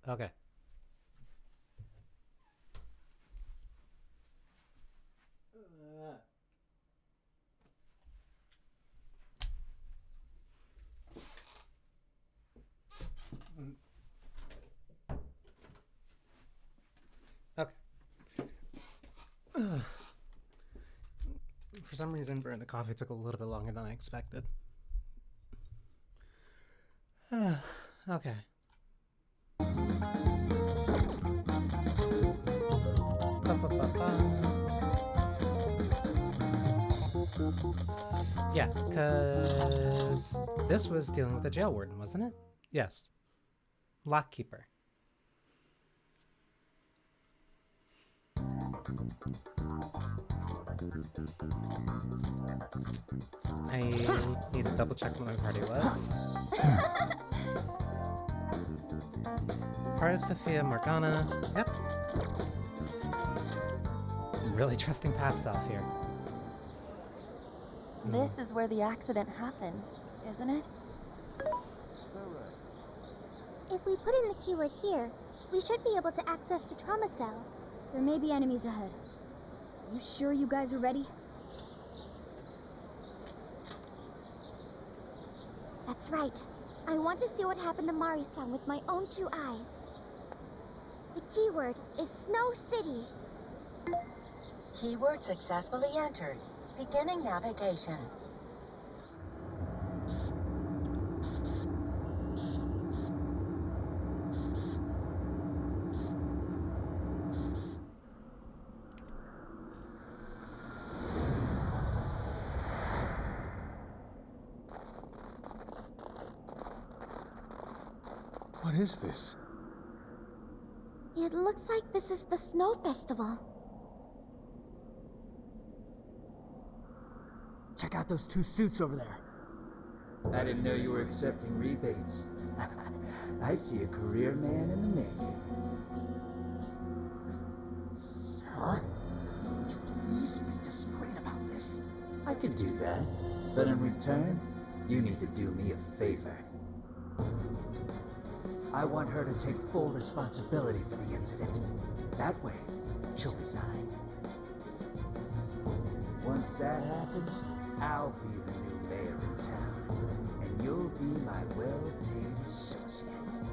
Okay. Okay. For some reason, brewing the coffee took a little bit longer than I expected. Okay. Yeah, because this was dealing with the jail warden, wasn't it? Yes. Lockkeeper. I need to double check what my party was. Part of Sophia Morgana. Yep. I'm really trusting past self here. This is where the accident happened, isn't it? If we put in the keyword here, we should be able to access the trauma cell. There may be enemies ahead. You sure you guys are ready? That's right. I want to see what happened to Mari-san with my own 2 eyes. The keyword is Snow City. Keyword successfully entered. Beginning navigation. What is this? It looks like this is the Snow Festival. Check out those 2 suits over there. I didn't know you were accepting rebates. I see a career man in the making. Sir? Would you please be discreet about this? I could do that, but in return, you need to do me a favor. I want her to take full responsibility for the incident. That way, she'll resign. Once that happens, I'll be the new mayor in town, and you'll be my well-paid associate.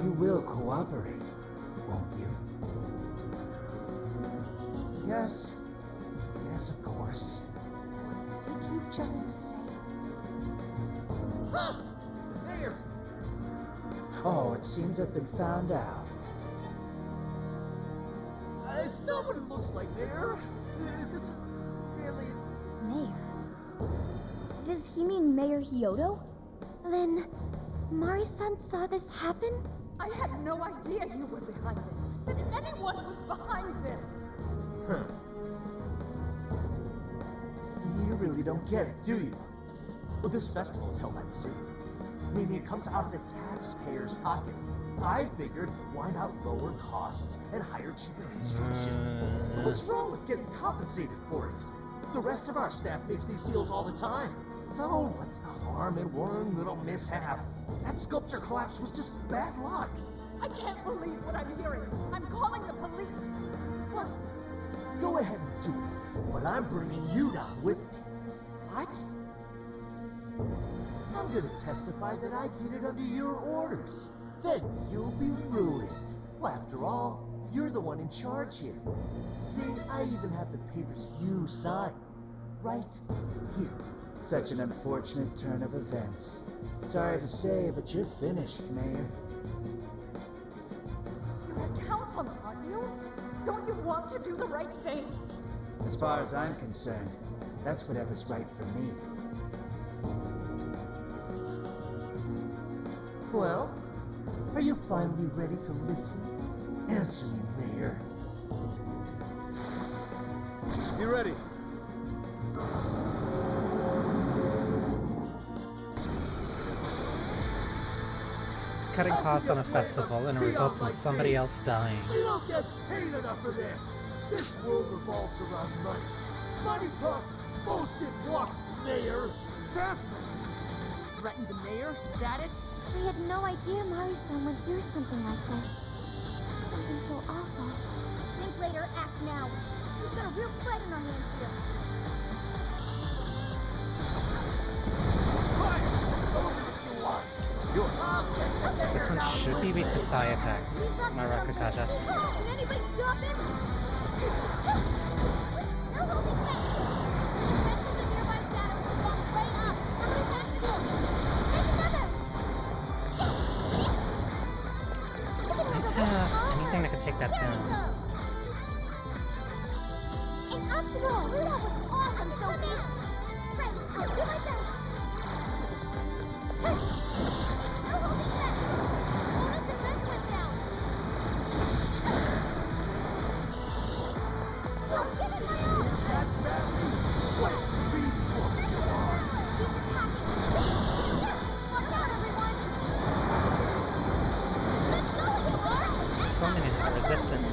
You will cooperate, won't you? Yes. Yes, of course. What did you just say? The mayor! Oh, it seems I've been found out. It's not what it looks like, Mayor. This is really... Mayor? Does he mean Mayor Hyodo? Then, Mari-san saw this happen? I had no idea you were behind this, that anyone was behind this. Huh. You really don't get it, do you? Well, this festival is held by the city, meaning it comes out of the taxpayer's pocket. I figured, why not lower costs and hire cheaper construction? What's wrong with getting compensated for it? The rest of our staff makes these deals all the time. So, what's the harm in one little mishap? That sculpture collapse was just bad luck. I can't believe what I'm hearing. I'm calling the police. What? Go ahead and do it, but I'm bringing you down with me. What? I'm gonna testify that I did it under your orders. Then you'll be ruined. Well, after all, you're the one in charge here. See, I even have the papers you signed. Right here. Such an unfortunate turn of events. Sorry to say, but you're finished, Mayor. You're a councilman, aren't you? Don't you want to do the right thing? As far as I'm concerned, that's whatever's right for me. Well, are you finally ready to listen? Answer me, Mayor. Be ready. Cutting costs on a festival and it results in somebody else dying. We don't get paid enough for this. This world revolves around money. Money talks, bullshit walks, Mayor. Faster! Threatened the mayor? Is that it? I had no idea Mari-san went through something like this. Something so awful. Think later, act now. We've got a real fight on our hands here. This one should be weak to Psy attacks. Marakakaja. Can anybody stop it? No holding back. Defenses in nearby shadows will fall right up. I'm gonna attack this one. Anything that could take that down. And after all, that was awesome, Sophie. Right, I'll do my best. No holding back. Bonus defense went down. Oh, give it my all. He's attacking. Watch out, everyone. Let's go, you are. Summoning is resistant.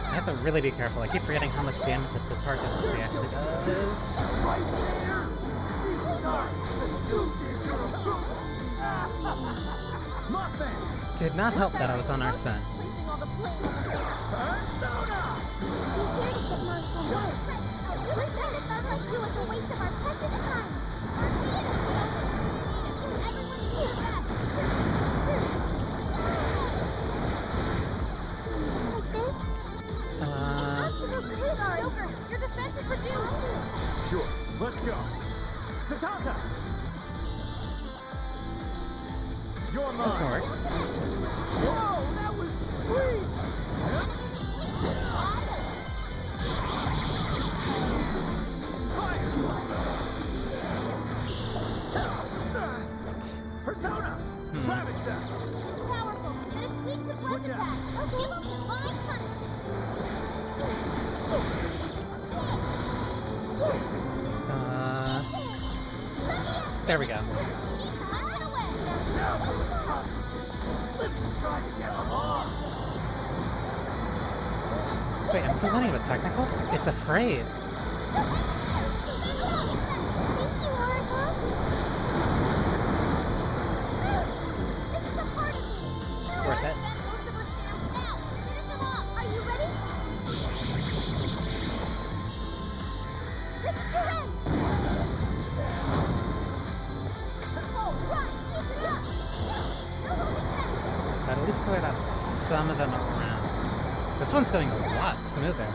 I have to really be careful. I keep forgetting how much damage that this hard actually does. Did not help that I was on our sun. Placing all the blame on the Persona! We here to set Mari-san right. Listen, it felt like it was a waste of our precious time. Everyone's too fast. Like this? Joker, your defense is reduced. Sure, let's go. Satanta! You're That's mine. gonna work. Whoa, that was sweet! Persona! Private set! Powerful, but it's weak to breath Switch out. attack. Give them divine punishment. There we go. Keep punching away. Let's try to get along! Wait, I'm still learning about technical? It's afraid. Worth it. That at least cleared out some of them around. This one's going a lot smoother.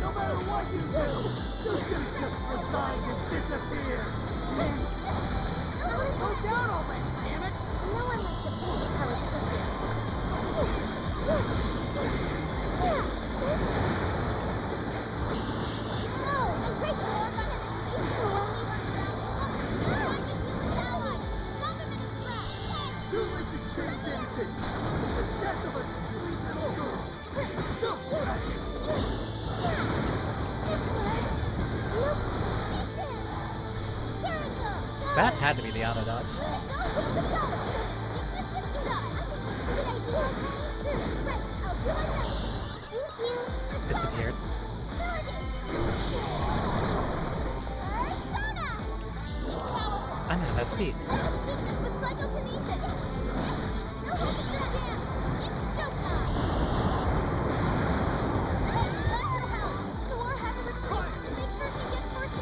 No matter what you do, you should just resign and disappear! Everybody calm down already, damn it! No one likes a bullet-powered Too late to change anything! The death of a sweet little girl! So tragic! That had to be the auto dodge. Disappeared. I'm at that speed.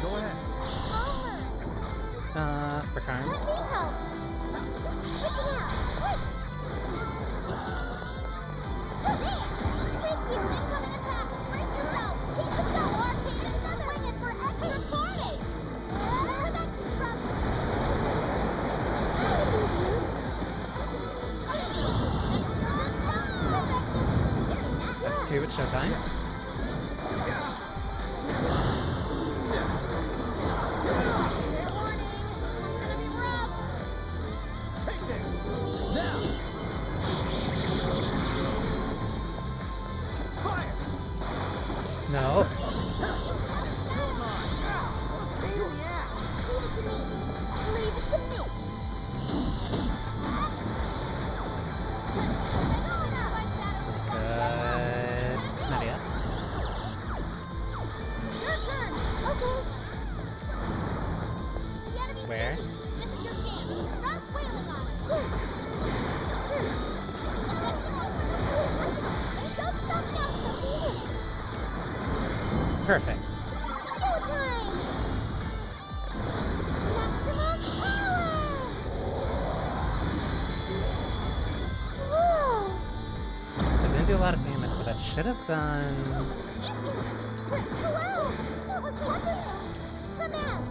Go ahead. For Karn. Let me help. Switching out. Quick. There. Thank you. Incoming attack. Brace yourself. Keep it going. Arcade is swing it for extra party. That's two at showtime. Take this! Now! Fire! No. Leave it to me. Leave it to me. Perfect. Showtime! Maximum power! Whoa! It didn't do a lot of damage, but that should have done... Wow! That was wonderful! Come out!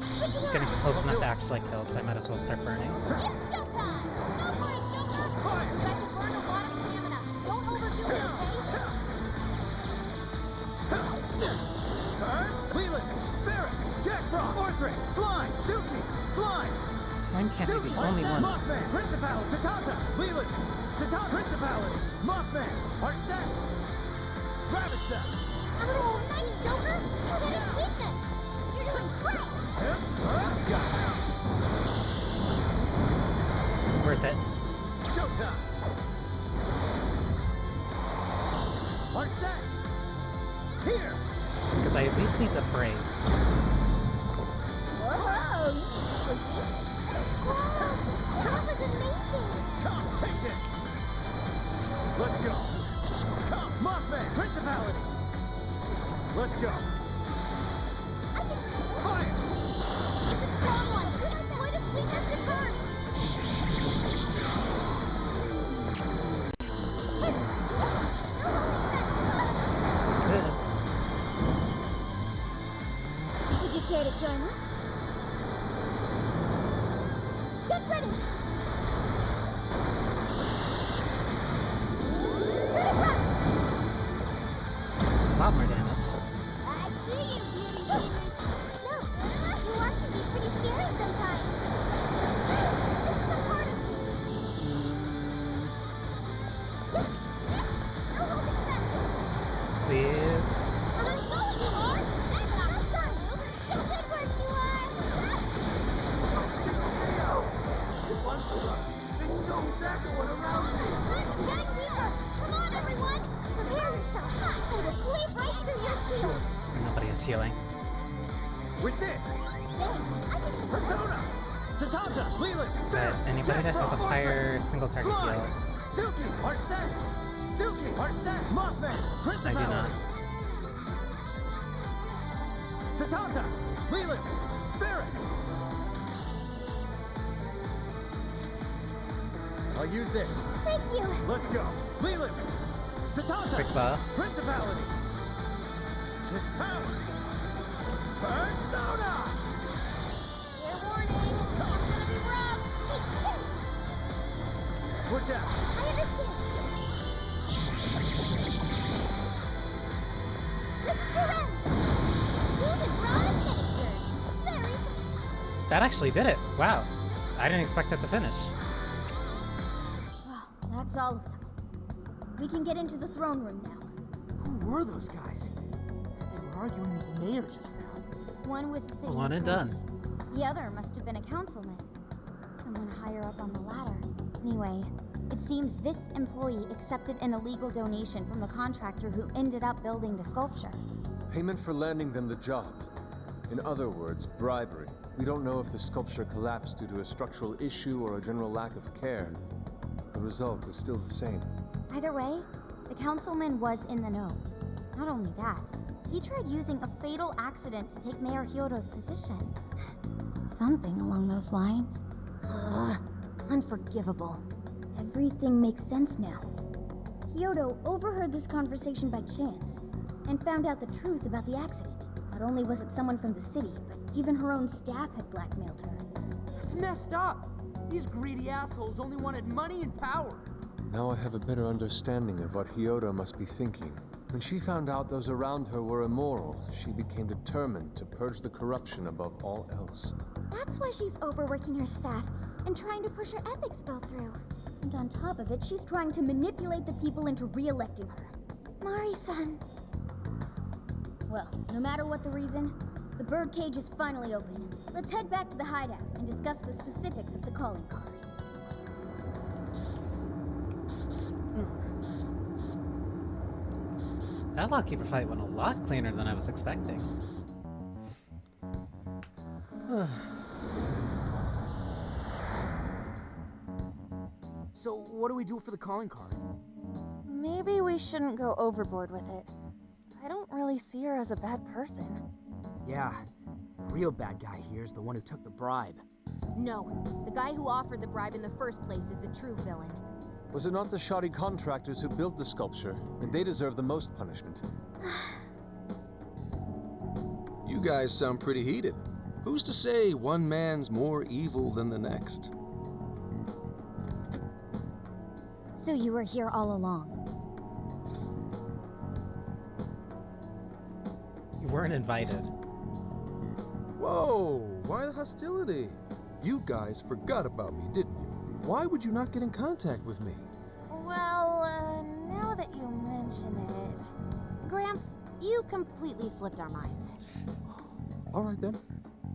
Switching It's getting out! close enough to actually kill, so I might as well start burning. It's showtime! Go for it, Joker! You guys will burn a lot of stamina. Don't overdo it, okay? Leland! Barrett! Jack Frost! Fortress! Slime! Suki! Slime! Slime can't be the only one. Mothman! Principal! Satanta! Leland! Satanta! Principality! Mothman! Arsene! Ravage them! Oh, nice, Joker! Look at his weakness! You're doing great! Worth it. Showtime! Arsene! Here! Because I at least need the break. Whoa! That was amazing! Come, take it! Let's go! Come, Mothman! Principality! Let's go! I can... Fire! It's a strong one! Avoid its weakness at first! Would you care to join us? Get ready! Ready, rock! A lot more damage. I see you, beauty. No, you are can be pretty scary sometimes. This is a part of me. No holding back. Please. I told you are. That's not a sign, Luke. It's good work you are. It's so sad one around me! I'm Jack Keeper. Come on, everyone. Prepare yourself. I will cleave right through your shield. Nobody is healing. With this! Thanks. I can... Persona! Satanta! Leland! But anybody that has a higher single target Slime! heal, Suki! Arsene! Suki! Arsene! Mothman! I do Principality! not. Satanta! Leland! Barrett! I'll use this. Thank you. Let's go. Leland! Satanta! Quick buff. Principality! This power! Persona! Fair warning. It's gonna be rough. Switch out. I understand. This is your end. Use it, rod administered. Very... That actually did it. Wow. I didn't expect it to finish. Well, that's all of them. We can get into the throne room now. Who were those guys? They were arguing with the mayor just now. One was the city One and done. The other must have been a councilman. Someone higher up on the ladder. Anyway, it seems this employee accepted an illegal donation from the contractor who ended up building the sculpture. Payment for landing them the job. In other words, bribery. We don't know if the sculpture collapsed due to a structural issue or a general lack of care. The result is still the same. Either way, the councilman was in the know. Not only that, he tried using a fatal accident to take Mayor Hyodo's position. Something along those lines. Unforgivable. Everything makes sense now. Hyodo overheard this conversation by chance and found out the truth about the accident. Not only was it someone from the city, but even her own staff had blackmailed her. It's messed up. These greedy assholes only wanted money and power. Now I have a better understanding of what Hyodo must be thinking. When she found out those around her were immoral, she became determined to purge the corruption above all else. That's why she's overworking her staff and trying to push her ethics bill through. And on top of it, she's trying to manipulate the people into re-electing her. Mari-san. Well, no matter what the reason, the birdcage is finally open. Let's head back to the hideout and discuss the specifics of the calling card. That Lockkeeper fight went a lot cleaner than I was expecting. So what do we do for the calling card? maybe we shouldn't go overboard with it. I don't really see her as a bad person. Yeah, the real bad guy here is the one who took the bribe. No, the guy who offered the bribe in the first place is the true villain. Was it not the shoddy contractors who built the sculpture? And they deserve the most punishment. You guys sound pretty heated. Who's to say one man's more evil than the next? So you were here all along. You weren't invited. Whoa, why the hostility? You guys forgot about me, didn't you? Why would you not get in contact with me? Well, now that you mention it... Gramps, you completely slipped our minds. All right then.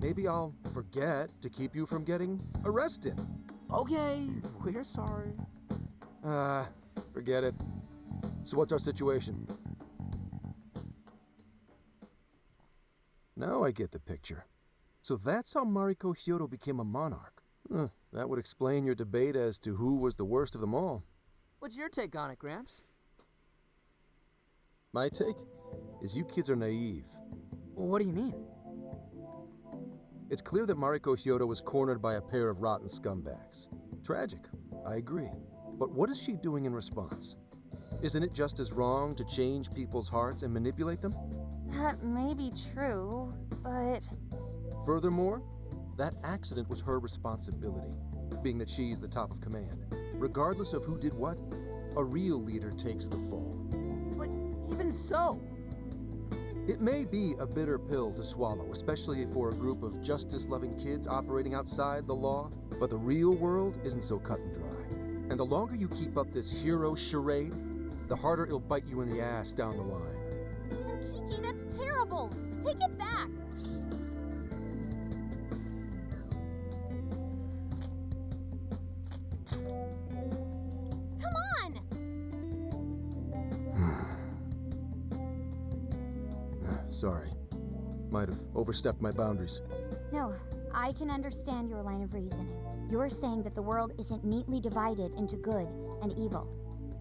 Maybe I'll forget to keep you from getting arrested. Okay, we're sorry. Forget it. So what's our situation? Now I get the picture. So that's how Mariko Hyodo became a monarch. That would explain your debate as to who was the worst of them all. What's your take on it, Gramps? My take is you kids are naive. What do you mean? It's clear that Mariko Hyodo was cornered by a pair of rotten scumbags. Tragic, I agree. But what is she doing in response? Isn't it just as wrong to change people's hearts and manipulate them? That may be true, but... Furthermore, that accident was her responsibility, being that she's the top of command. Regardless of who did what, a real leader takes the fall. But even so... It may be a bitter pill to swallow, especially for a group of justice-loving kids operating outside the law, but the real world isn't so cut and dry. And the longer you keep up this hero charade, the harder it'll bite you in the ass down the line. Tenkichi, that's terrible! Take it back! Come on! Sorry. Might have overstepped my boundaries. No, I can understand your line of reasoning. You're saying that the world isn't neatly divided into good and evil.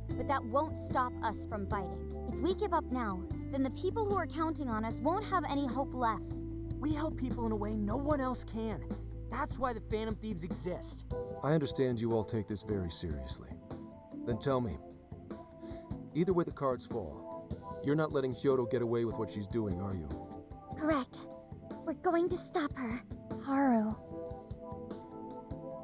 But that won't stop us from fighting. If we give up now, then the people who are counting on us won't have any hope left. We help people in a way no one else can. That's why the Phantom Thieves exist. I understand you all take this very seriously. Then tell me, either way the cards fall, you're not letting Hyodo get away with what she's doing, are you? Correct. We're going to stop her. Haru...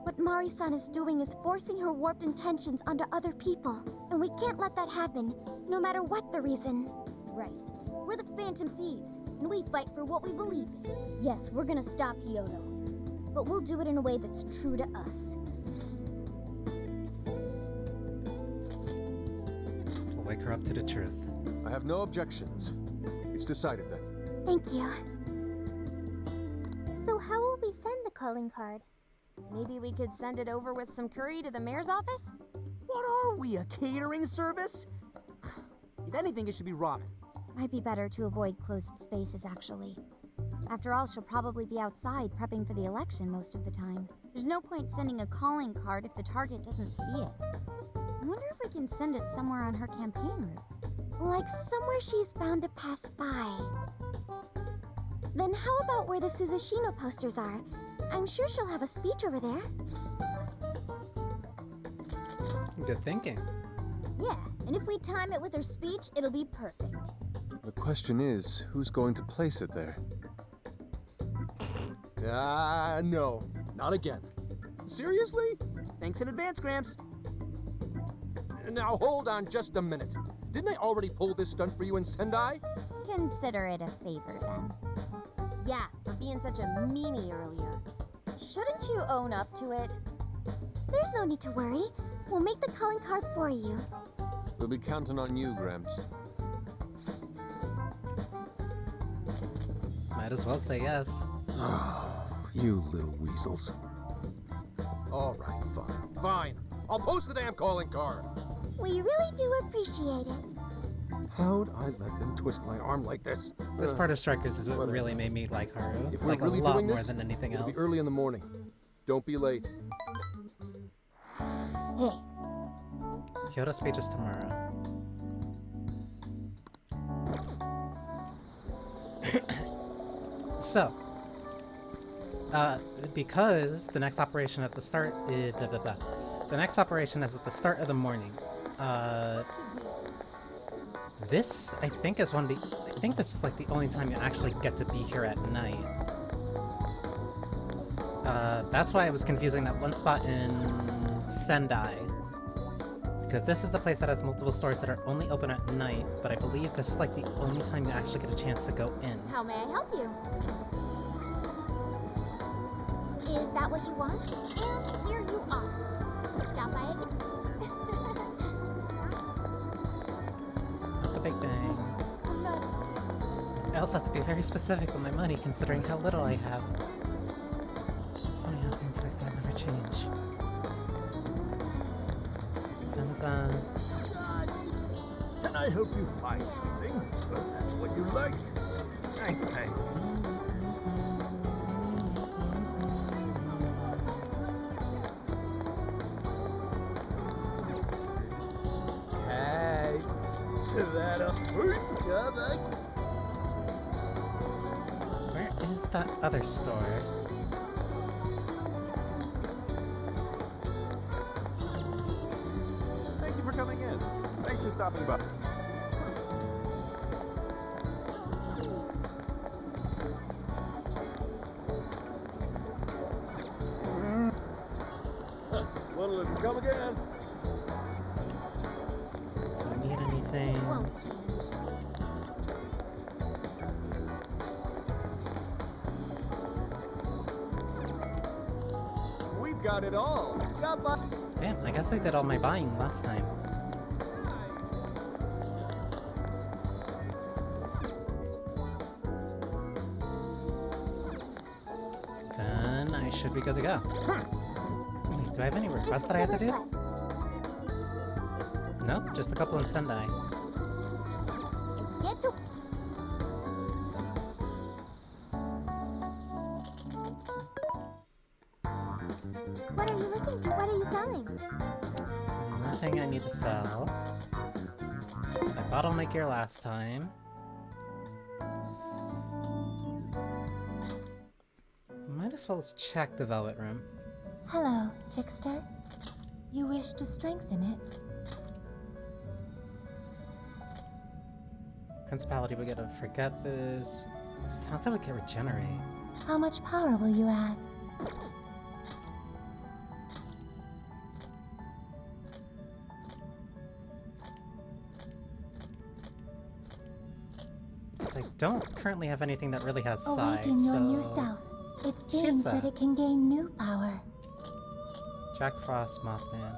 What Mari-san is doing is forcing her warped intentions onto other people. And we can't let that happen, no matter what the reason. Right. We're the Phantom Thieves, and we fight for what we believe in. Yes, we're gonna stop Hyodo. But we'll do it in a way that's true to us. We'll wake her up to the truth. I have no objections. It's decided then. Thank you. So how will we send the calling card? Maybe we could send it over with some curry to the mayor's office? What are we, a catering service? If anything, it should be ramen. Might be better to avoid closed spaces, actually. After all, she'll probably be outside prepping for the election most of the time. There's no point sending a calling card if the target doesn't see it. I wonder if we can send it somewhere on her campaign route. Like somewhere she's bound to pass by. Then how about where the Suzushino posters are? I'm sure she'll have a speech over there. Good thinking. Yeah, and if we time it with her speech, it'll be perfect. The question is, who's going to place it there? No. Not again. Seriously? Thanks in advance, Gramps. Now hold on just a minute. Didn't I already pull this stunt for you in Sendai? Consider it a favor, then. Yeah, for being such a meanie earlier. Shouldn't you own up to it? There's no need to worry. We'll make the calling card for you. We'll be counting on you, Gramps. Might as well say yes. You little weasels. All right, fine. Fine. I'll post the damn calling card. We really do appreciate it. How'd I let them twist my arm like this? This part of Strikers is what whatever. really made me like Haru. If we're Like really a lot doing more this, than anything it'll else. be early in the morning. Don't be late. Hey, Kyoto speech is tomorrow. So, because the next operation at the start is the next operation is at the start of the morning. This I think is I think this is like the only time you actually get to be here at night. That's why I was confusing that one spot in Sendai. Because this is the place that has multiple stores that are only open at night, but I believe this is like the only time you actually get a chance to go in. How may I help you? Is that what you want? Well, here you are. Stop by again. Not the big bang. I also have to be very specific with my money, considering how little I have. Funny how things like that never change. Depends on... Can I help you find something? Well, that's what you like. Okay. Hey, is that a fruit coming? Where is that other store? Thank you for coming in. Thanks for stopping by. What'll it come again? Do I need anything? Won't change. We've got it all. Stop by. Damn, I guess I did all my buying last time. Then I should be good to go. Wait, do I have any requests that I have to do? Nope, just a couple in Sendai. Let's get to... What are you looking for? What are you selling? Nothing I need to sell. I bought all my gear last time. Might as well check the Velvet Room. Hello, Trickster. You wish to strengthen it? Principality will get a forget this. Stanza would get regenerate. How much power will you add? Because I don't currently have anything that really has size, Awaken your so... new self. It seems that it can gain new power. Jack Frost, Mothman.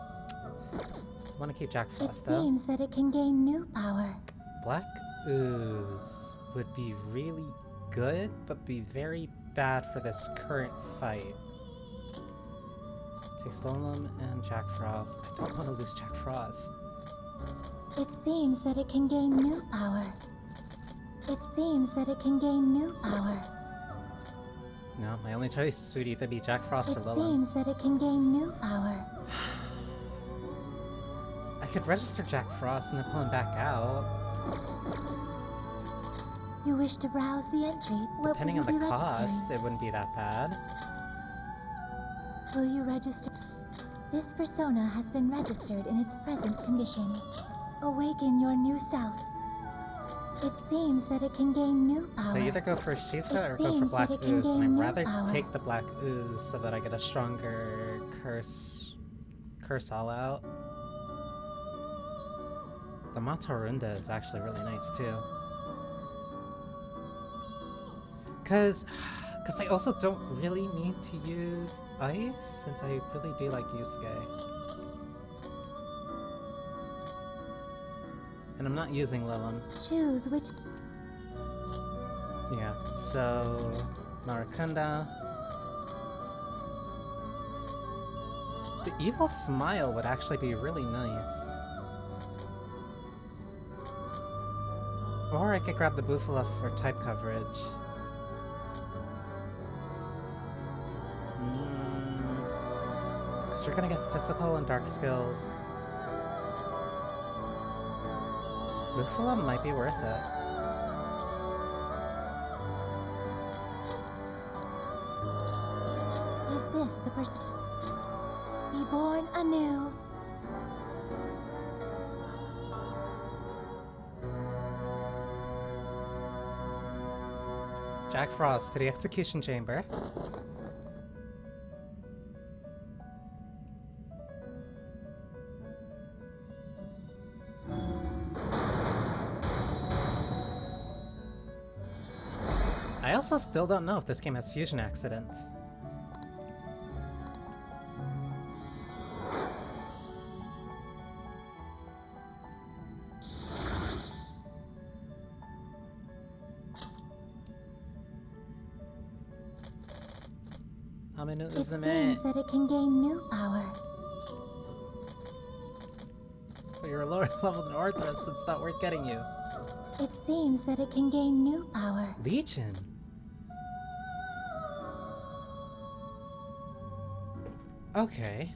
I want to keep Jack It Frost, though. seems that it can gain new power. Black Ooze would be really good, but be very bad for this current fight. Take Solom and Jack Frost. I don't want to lose Jack Frost. It seems that it can gain new power. It seems that it can gain new power. No, my only choice would either be Jack Frost or It Lilith. seems that it can gain new power. I could register Jack Frost and then pull him back out. You wish to browse the entry? What Depending will on you the be cost, registering? it wouldn't be that bad. Will you register? This persona has been registered in its present condition. Awaken your new self. It seems that it can gain new power. So either go for Shisa or It go for seems Black that it can Ooze, and gain I'd new rather power. take the Black Ooze so that I get a stronger curse all out. The Matorunda is actually really nice too. Cause I also don't really need to use ice, since I really do like Yusuke. And I'm not using Lilum. Choose which. Yeah, so Marakunda. The Evil Smile would actually be really nice. Or I could grab the Bufala for type coverage. Because you're gonna get physical and dark skills. Bufala might be worth it. this the be born anew? Jack Frost to the execution chamber. I also still don't know if this game has fusion accidents. It seems that it can gain new power. But you're a lower level than Orthros, so it's not worth getting you. It seems that it can gain new power. Legion. Okay.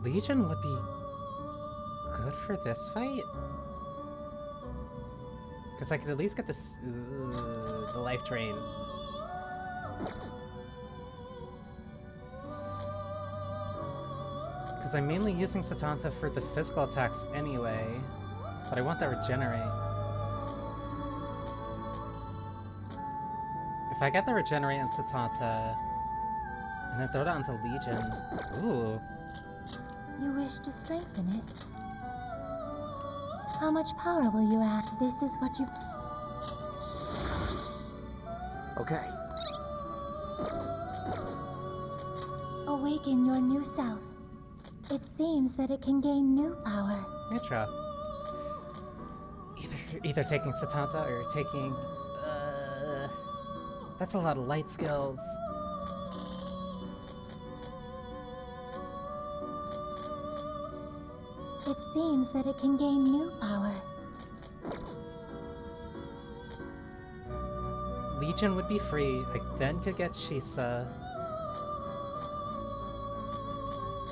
Legion would be good for this fight? Because I could at least get this, the life drain. Because I'm mainly using Satanta for the physical attacks anyway, but I want that regenerate. If I get the regenerate in Satanta, and then throw that onto Legion, ooh. You wish to strengthen it? How much power will you add? This is what you... Okay. Awaken your new self. It seems that it can gain new power. Mitra. Either taking Satanta or taking... that's a lot of light skills. It seems that it can gain new power. Legion would be free. I then could get Shisa.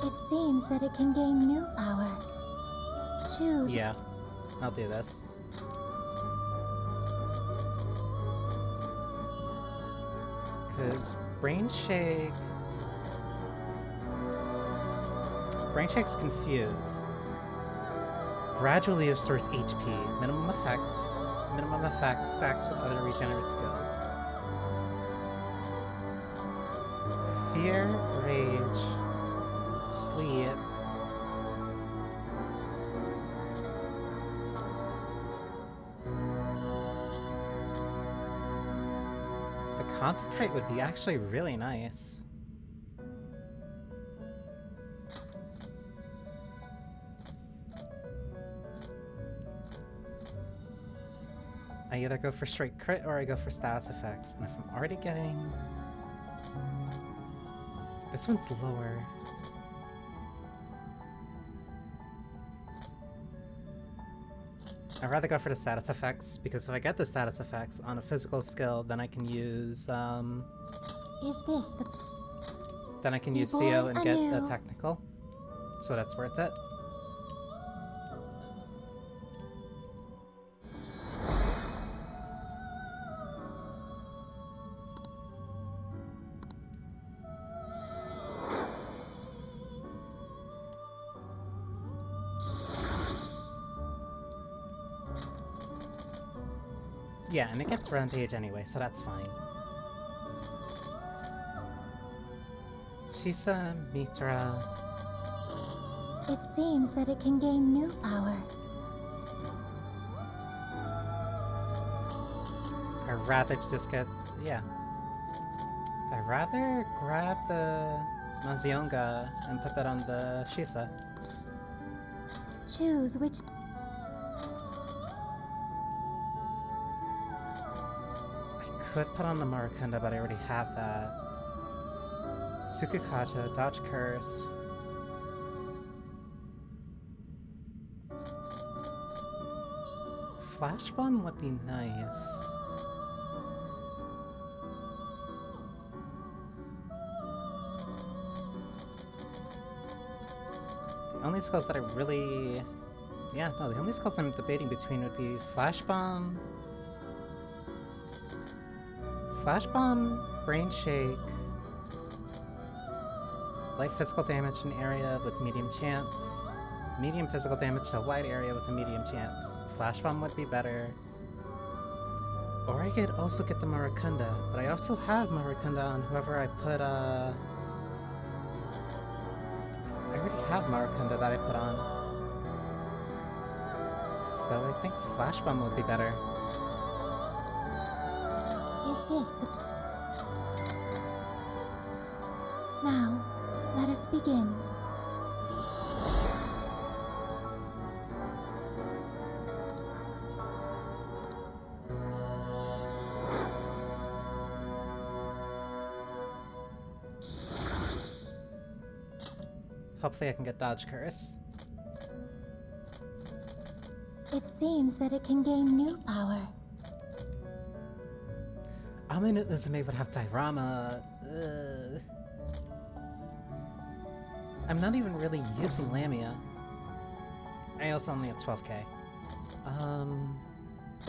It seems that it can gain new power. Choose. Yeah, I'll do this. Because Brain Shake's confused. Gradually restores HP. Minimum effect stacks with other regenerate skills. Fear, Rage, Sleep. The Concentrate would be actually really nice. I either go for straight crit or I go for status effects. And if I'm already getting... This one's lower. I'd rather go for the status effects, because if I get the status effects on a physical skill, then I can use, Is this the... Then I can use CO and get a technical. So that's worth it. Yeah, and it gets Rampage anyway, so that's fine. Shisa, Mitra... It seems that it can gain new power. I'd rather just get... yeah. I'd rather grab the Mazionga and put that on the Shisa. Choose which... Could put on the Maracunda, but I already have that. Sukukaja, Dodge Curse. Flash Bomb would be nice. The only skills that I really... yeah, no, the only skills I'm debating between would be Flash Bomb, Flash Bomb, Brain Shake, light physical damage in area with medium chance, medium physical damage to a wide area with a medium chance. Flash Bomb would be better. Or I could also get the Maracunda, but I also have Maracunda on whoever I put, I already have Maracunda that I put on. So I think Flash Bomb would be better. Is this the... Now, let us begin. Hopefully I can get Dodge Curse. It seems that it can gain new power. Amino Uzume would have Diorama. Ugh. I'm not even really using Lamia. I also only have 12k.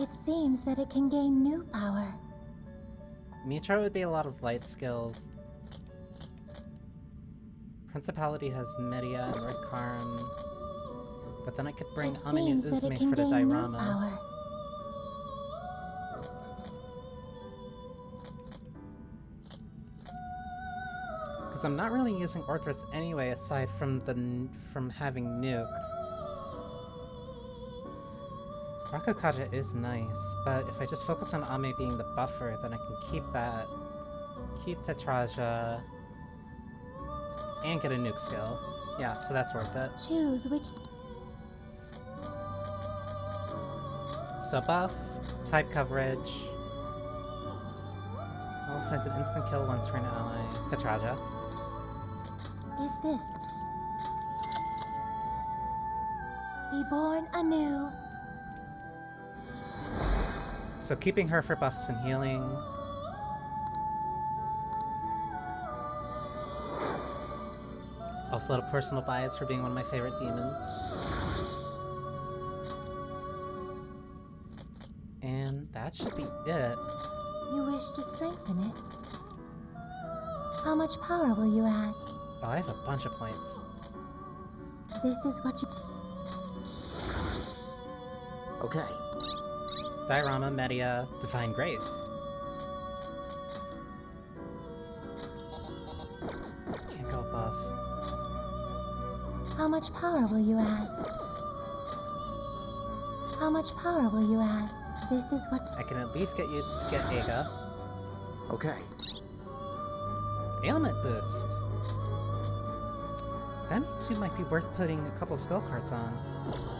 It seems that it can gain new power. Mitra would be a lot of light skills. Principality has Media and Red Karm. But then I could bring Amino Uzume for the Diorama. Because I'm not really using Orthrus anyway, aside from having Nuke. Rakukaja is nice, but if I just focus on Ame being the buffer, then I can keep that, keep Tetraja, and get a Nuke skill. Yeah, so that's worth it. Choose which... So buff, type coverage. Wolf has an instant kill once for an ally. Tetraja. Is this... Be born anew. So keeping her for buffs and healing. Also a little personal bias for being one of my favorite demons. And that should be it. You wish to strengthen it? How much power will you add? Oh, I have a bunch of points. This is what you... Okay. Diorama, Media, Divine Grace. Can't go above. How much power will you add? How much power will you add? This is what... I can at least get you to get Aga. Okay. Ailment boost. That means you might be worth putting a couple skill cards on.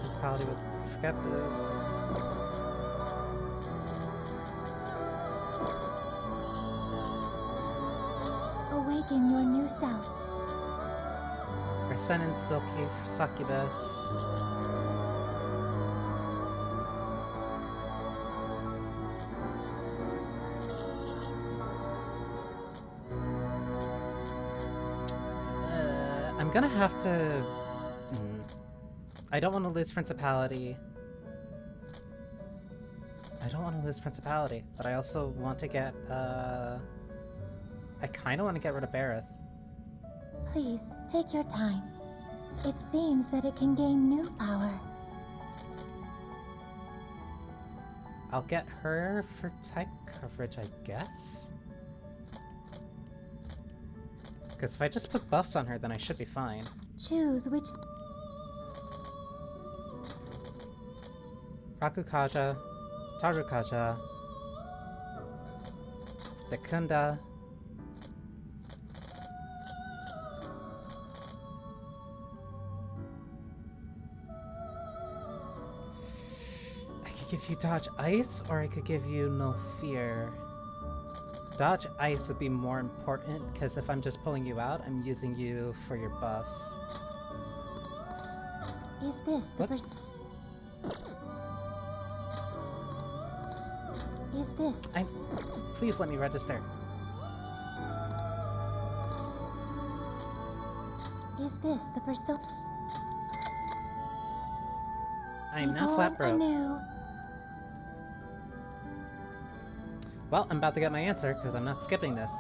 Principality would forget this. Awaken your new self. For Sun and Silky, for Succubus. I'm gonna have to... I don't want to lose Principality. I don't want to lose Principality, but I also want to get, I kinda want to get rid of Bareth. Please, take your time. It seems that it can gain new power. I'll get her for type coverage, I guess? Because if I just put buffs on her, then I should be fine. Choose which... Rakukaja, Tarukaja, Dekunda, I could give you Dodge Ice, or I could give you No Fear. Dodge Ice would be more important, because if I'm just pulling you out, I'm using you for your buffs. Is this the... Is this... Please let me register. Is this the persona? I am now flat broke. Anew. Well, I'm about to get my answer, because I'm not skipping this.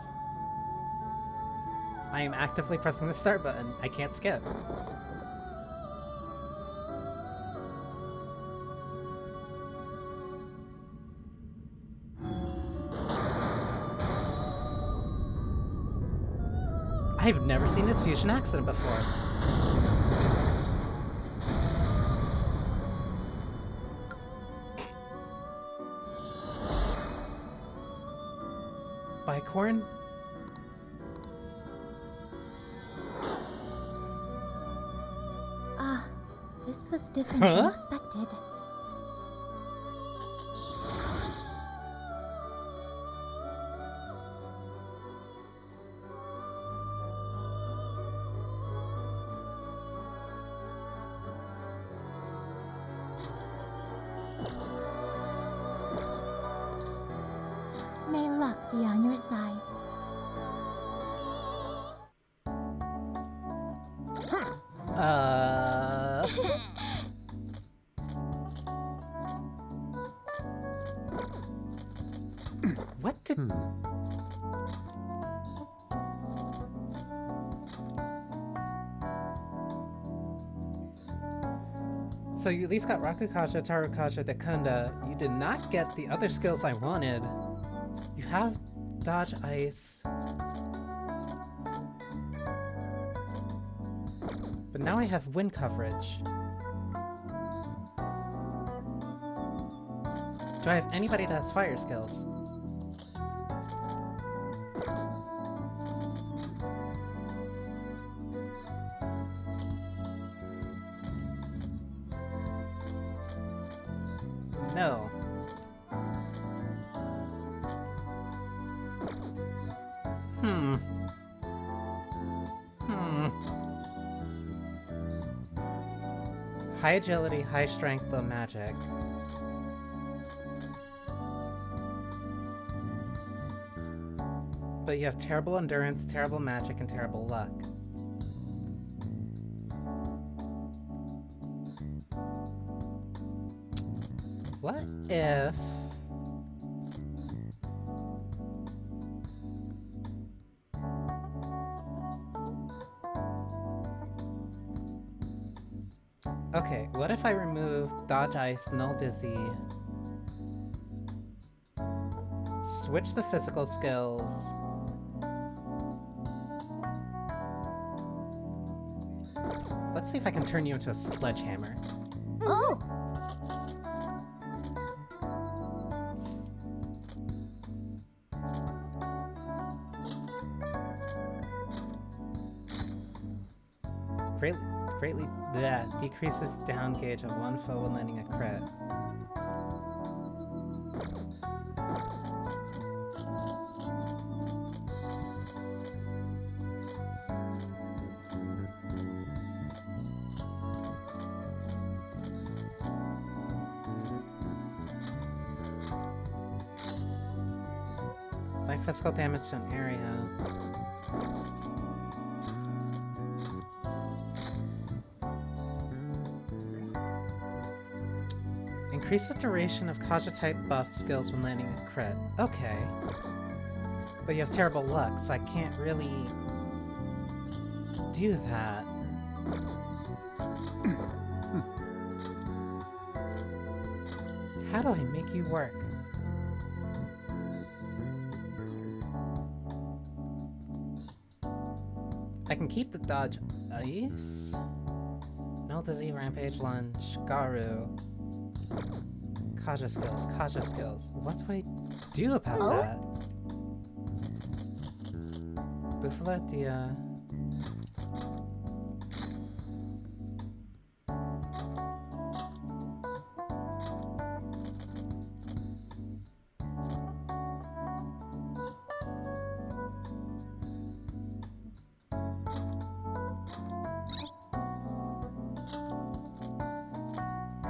I am actively pressing the start button. I can't skip. I've never seen this fusion accident before. Bicorn? Ah, this was different than expected. May luck be on your side. What did... So you at least got Rakukaja, Tarukaja, Dekunda. You did not get the other skills I wanted. You have Dodge Ice. But now I have wind coverage. Do I have anybody that has fire skills? No. High agility, high strength, low magic. But you have terrible endurance, terrible magic, and terrible luck. What if... Okay, what if I remove Dodge Ice, Null Dizzy, switch the physical skills, let's see if I can turn you into a sledgehammer. Oh! Greatly decreases down gauge of one foe when landing a crit. My physical damage to an area. Increases duration of Kaja-type buff skills when landing a crit. Okay. But you have terrible luck, so I can't really do that. How do I make you work? I can keep the Dodge Ice. No Dizzy, Rampage, Lunge, Garu. Kaja skills, Kaja skills. What do I do about that? Buffaletia.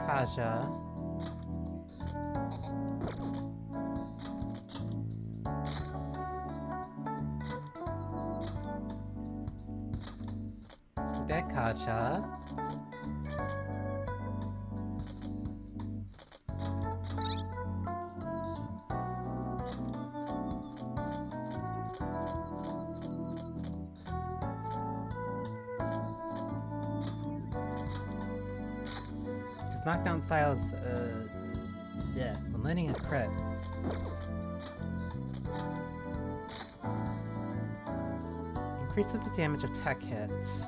Kaja. Kaja. His knockdown style is, yeah, when landing a crit. Increases the damage of tech hits.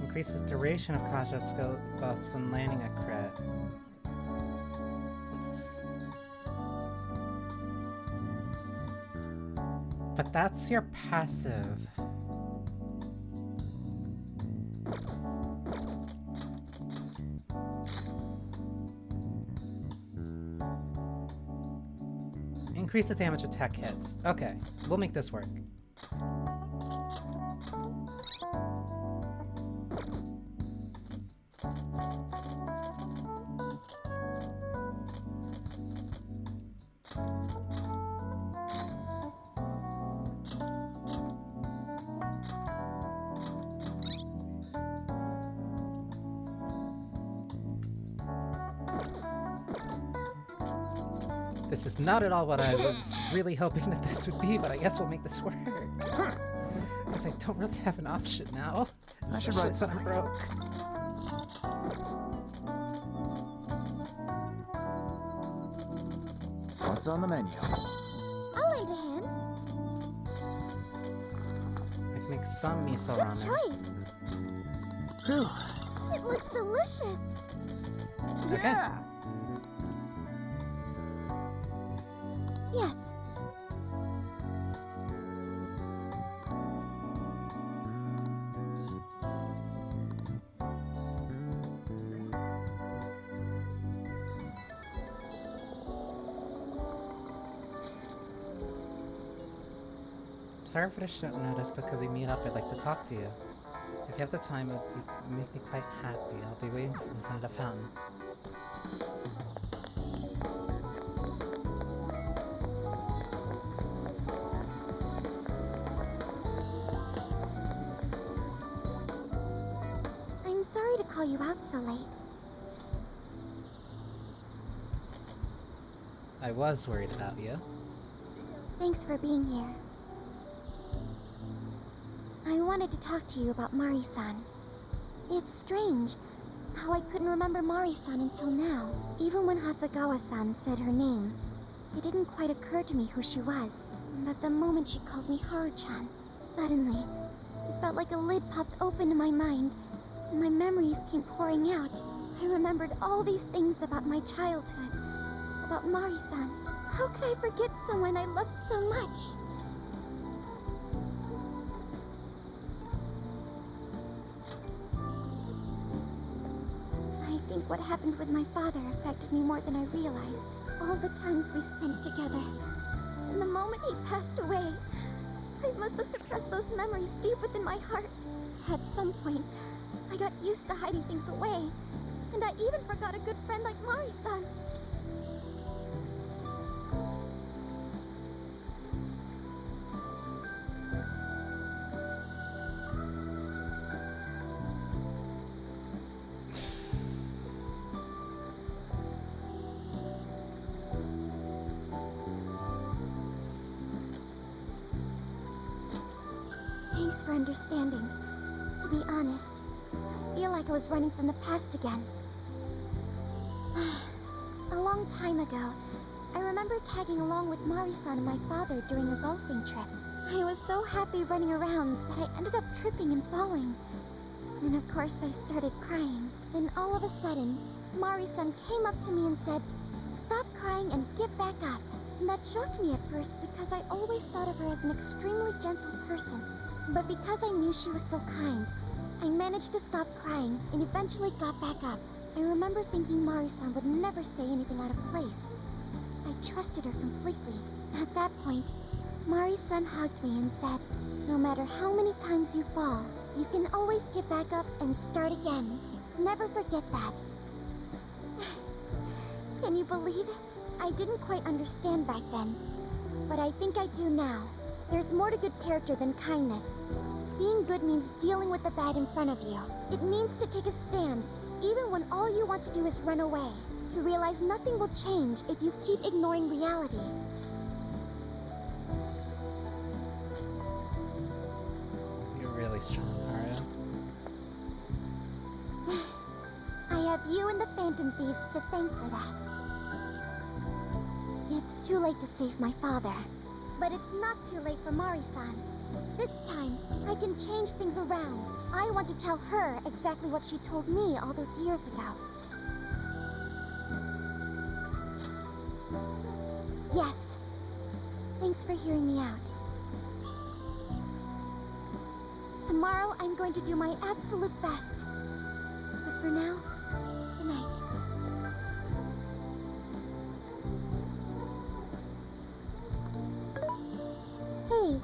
Increases duration of Kasha skill buffs when landing a crit. But that's your passive. Increase the damage of tech hits. Okay, we'll make this work. This is not at all what I was really hoping that this would be, but I guess we'll make this work. Because I don't really have an option now. I should write Especially when I'm broke. What's on the menu? I'll lend a hand. I can make some miso Good ramen. choice. Whew. It looks delicious. Okay. Yeah! Yes. Sorry if I shouldn't notice, but could we meet up? I'd like to talk to you. If you have the time, it would make me quite happy. I'll be waiting in front of the fountain. I'm sorry to call you out so late. I was worried about you. Thanks for being here. I wanted to talk to you about Mari-san. It's strange how I couldn't remember Mari-san until now. Even when Hasagawa-san said her name, it didn't quite occur to me who she was. But the moment she called me Haru-chan, suddenly, it felt like a lid popped open in my mind, and my memories came pouring out. I remembered all these things about my childhood, about Mari-san. How could I forget someone I loved so much? I think what happened with my father affected me more than I realized. All the times we spent together. And the moment he passed away, I must have suppressed those memories deep within my heart. At some point, I got used to hiding things away. And I even forgot a good friend like Mari-san. Thanks for understanding. To be honest, I feel like I was running from the past again. A long time ago, I remember tagging along with Mari-san and my father during a golfing trip. I was so happy running around that I ended up tripping and falling. And of course I started crying. Then all of a sudden, Mari-san came up to me and said, "Stop crying and get back up." And that shocked me at first because I always thought of her as an extremely gentle person. But because I knew she was so kind, I managed to stop crying and eventually got back up. I remember thinking Mari-san would never say anything out of place. I trusted her completely. At that point, Mari-san hugged me and said, "No matter how many times you fall, you can always get back up and start again. Never forget that." Can you believe it? I didn't quite understand back then, but I think I do now. There's more to good character than kindness. Being good means dealing with the bad in front of you. It means to take a stand, even when all you want to do is run away. To realize nothing will change if you keep ignoring reality. You're really strong, Haru. you and the Phantom Thieves to thank for that. It's too late to save my father. But it's not too late for Mari-san. This time, I can change things around. I want to tell her exactly what she told me all those years ago. Yes. Thanks for hearing me out. Tomorrow, I'm going to do my absolute best. But for now, good night. Hey.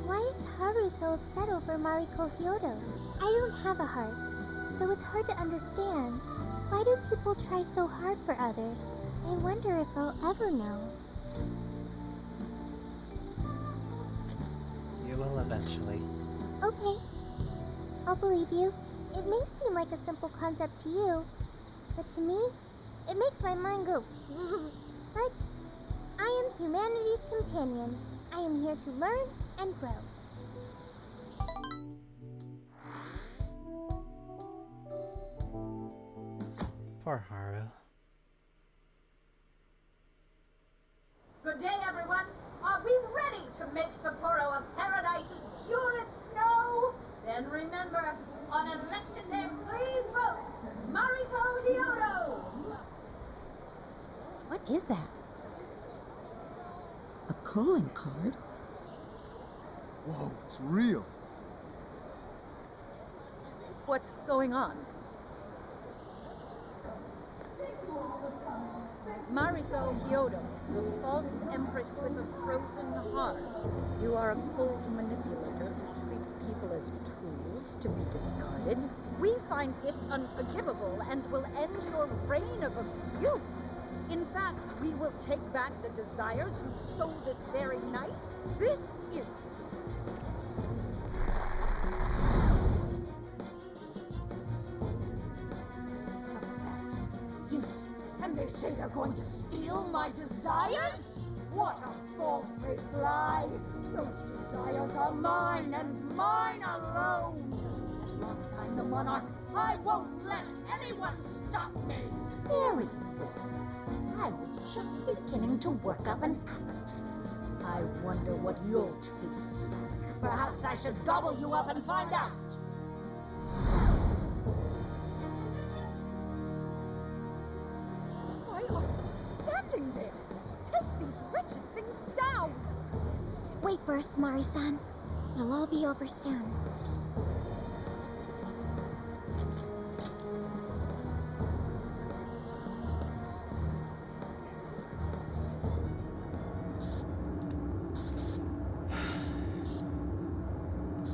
Why is Haru so upset over Mariko Hyodo? I don't have a heart, so it's hard to understand. Why do people try so hard for others? I wonder if I'll ever know. You will eventually. Okay. I'll believe you. It may seem like a simple concept to you, but to me, it makes my mind go. But I am humanity's companion. I am here to learn and grow. Poor Haru. Good day, everyone. Are we ready to make Sapporo a paradise as pure as snow? Then remember, on election day, please vote Mariko Hyodo! What is that? A calling card? Whoa, it's real. What's going on? Mariko Hyodo, the false empress with a frozen heart. You are a cold manipulator who treats people as tools to be discarded. We find this unforgivable and will end your reign of abuse. In fact, we will take back the desires you stole this very night. This is... Yes, and they say they're going to steal my desires? What a bald-faced lie! Those desires are mine and mine alone! As long as I'm the monarch, I won't let anyone stop me! Very good. I was just beginning to work up an appetite. I wonder what you'll taste like. Perhaps I should gobble you up and find out! Why are you standing there? Take these wretched things down! Wait for us, Mari-san. It'll all be over soon.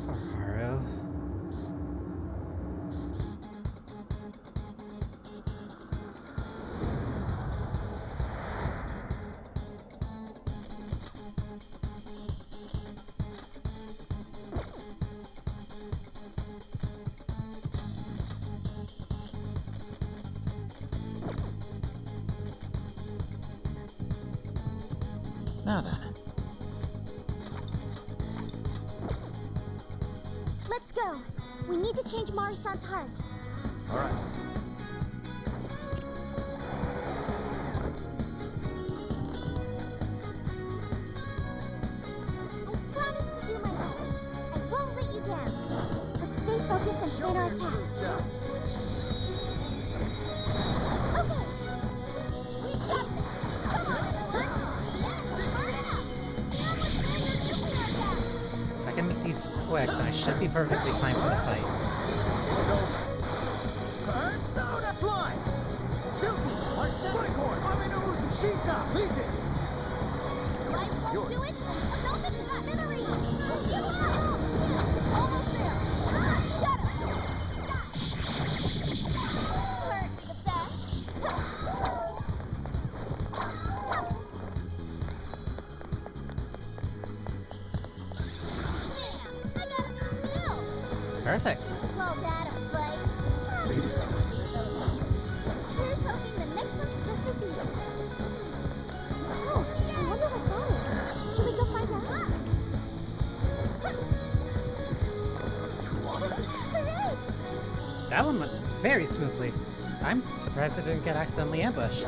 Poor Haru. Now then. Let's go. We need to change Mari-san's heart. All right. I promise to do my best. I won't let you down. But stay focused and plan our attacks. Okay. We got this. Come on, everyone. Yes, hurry up. Stand with me in your nuclear attack. If I can make these quick, then I should be perfectly fine for the fight. Persona Slime! Silky! Unicorn! Aminoruzu! Shisa! Legion! Life won't do it. Melt it to smithereens. You up. Almost there. Get it. Hurt the best. I got a new skill. Perfect. Call that a fight. Please. Here's hoping the next one's just as easy. Oh, I wonder what that is. Should we go find out? Hooray! That one went very smoothly. I'm surprised I didn't get accidentally ambushed.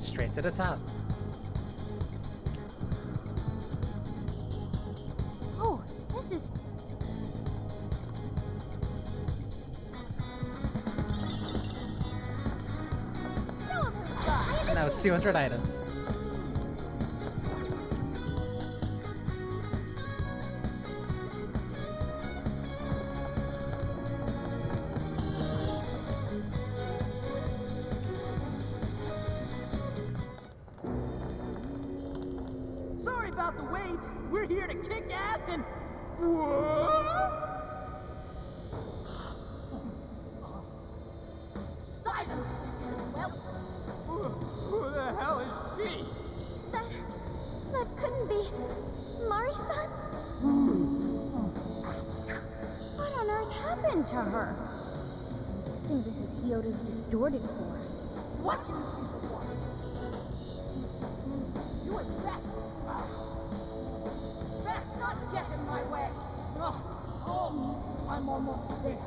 Straight to the top. Oh, this is... And that was 200 items. Sorry about the wait. We're here to kick ass and... Silence! Well, Who the hell is she? That couldn't be... Mari-san? What on earth happened to her? I'm guessing this is Hyodo's distorted form. what do you people want? You had best... best not get in my way. Oh, I'm almost there.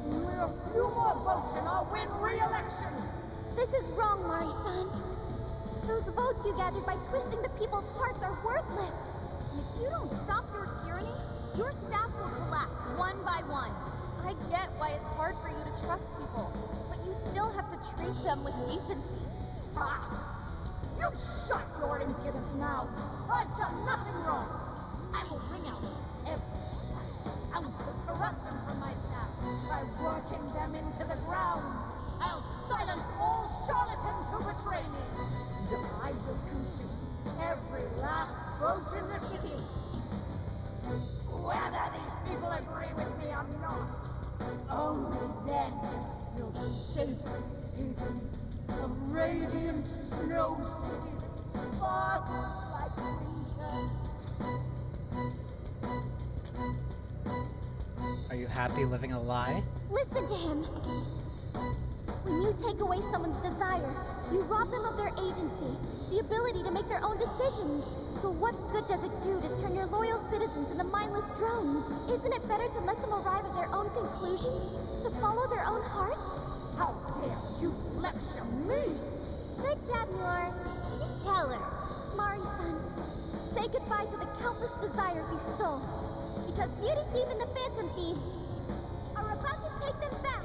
We're a few more votes and I'll win re-election. This is wrong, Mari-san. Those votes you gathered by twisting the people's hearts are worthless. If you don't stop your tyranny, your staff will collapse one by one. I get why it's hard for you to trust people, but you still have to treat them with decency. Ah! You shut your impudent mouth. I've done nothing wrong. I will bring out every ounce of corruption from my staff by working them into the ground. I'll silence all charlatans who betray me. And I will consume every last vote in the city. Whether these people agree with me or not, only then will the safe haven, a radiant snow city that sparkles like winter. Are you happy living a lie? Listen to him. When you take away someone's desire, you rob them of their agency, the ability to make their own decisions. So what good does it do to turn your loyal citizens into mindless drones? Isn't it better to let them arrive at their own conclusions? To follow their own hearts? How dare you lecture me? Good job, Muir. You tell her. Mari-san, say goodbye to the countless desires you stole. Because Beauty Thief and the Phantom Thieves are about to take them back.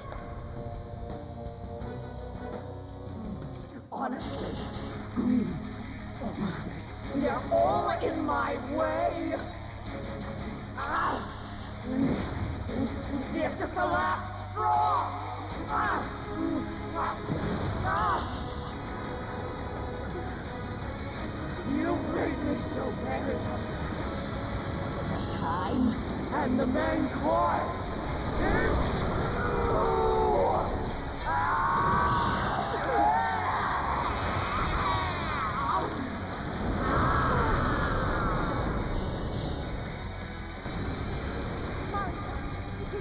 Honestly, they're all in my way. Ah. This is the last straw. Ah. Ah. You've made me so very still the time and the main course.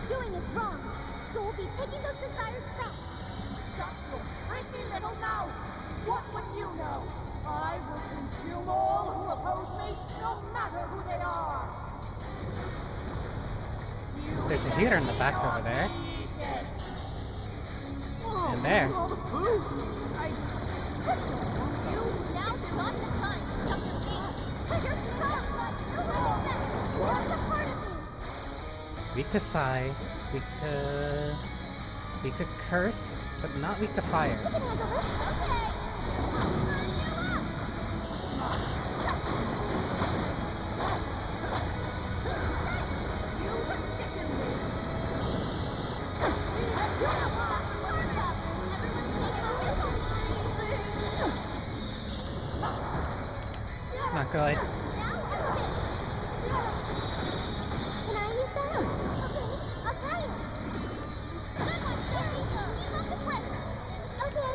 Doing is wrong, so we'll be taking those desires back. Shut your prissy little mouth! What would you know? I will consume all who oppose me, no matter who they are! There's a heater in the back over there. And there. All the food. Now's not the time to stop your games. You're strong, but you're holding back. What's the part of you? Weak to Psy, weak to Curse, but not weak to Fire. You can handle this. Okay. good. Can I use that? Okay, I'll try it. Good one, Sophie. Keep up the pressure. Okay.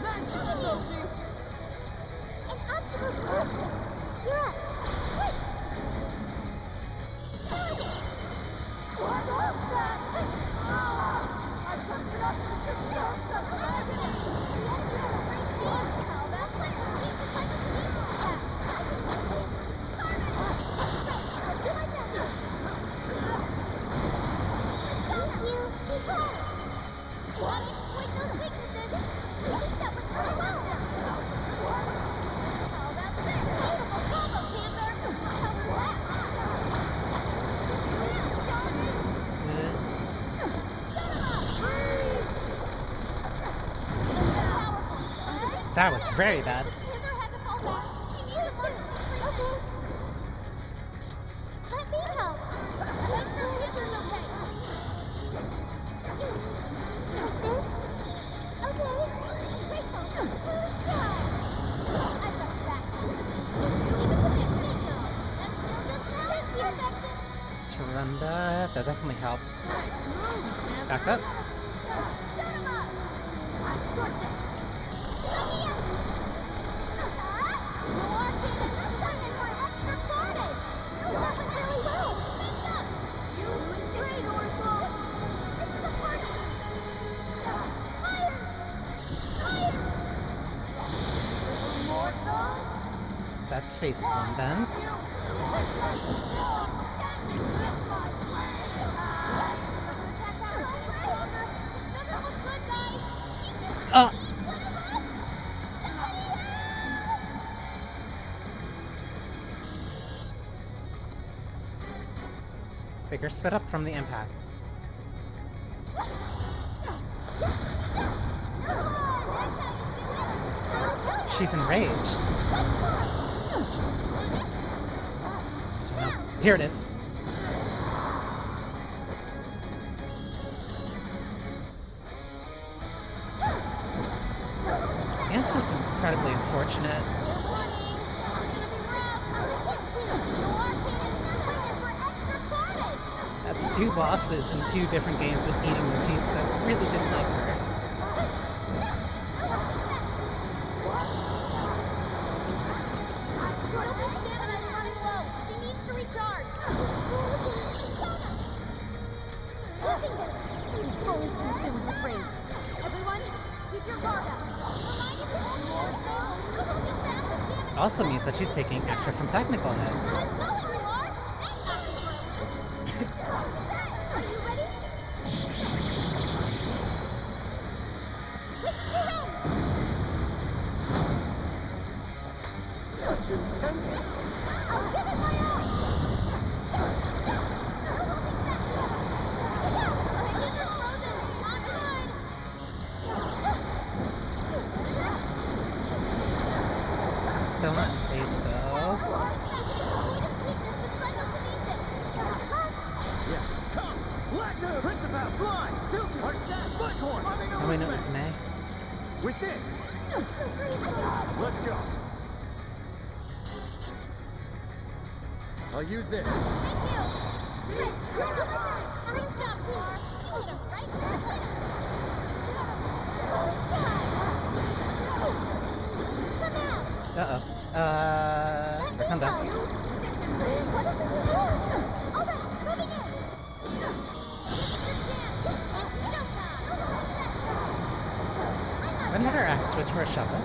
Nice one, Sophie! An optimal solution. You're up. Quick. I love that! I took it up to the terms of agony! How about let's keep the cycle to these steps? I'll do my best. Thank you. Keep going. Gotta exploit those weaknesses. We think that would really well. How about this? Beautiful combo, Panther. How about that? That was very bad. Panther had to fall back. He needs emergency treatment. Let me help. Make sure Panther's okay. Like this? Okay. Great help. Good job. I've got your back. Leave it to me. Bingo. That's still just now. Thank you, Perfection. Trunda, that definitely helped. Nice moves, man! Back up. Shut him up. My goodness. Let me up. You are getting this one in for extra carnage. That went really well. Speak up. You straight, Oracle. This is a party. Fire. Fire. Immortal. That's phase 1 then. Bigger spit up from the impact. She's enraged. Don't know. Here it is. And it's just incredibly unfortunate. That's 2 bosses in 2 different games with eating motifs that really didn't like her. Also means that she's taking extra from technical hits. Still not engaged though. How do we know it's May? With this! Let's go! I'll use this. Great job, Tar. You hit him right there. Come out. Uh-oh. Rakunda. Whatever you do. All right, moving in. When did her axe switch for a shovel?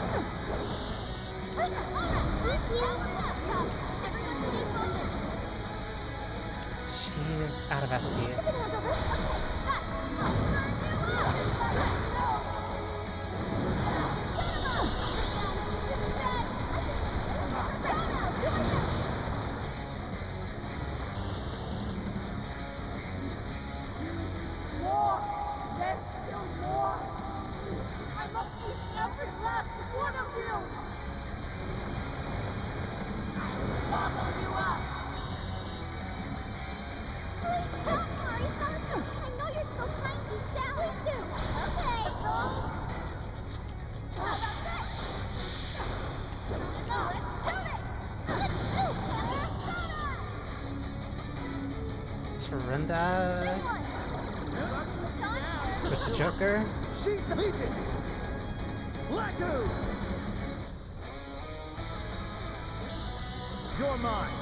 She is out of SP. More! There's still more! I must eat every last one of you! Gobble you up! Please stop, Mari-san. I know you're so kind deep down. Please do. Okay. How about this? No, let's do this! Runda. Switch to Joker. She's Legion! Blackoos! You're mine!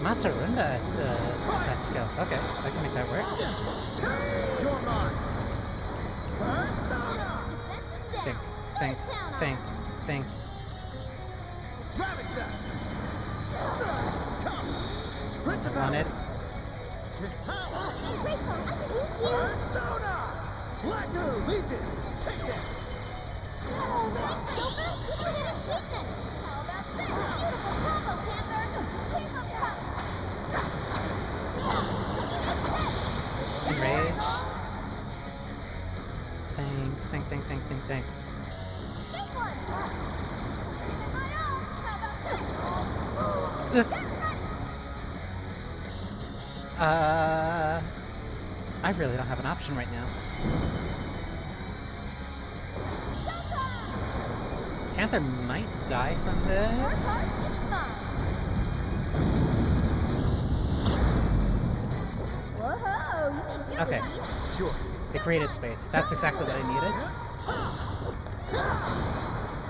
Matsurunda is the set skill. Okay, I can make that work. You're mine! Persona! Think. Ravage that! Come! Principal! Wanted. His power! Persona! Blacko! Legion! Take that! Thanks, Joker! You hit his weakness! How about this? Beautiful combo, Panther! Keep him up! Enrage. Think. This one! Keeping my own! How about this? Get ready! I really don't have an option right now. Panther might die from this. Whoa, you think you Okay, Sure. the created space. That's exactly what I needed.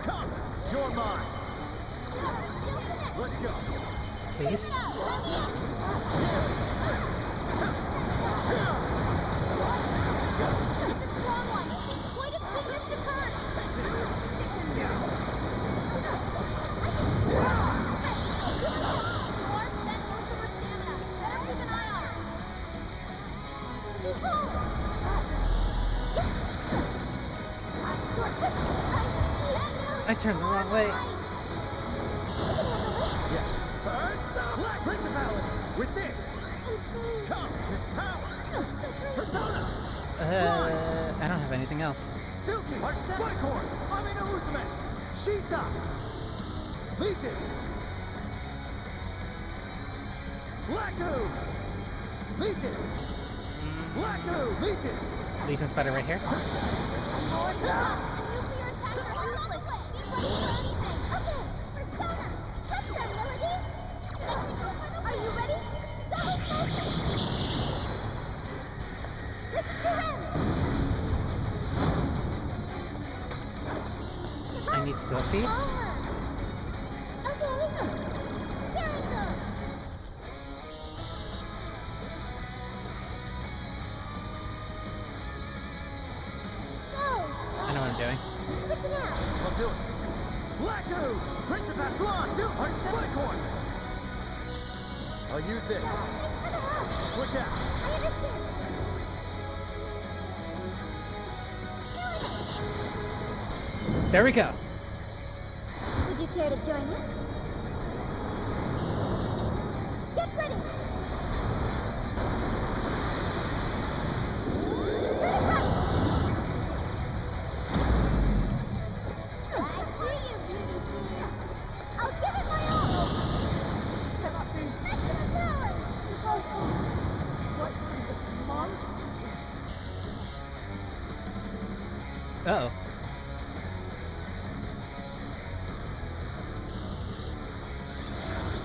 Come! You're mine! Let's go! Please. It's a strong one. Exploit its weakness to curse. More spent most of her stamina. Better keep an eye on her. I turned the wrong way. Principality! With this! Come! His power! Persona! I don't have anything else. Silky! Whitehorn! Amino Uzume! Shisa! Legion! Blackoos! Legion! Blacko! Legion! Legion's better right here. Nuclear attacks are useless. Be ready for anything. Okay, Persona, touch them, Melody. Are you ready? Double smoke. This is to him. I need Sophie. Okay. Here I go. Go. I know what I'm doing. Switching out. I'll do it! Blackoos! Principal Swan! Whitehorn! I'll use this. Thanks for the help. Switch out! I understand. There we go. Would you care to join us? Get ready! I see you, beauty queen! I'll give it my all! Cannot be! Maximum power! What kind of monster? Uh-oh.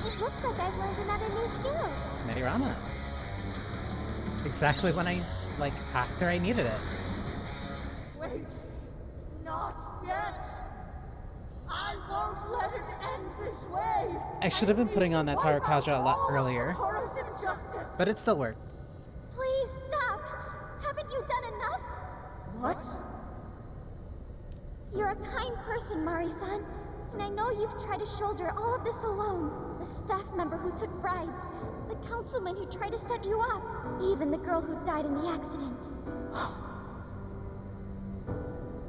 It looks like I've learned another new skill. Medirama. Exactly when after I needed it. Wait. Not yet. I won't let it end this way. I should have been putting on that Tara Kaja a lot earlier, Sapporo's injustice. but it still worked. Please stop! Haven't you done enough? What? You're a kind person, Mari-san. And I know you've tried to shoulder all of this alone. The staff member who took bribes, the councilman who tried to set you up, even the girl who died in the accident.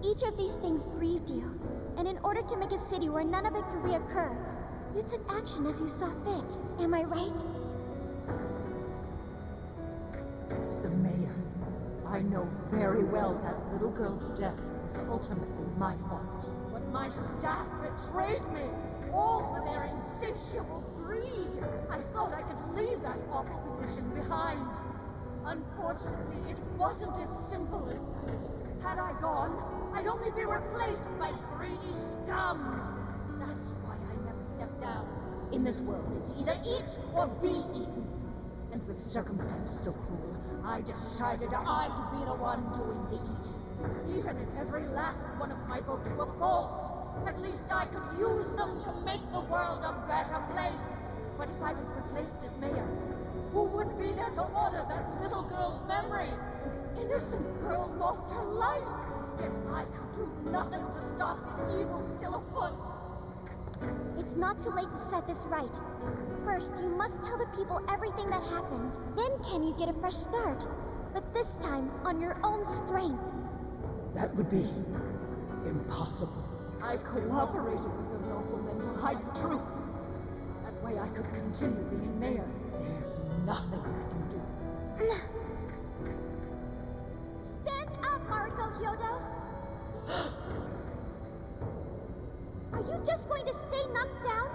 Each of these things grieved you, and in order to make a city where none of it could reoccur, you took action as you saw fit. Am I right? As the mayor, I know very well that little girl's death was ultimately my fault. But my staff betrayed me, all for their insatiable greed. I thought I could leave that awful position behind. Unfortunately, it wasn't as simple as that. Had I gone, I'd only be replaced by greedy scum. That's why I never stepped down. In this world, it's either eat or be eaten. And with circumstances so cruel, I decided I would be the one doing the eating. Even if every last one of my votes were false, at least I could use them to make the world a better place. But if I was replaced as mayor, who would be there to honor that little girl's memory? An innocent girl lost her life, yet I could do nothing to stop the evil still afoot. It's not too late to set this right. First, you must tell the people everything that happened. Then can you get a fresh start? But this time, on your own strength. That would be impossible. I cooperated with those awful men to hide the truth. That way I could continue being mayor. There's nothing I can do. Stand up, Mariko Hyodo! Are you just going to stay knocked down?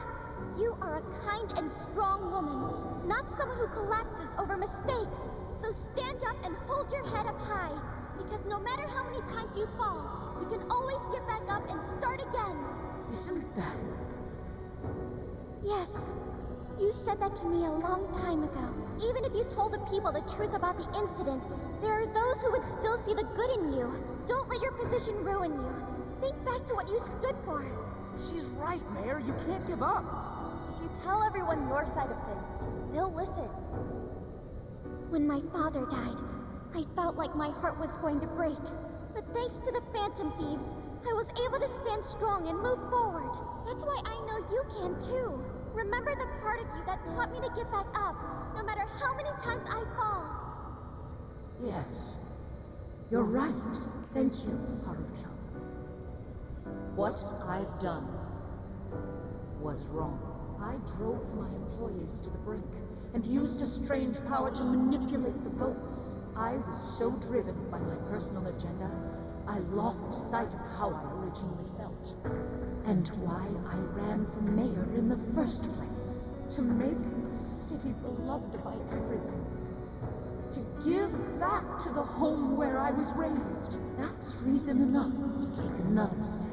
You are a kind and strong woman, not someone who collapses over mistakes. So stand up and hold your head up high, because no matter how many times you fall, you can always get back up and start again. Isn't that... Yes. You said that to me a long time ago. Even if you told the people the truth about the incident, there are those who would still see the good in you. Don't let your position ruin you. Think back to what you stood for. She's right, Mayor. You can't give up. If you tell everyone your side of things, they'll listen. When my father died, I felt like my heart was going to break. But thanks to the Phantom Thieves, I was able to stand strong and move forward. That's why I know you can too. Remember the part of you that taught me to get back up, no matter how many times I fall. Yes. You're right. Thank you, Haruka. What I've done was wrong. I drove my employees to the brink and used a strange power to manipulate the votes. I was so driven by my personal agenda, I lost sight of how I originally felt. And why I ran for mayor in the first place. To make the city beloved by everyone. To give back to the home where I was raised. That's reason enough to take another step.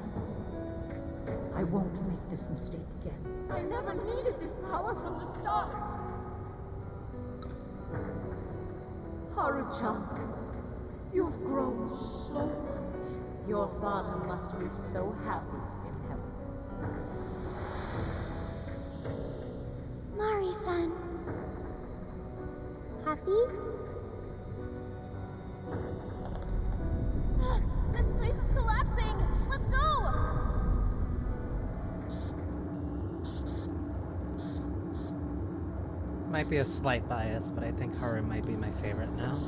I won't make this mistake again. I never needed this power from the start. Haru-chan, you've grown so much. Your father must be so happy in heaven. Mari-san. Happy? This place is collapsing! Let's go! Might be a slight bias, but I think Haru might be my favorite now.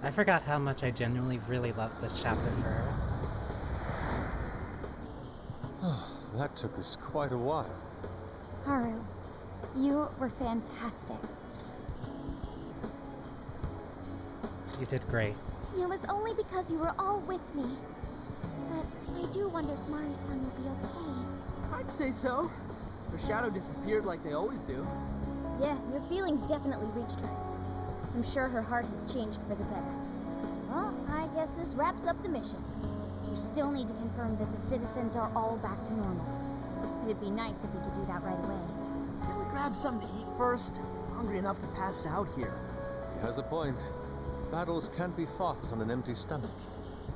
I forgot how much I genuinely really loved this chapter for her. That took us quite a while. Haru, you were fantastic. You did great. It was only because you were all with me. But I do wonder if Mari-san will be okay. I'd say so. Her shadow disappeared like they always do. Yeah, your feelings definitely reached her. I'm sure her heart has changed for the better. Well, I guess this wraps up the mission. We still need to confirm that the citizens are all back to normal. It'd be nice if we could do that right away. Can we grab something to eat first? I'm hungry enough to pass out here. He has a point. Battles can't be fought on an empty stomach.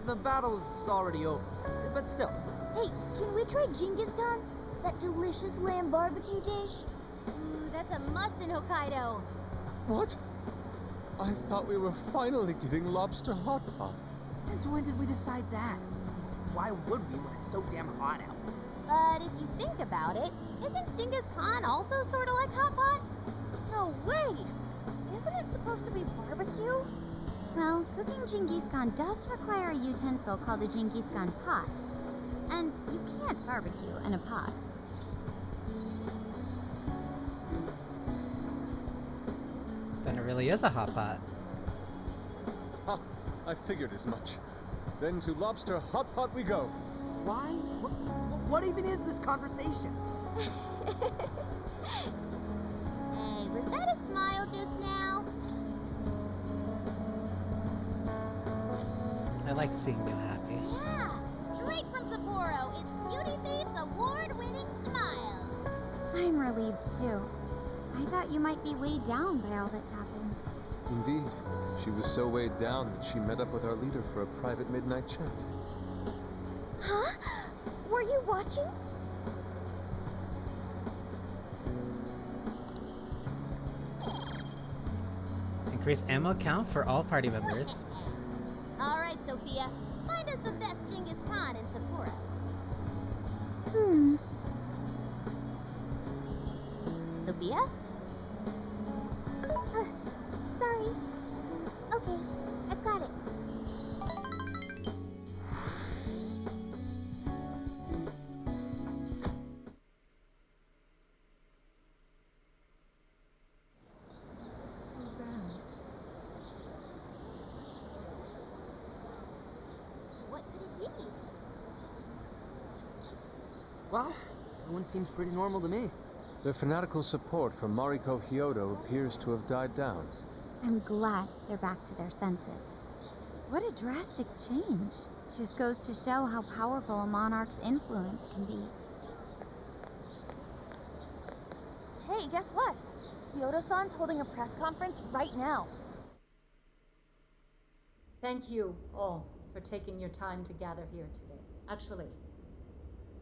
The battle's already over, but still. Hey, can we try Genghis Khan? That delicious lamb barbecue dish? Ooh, that's a must in Hokkaido. What? I thought we were finally getting lobster hot pot. Since when did we decide that? Why would we when it's so damn hot out? But if you think about it, isn't Genghis Khan also sort of like hot pot? No way! Isn't it supposed to be barbecue? Well, cooking Genghis Khan does require a utensil called a Genghis Khan pot. And you can't barbecue in a pot. Then it really is a hot pot. Ha! I figured as much. Then to lobster hot pot we go. Why? What even is this conversation? Hey, was that a smile just now? like seeing you happy. Yeah, straight from Sapporo, it's Beauty Thief's award-winning smile. I'm relieved too. I thought you might be weighed down by all that's happened. Indeed. She was so weighed down that she met up with our leader for a private midnight chat. Huh? Were you watching? Increase ammo count for all party members. Alright, Sophia. Find us the best Genghis Khan in Sapporo. Sophia? Sorry. Okay, I've got it. What could it be? Well, everyone seems pretty normal to me. Their fanatical support for Mariko Hyodo appears to have died down. I'm glad they're back to their senses. What a drastic change. Just goes to show how powerful a monarch's influence can be. Hey, guess what? Kyoto-san's holding a press conference right now. Thank you all for taking your time to gather here today. Actually,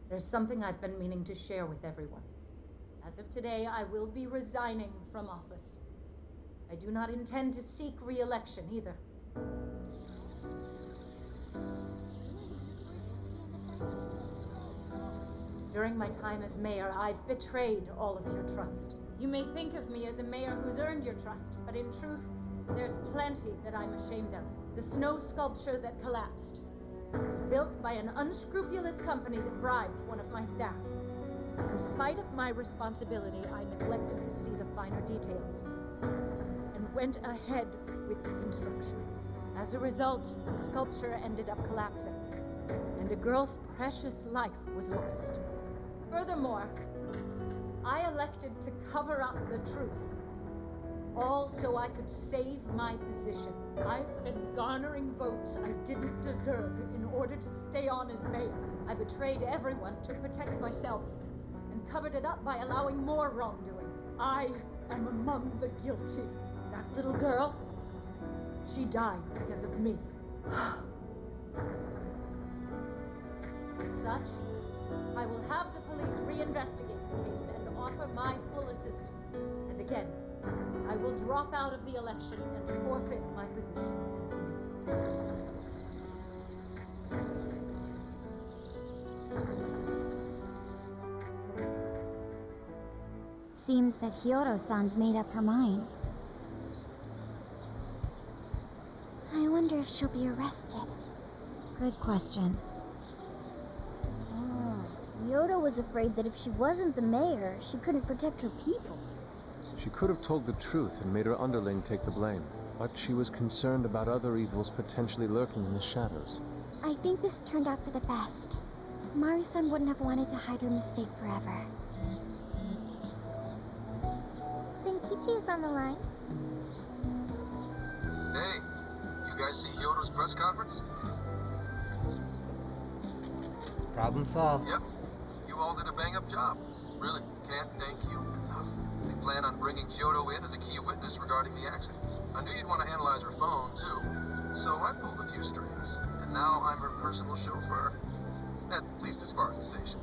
there's something I've been meaning to share with everyone. As of today, I will be resigning from office. I do not intend to seek re-election either. During my time as mayor, I've betrayed all of your trust. You may think of me as a mayor who's earned your trust, but in truth, there's plenty that I'm ashamed of. The snow sculpture that collapsed was built by an unscrupulous company that bribed one of my staff. In spite of my responsibility, I neglected to see the finer details and went ahead with the construction. As a result, the sculpture ended up collapsing, and a girl's precious life was lost. Furthermore, I elected to cover up the truth, all so I could save my position. I've been garnering votes I didn't deserve in order to stay on as mayor. I betrayed everyone to protect myself, and covered it up by allowing more wrongdoing. I am among the guilty. That little girl, she died because of me. As such, I will have the police reinvestigate the case and offer my full assistance. And again, I will drop out of the election and forfeit my position as mayor. Seems that Hyodo-san's made up her mind. I wonder if she'll be arrested. Good question. Hyodo was afraid that if she wasn't the mayor, she couldn't protect her people. She could have told the truth and made her underling take the blame, but she was concerned about other evils potentially lurking in the shadows. I think this turned out for the best. Mari-san wouldn't have wanted to hide her mistake forever. Zenkichi is on the line. Hey, you guys see Hyodo's press conference? Problem solved. Yep. You all did a bang-up job. Really, can't thank you enough. They plan on bringing Kyoto in as a key witness regarding the accident. I knew you'd want to analyze her phone, too. So I pulled a few strings, and now I'm her personal chauffeur. At least as far as the station.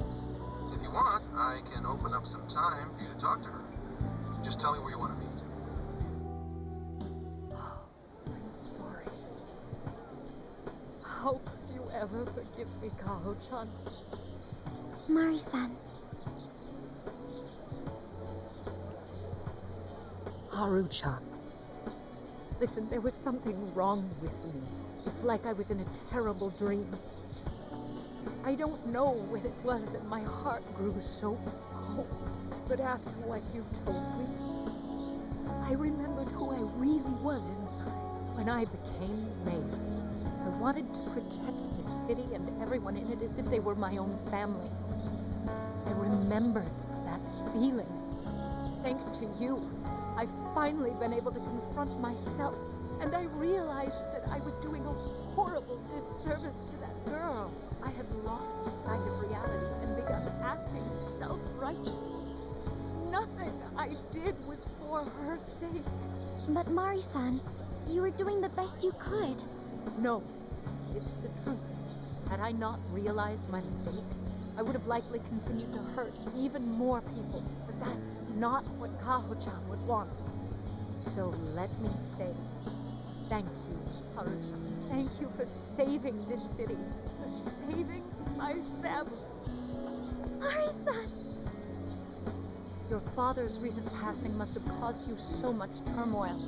If you want, I can open up some time for you to talk to her. Just tell me where you want to meet. I'm sorry. How could you ever forgive me, Kaho-chan? Mari-san. Haru-chan. Listen, there was something wrong with me. It's like I was in a terrible dream. I don't know when it was that my heart grew so cold, but after what you told me, I remembered who I really was inside when I became mayor. I wanted to protect the city and everyone in it as if they were my own family. I remembered that feeling. Thanks to you, I've finally been able to confront myself And I realized that I was doing a horrible disservice to that girl. I had lost sight of reality and begun acting self-righteous. Nothing I did was for her sake. But Mari-san, you were doing the best you could. No, it's the truth. Had I not realized my mistake, I would have likely continued to hurt even more people. But that's not what Kaho-chan would want. So let me say, thank you, Haru-chan. Thank you for saving this city, for saving my family. Mari-san! Your father's recent passing must have caused you so much turmoil.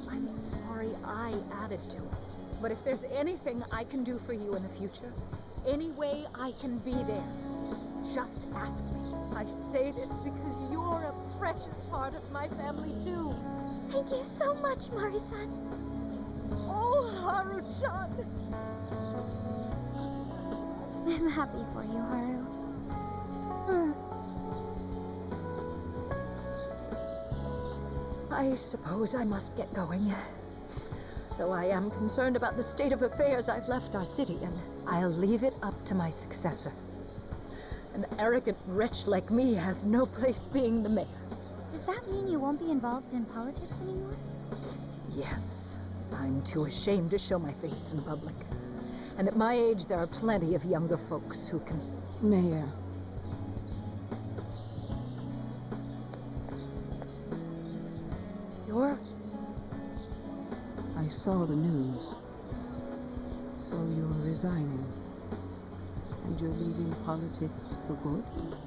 I'm sorry I added to it. But if there's anything I can do for you in the future, any way I can be there, just ask me. I say this because you're a precious part of my family too. Thank you so much, Mari-san. Oh, Haru-chan! I'm happy for you, Haru. I suppose I must get going. Though I am concerned about the state of affairs I've left our city in, I'll leave it up to my successor. An arrogant wretch like me has no place being the mayor. Does that mean you won't be involved in politics anymore? Yes. I'm too ashamed to show my face in public. And at my age, there are plenty of younger folks who can... Mayor. You're... I saw the news. So you're resigning. And you're leaving politics for good?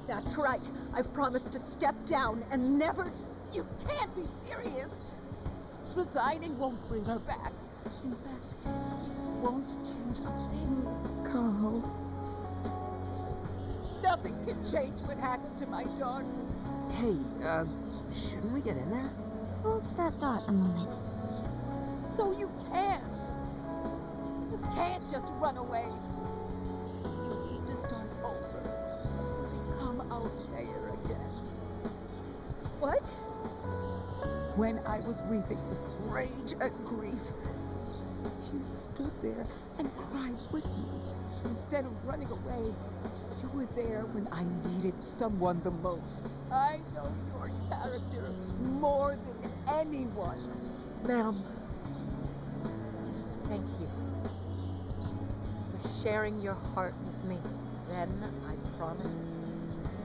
That's right. I've promised to step down and never... You can't be serious. Resigning won't bring her back. In fact, it won't change a thing. Kaho. Nothing can change what happened to my daughter. Hey, shouldn't we get in there? Hold that thought a moment. So you can't. You can't just run away. You need to start over and become our mayor again. What? When I was weeping with rage and grief, you stood there and cried with me. Instead of running away, you were there when I needed someone the most. I know your character more than anyone. Ma'am, thank you for sharing your heart with me. Then I promise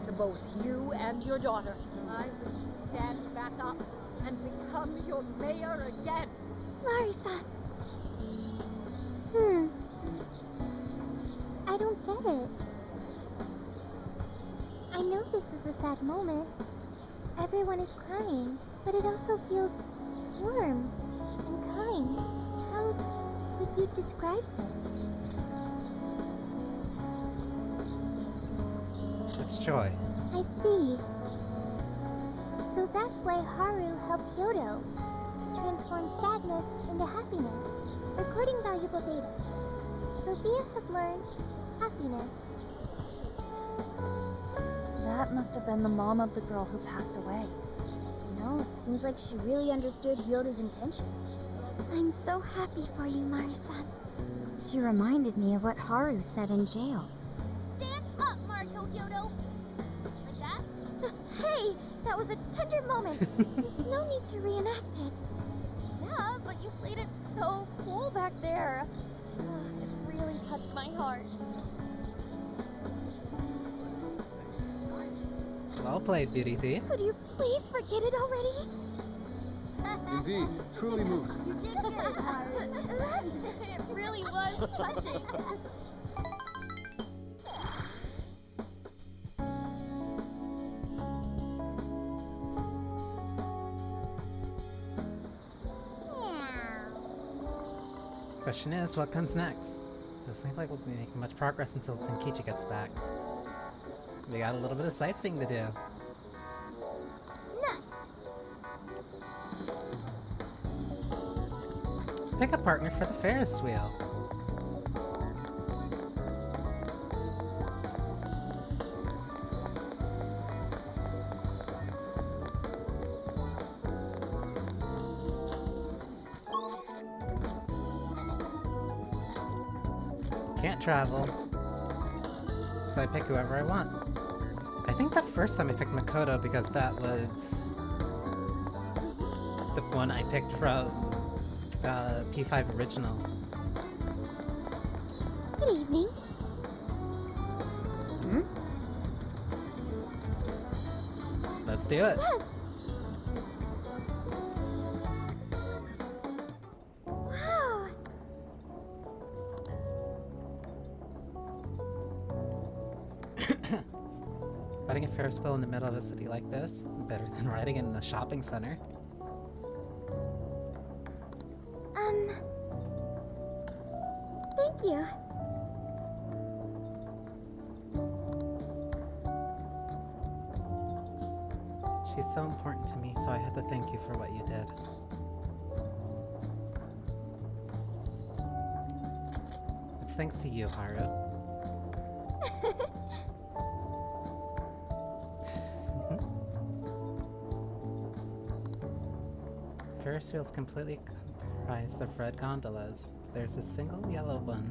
to both you and your daughter, I will stand back up and become your mayor again. Mari-san. I don't get it. I know this is a sad moment. Everyone is crying, but it also feels warm and kind. How would you describe this? It's joy. I see. So that's why Haru helped Hyodo transform sadness into happiness, recording valuable data. Sophia has learned happiness. That must have been the mom of the girl who passed away. You know, it seems like she really understood Hyodo's intentions. I'm so happy for you, Mari-san. She reminded me of what Haru said in jail. Stand up, Mariko Hyodo! Like that? Hey! That was a tender moment. There's no need to reenact it. Yeah, but you played it so cool back there. It really touched my heart. Well played, Beauty Thief. Could you please forget it already? Indeed, truly moving. You did good, Haru. It really was touching. Question is, what comes next? Doesn't seem like we'll be making much progress until Senkichi gets back. We got a little bit of sightseeing to do. Nice. Pick a partner for the Ferris wheel. Can't travel. So I pick whoever I want. I think the first time I picked Makoto because that was the one I picked from P5 Original. Good evening. Let's do it. Yes. Wow. Riding a Ferris wheel in the middle of a city like this, better than riding in a shopping center. Thank you. She's so important to me, so I had to thank you for what you did. It's thanks to you, Haru. Ferris wheel's completely comprised of red gondolas. There's a single yellow one.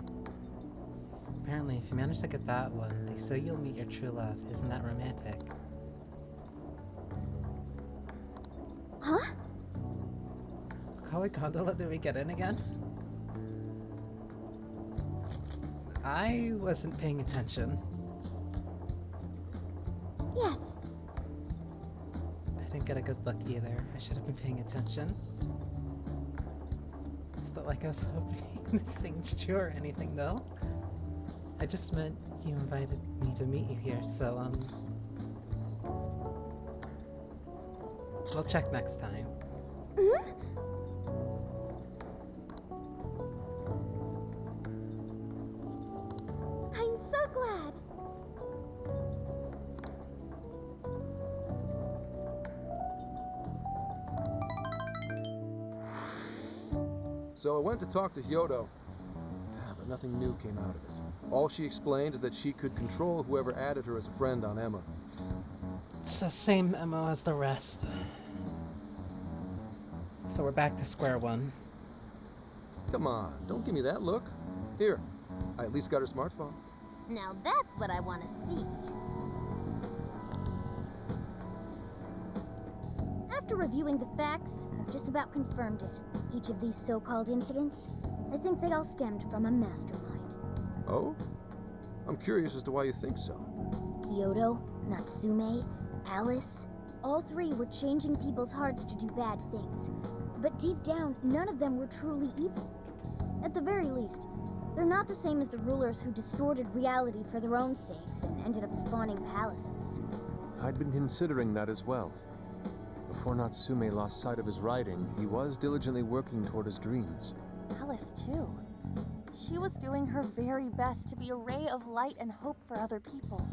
Apparently, if you manage to get that one, they say you'll meet your true love. Isn't that romantic? Huh? What color gondola did we get in again? I wasn't paying attention. Yes. I didn't get a good look either. I should have been paying attention. It's not like I was hoping this thing's true or anything, though. I just meant you invited me to meet you here, so, we'll check next time. I'm so glad. So I went to talk to Hyodo, but nothing new came out of it. All she explained is that she could control whoever added her as a friend on Emma. It's the same MO as the rest. So we're back to square one. Come on, don't give me that look. Here, I at least got her smartphone. Now that's what I want to see. After reviewing the facts, I've just about confirmed it. Each of these so-called incidents, I think they all stemmed from a mastermind. Oh? I'm curious as to why you think so. Kyoto, Natsume, Alice, all three were changing people's hearts to do bad things. But deep down, none of them were truly evil. At the very least, they're not the same as the rulers who distorted reality for their own sakes and ended up spawning palaces. I'd been considering that as well. Before Natsume lost sight of his writing, he was diligently working toward his dreams. Alice, too. She was doing her very best to be a ray of light and hope for other people.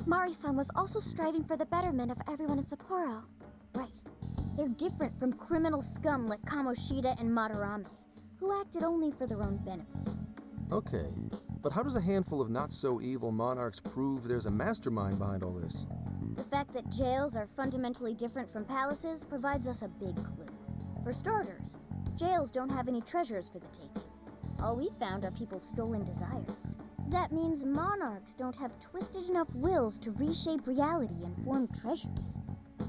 Mari-san was also striving for the betterment of everyone in Sapporo. Right. They're different from criminal scum like Kamoshida and Madarame, who acted only for their own benefit. Okay, but how does a handful of not-so-evil monarchs prove there's a mastermind behind all this? The fact that jails are fundamentally different from palaces provides us a big clue. For starters, jails don't have any treasures for the taking. All we found are people's stolen desires. That means monarchs don't have twisted enough wills to reshape reality and form treasures.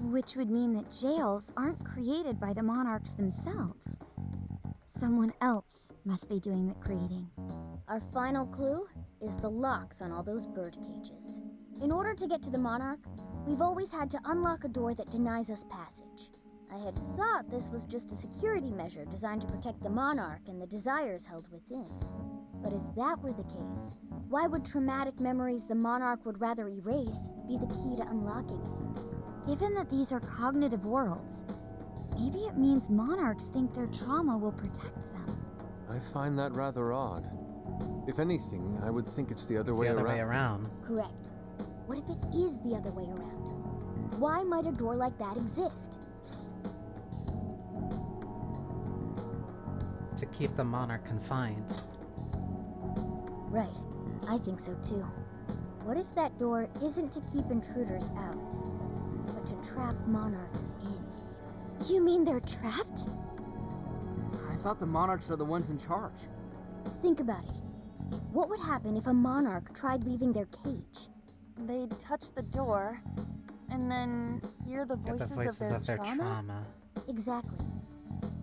Which would mean that jails aren't created by the monarchs themselves. Someone else must be doing the creating. Our final clue is the locks on all those bird cages. In order to get to the monarch, we've always had to unlock a door that denies us passage. I had thought this was just a security measure designed to protect the monarch and the desires held within. But if that were the case, why would traumatic memories the monarch would rather erase be the key to unlocking it? Given that these are cognitive worlds, maybe it means monarchs think their trauma will protect them. I find that rather odd. If anything, I would think it's the other It's way the other around. way around. Correct. What if it is the other way around? Why might a door like that exist? To keep the monarch confined. Right. I think so too. What if that door isn't to keep intruders out, but to trap monarchs in? You mean they're trapped? I thought the monarchs are the ones in charge. Think about it. What would happen if a monarch tried leaving their cage? They'd touch the door, and then hear the Get voices, the voices of their trauma? Exactly.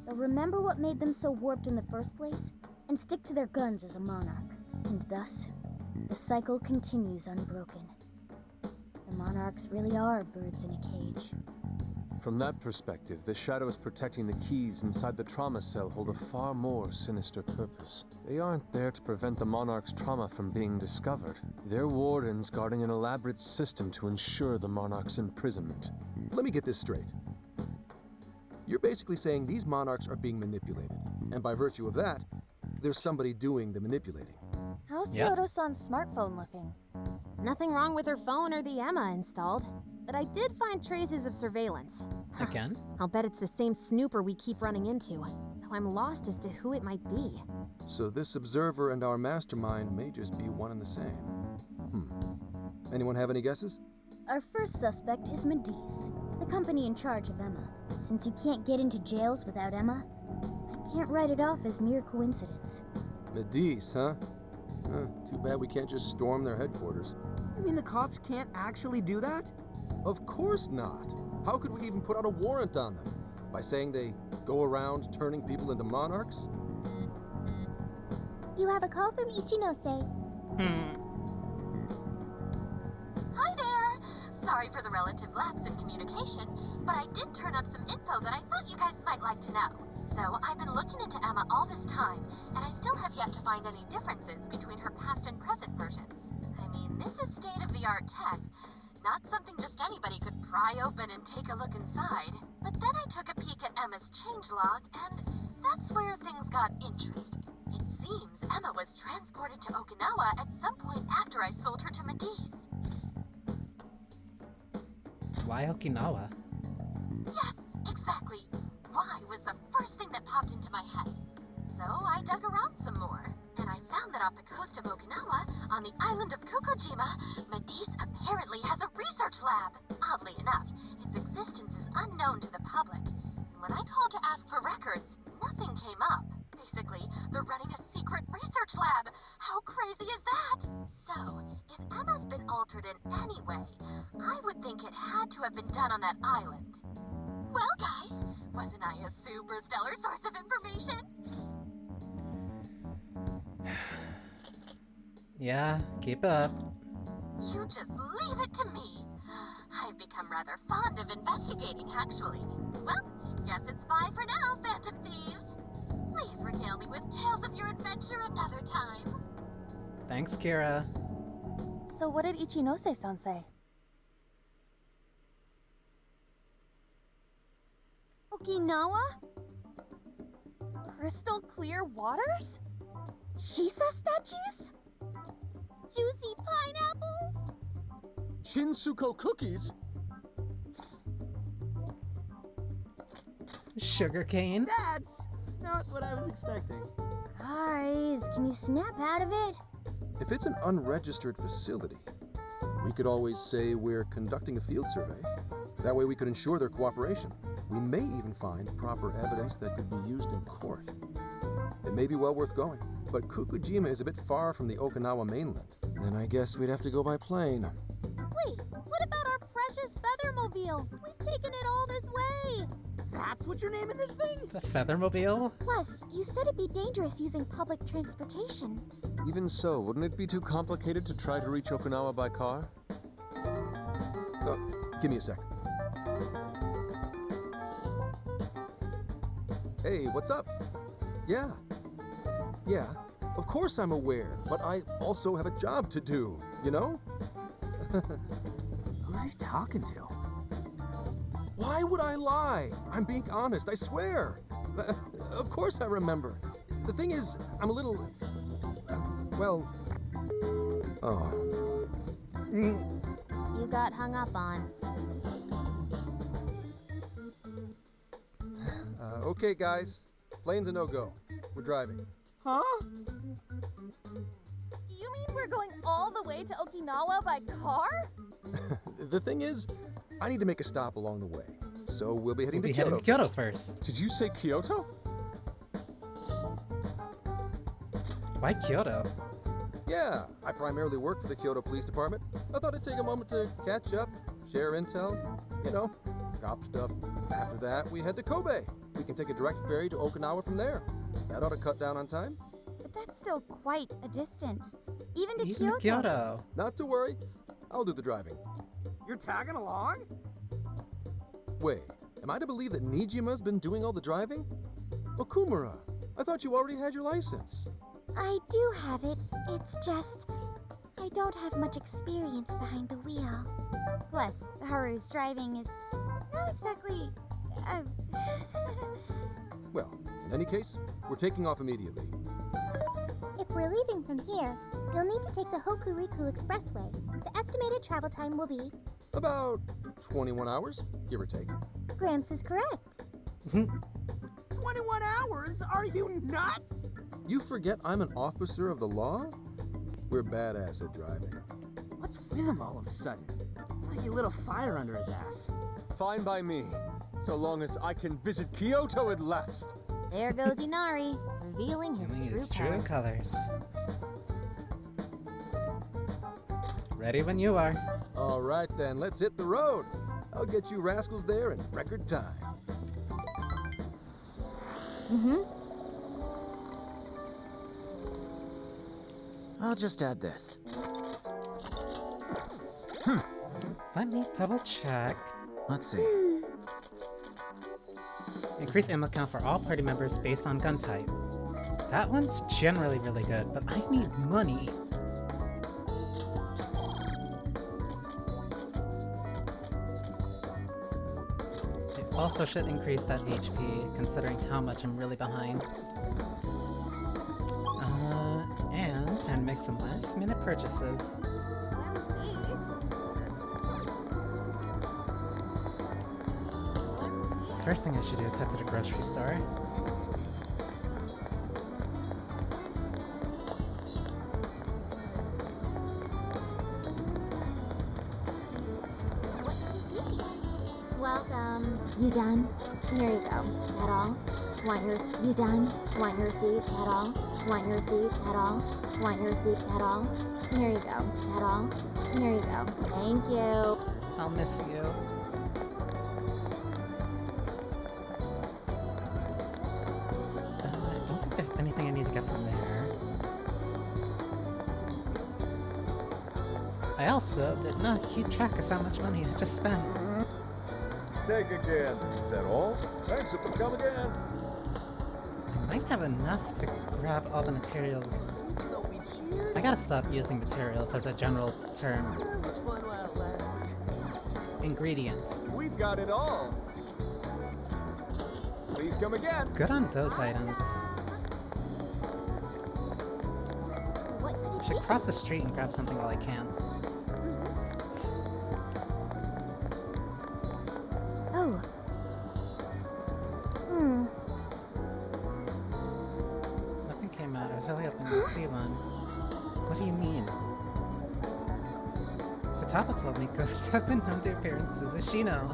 They'll remember what made them so warped in the first place, and stick to their guns as a monarch. And thus, the cycle continues unbroken. The monarchs really are birds in a cage. From that perspective, the shadows protecting the keys inside the trauma cell hold a far more sinister purpose. They aren't there to prevent the monarch's trauma from being discovered. They're wardens guarding an elaborate system to ensure the monarch's imprisonment. Let me get this straight. You're basically saying these monarchs are being manipulated, and by virtue of that, there's somebody doing the manipulating. How's Kyoto-san's smartphone looking? Nothing wrong with her phone or the Emma installed, but I did find traces of surveillance. Again? I'll bet it's the same snooper we keep running into, though I'm lost as to who it might be. So this observer and our mastermind may just be one and the same. Anyone have any guesses? Our first suspect is Medis, the company in charge of Emma. Since you can't get into jails without Emma, I can't write it off as mere coincidence. Medis, huh? Too bad we can't just storm their headquarters. You mean the cops can't actually do that? Of course not. How could we even put out a warrant on them? By saying they go around turning people into monarchs? You have a call from Ichinose. Hi there! Sorry for the relative lapse in communication, but I did turn up some info that I thought you guys might like to know. So, I've been looking into Emma all this time, and I still have yet to find any differences between her past and present versions. I mean, this is state-of-the-art tech, not something just anybody could pry open and take a look inside. But then I took a peek at Emma's changelog, and that's where things got interesting. It seems Emma was transported to Okinawa at some point after I sold her to Medis. Why Okinawa? Yes, exactly. Why was the first thing that popped into my head. So I dug around some more, and I found that off the coast of Okinawa, on the island of Kokojima, Medis apparently has a research lab. Oddly enough, its existence is unknown to the public, and when I called to ask for records, nothing came up. Basically, they're running a secret research lab. How crazy is that? So, if Emma's been altered in any way, I would think it had to have been done on that island. Well, guys, wasn't I a super stellar source of information? Yeah, keep it up. You just leave it to me. I've become rather fond of investigating, actually. Well, guess it's bye for now, Phantom Thieves. Please regale me with tales of your adventure another time. Thanks, Kira. So what did Ichinose-san say? Okinawa? Crystal clear waters? Shisa statues? Juicy pineapples? Shinsuko cookies? Sugarcane? That's not what I was expecting. Guys, can you snap out of it? If it's an unregistered facility, we could always say we're conducting a field survey. That way we could ensure their cooperation. We may even find proper evidence that could be used in court. It may be well worth going, but Kokojima is a bit far from the Okinawa mainland. Then I guess we'd have to go by plane. Wait, what about our precious Feathermobile? We've taken it all this way. That's what you're naming this thing? The Feathermobile? Plus, you said it'd be dangerous using public transportation. Even so, wouldn't it be too complicated to try to reach Okinawa by car? Give me a sec. Hey, what's up? Yeah, of course I'm aware, but I also have a job to do, you know? Who's he talking to? Why would I lie? I'm being honest, I swear. Of course I remember. The thing is, I'm a little... You got hung up on. Okay, guys. Plane's a no-go. We're driving. Huh? You mean we're going all the way to Okinawa by car? The thing is, I need to make a stop along the way. So we'll be heading to Kyoto. Kyoto first. Did you say Kyoto? Why Kyoto? Yeah, I primarily work for the Kyoto Police Department. I thought I'd take a moment to catch up, share intel, you know, cop stuff. After that, we head to Kobe. We can take a direct ferry to Okinawa from there. That ought to cut down on time. But that's still quite a distance. Even to Even Kyoto. Not to worry. I'll do the driving. You're tagging along? Wait, am I to believe that Nijima's been doing all the driving? Okumura, I thought you already had your license. I do have it. It's just I don't have much experience behind the wheel. Plus, Haru's driving is not exactly. Well, in any case, we're taking off immediately. If we're leaving from here, you'll need to take the Hokuriku Expressway. The estimated travel time will be About 21 hours, give or take. Gramps is correct. 21 hours? Are you nuts? You forget I'm an officer of the law? We're badass at driving. What's with him all of a sudden? It's like he lit a fire under his ass. Fine by me, so long as I can visit Kyoto at last. There goes Inari, revealing his true colors. Ready when you are. All right then, let's hit the road. I'll get you rascals there in record time. I'll just add this. Let me double check. Let's see. Increase ammo count for all party members based on gun type. That one's generally really good, but I need money. It also should increase that HP, considering how much I'm really behind. And time to make some last minute purchases. First thing I should do is head to the grocery store. Welcome. You done? Here you go. At all? Want your you done? Want your receipt? At all? Want your receipt? At all? Want your receipt? At all? Here you go. At all? Here you go. Thank you. I'll miss you. I don't think there's anything I need to get from there. I also did not keep track of how much money I just spent. Take again. Is that all? Thanks if we come again. I might have enough to grab all the materials. I gotta stop using materials as a general term. That was fun while it lasted. Ingredients. We've got it all. Please come again. Good on those items. Should cross the street and grab something while I can. Oh. Nothing came out. I was really hoping to see one. What do you mean? Futaba told me ghosts have been known to appear in Suzushino.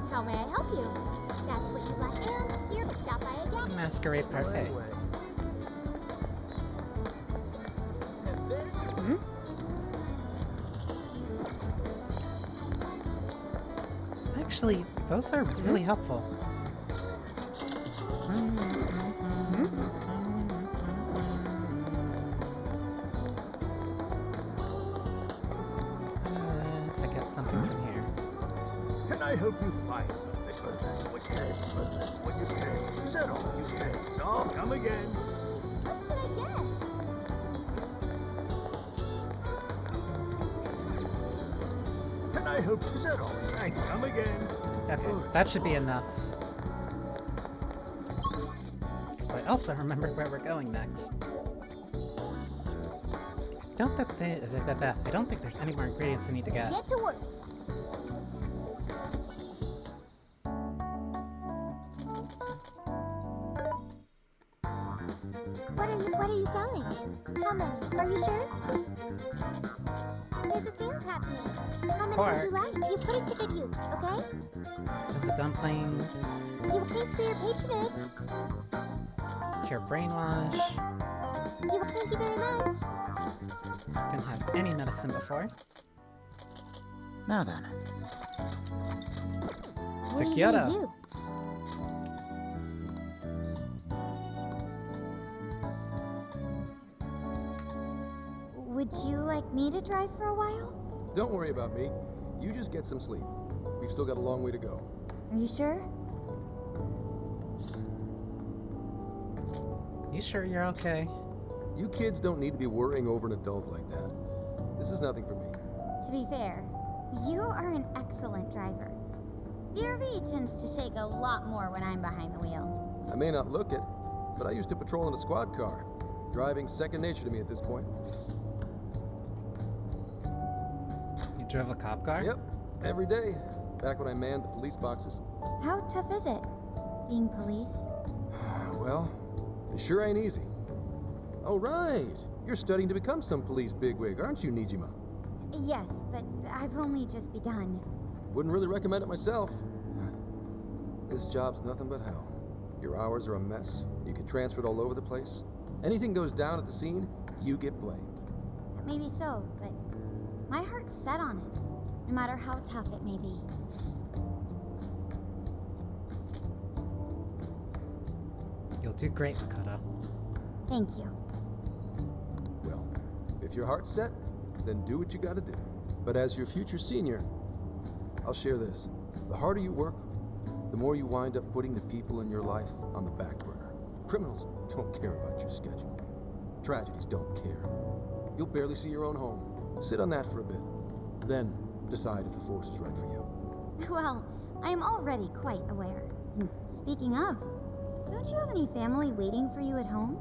How may I help you? That's what you like, and here to stop by again. Masquerade Parfait. Actually, those are really helpful. If I get something from here. Can I help you find something? But that's what you get. But that's what you get. Said all you get. So come again. What should I get? Can I help you? Said all. And come again. Okay, that should be enough. Because I also remember where we're going next. I don't think there's any more ingredients I need to get. Get to work. What are you selling? How many? Are you sure? There's a sale happening. How many would you like? You put it to good use, okay? Some dumplings. You thanks for your patronage. Cure Brainwash. Thank you very much. Couldn't have any medicine before. Now then. What are you Kyoto. gonna do? Would you like me to drive for a while? Don't worry about me. You just get some sleep. We've still got a long way to go. Are you sure? You sure you're okay? You kids don't need to be worrying over an adult like that. This is nothing for me. To be fair, you are an excellent driver. The RV tends to shake a lot more when I'm behind the wheel. I may not look it, but I used to patrol in a squad car. Driving's second nature to me at this point. You drove a cop car? Yep, every day. Back when I manned the police boxes. How tough is it, being police? Well, it sure ain't easy. Oh, right. You're studying to become some police bigwig, aren't you, Nijima? Yes, but I've only just begun. Wouldn't really recommend it myself. This job's nothing but hell. Your hours are a mess. You get transferred all over the place. Anything goes down at the scene, you get blamed. Maybe so, but my heart's set on it, no matter how tough it may be. You'll do great, Makoto. Thank you. Well, if your heart's set, then do what you gotta do. But as your future senior, I'll share this. The harder you work, the more you wind up putting the people in your life on the back burner. Criminals don't care about your schedule. Tragedies don't care. You'll barely see your own home. Sit on that for a bit. Then decide if the force is right for you. Well, I am already quite aware. And speaking of, don't you have any family waiting for you at home?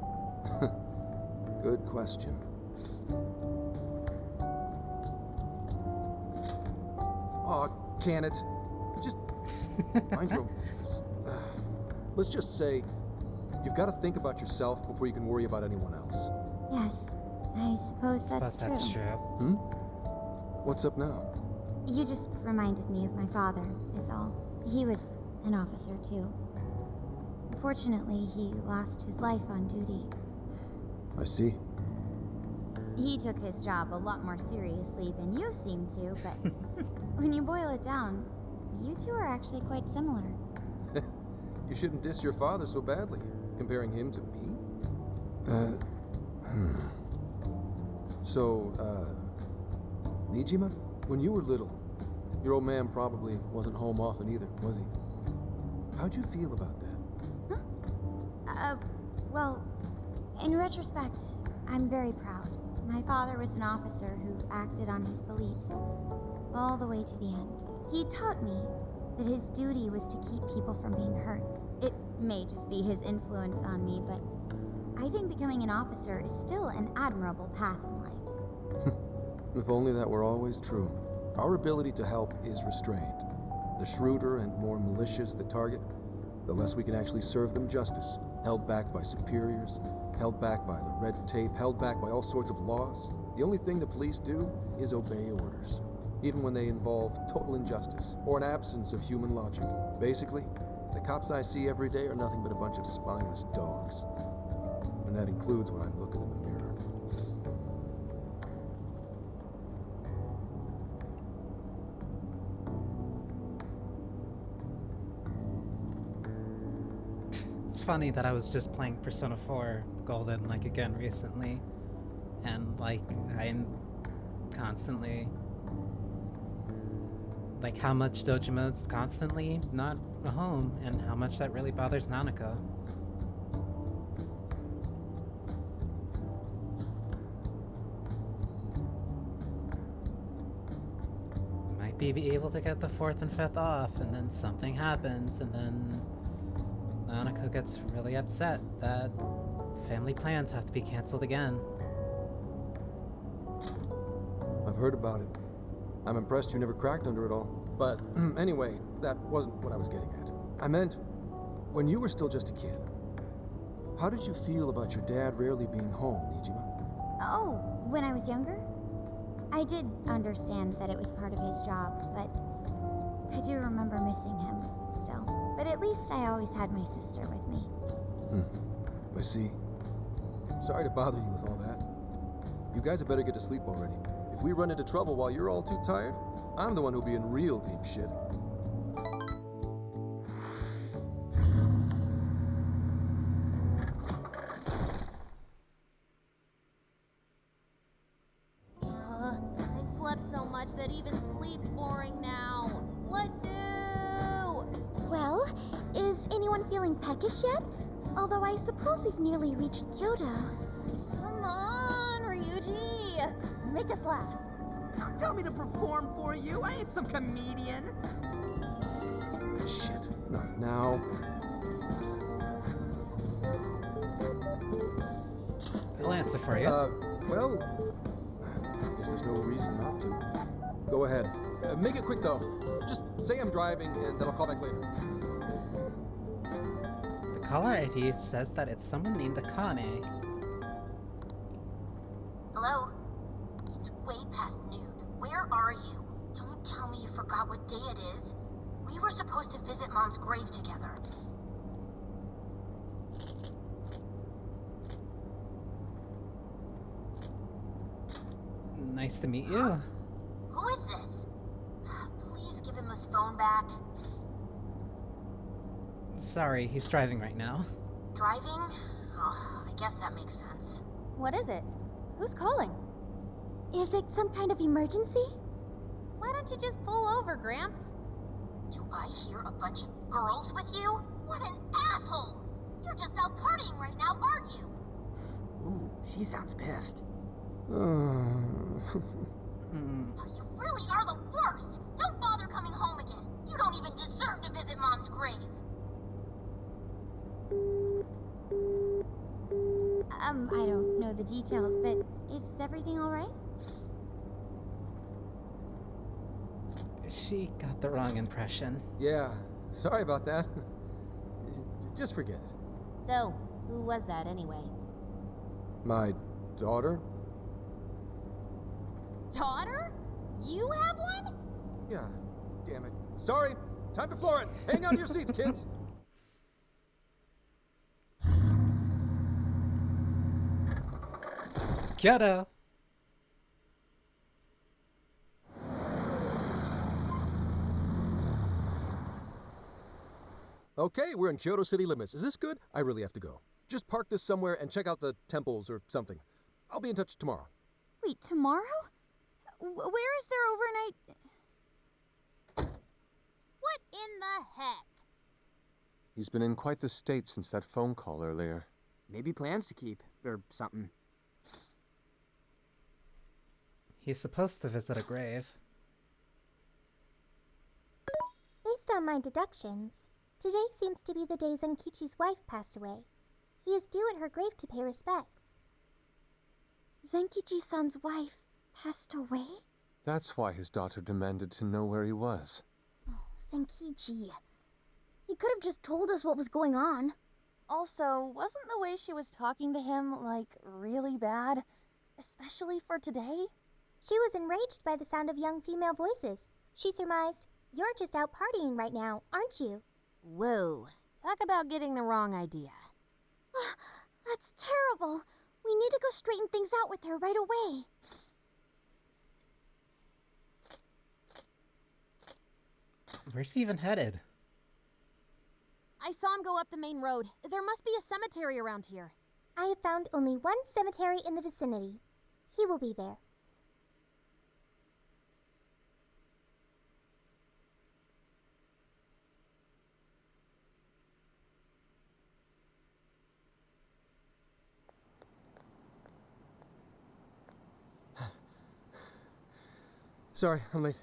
Good question. Aw, can it? Just mind your own business. Let's just say, you've got to think about yourself before you can worry about anyone else. Yes, I suppose that's true. That's true. Hmm? What's up now? You just reminded me of my father, is all. He was an officer, too. Unfortunately, he lost his life on duty. I see. He took his job a lot more seriously than you seem to, but when you boil it down, you two are actually quite similar. You shouldn't diss your father so badly, comparing him to me. So, Nijima, when you were little, your old man probably wasn't home often either, was he? How'd you feel about that? Well, in retrospect, I'm very proud. My father was an officer who acted on his beliefs all the way to the end. He taught me that his duty was to keep people from being hurt. It may just be his influence on me, but I think becoming an officer is still an admirable path in life. If only that were always true. Our ability to help is restrained. The shrewder and more malicious the target, the less we can actually serve them justice. Held back by superiors, held back by the red tape, held back by all sorts of laws. The only thing the police do is obey orders, even when they involve total injustice or an absence of human logic. Basically, the cops I see every day are nothing but a bunch of spineless dogs. And that includes when I'm looking in the mirror. It's funny that I was just playing Persona 4 Golden, like, again recently. And, like, I'm constantly... Like, how much Dojima's constantly not home, and how much that really bothers Nanako. Might be able to get the 4th and 5th off, and then something happens, and then Nanako gets really upset that family plans have to be canceled again. I've heard about it. I'm impressed you never cracked under it all. But anyway, that wasn't what I was getting at. I meant, when you were still just a kid, how did you feel about your dad rarely being home, Nijima? Oh, when I was younger? I did understand that it was part of his job, but I do remember missing him still. But at least I always had my sister with me. I see. Sorry to bother you with all that. You guys had better get to sleep already. If we run into trouble while you're all too tired, I'm the one who'll be in real deep shit. I slept so much that even sleep's boring now. What do? Well, is anyone feeling peckish yet? Although I suppose we've nearly reached Kyoto. Come on, Ryuji. Make us laugh. Don't tell me to perform for you. I ain't some comedian. Shit, not now. I'll answer for you. Well, I guess there's no reason not to. Go ahead. Make it quick, though. Just say I'm driving, and then I'll call back later. The caller ID says that it's someone named Akane. Hello? It's way past noon. Where are you? Don't tell me you forgot what day it is. We were supposed to visit Mom's grave together. Nice to meet you. Who is this? Please give him his phone back. Sorry, he's driving right now. Driving? Oh, I guess that makes sense. What is it? Who's calling? Is it some kind of emergency? Why don't you just pull over, Gramps? Do I hear a bunch of girls with you? What an asshole! You're just out partying right now, aren't you? Ooh, she sounds pissed. You really are the worst! Don't bother coming home again. You don't even deserve to visit Mom's grave. I don't know the details, but is everything all right? She got the wrong impression. Yeah, sorry about that. Just forget it. So, who was that anyway? My daughter? Daughter? You have one? Yeah, damn it. Sorry, time to floor it. Hang on to your seats, kids. Kyoto! Okay, we're in Kyoto city limits. Is this good? I really have to go. Just park this somewhere and check out the temples or something. I'll be in touch tomorrow. Wait, tomorrow? Where is there overnight? What in the heck? He's been in quite the state since that phone call earlier. Maybe plans to keep, or something. He's supposed to visit a grave. Based on my deductions, today seems to be the day Zenkichi's wife passed away. He is due at her grave to pay respects. Zenkichi-san's wife passed away? That's why his daughter demanded to know where he was. Oh, Zenkichi. He could have just told us what was going on. Also, wasn't the way she was talking to him, like, really bad? Especially for today? She was enraged by the sound of young female voices. She surmised, "You're just out partying right now, aren't you?" Whoa. Talk about getting the wrong idea. That's terrible. We need to go straighten things out with her right away. Where's he even headed? I saw him go up the main road. There must be a cemetery around here. I have found only one cemetery in the vicinity. He will be there. Sorry, I'm late.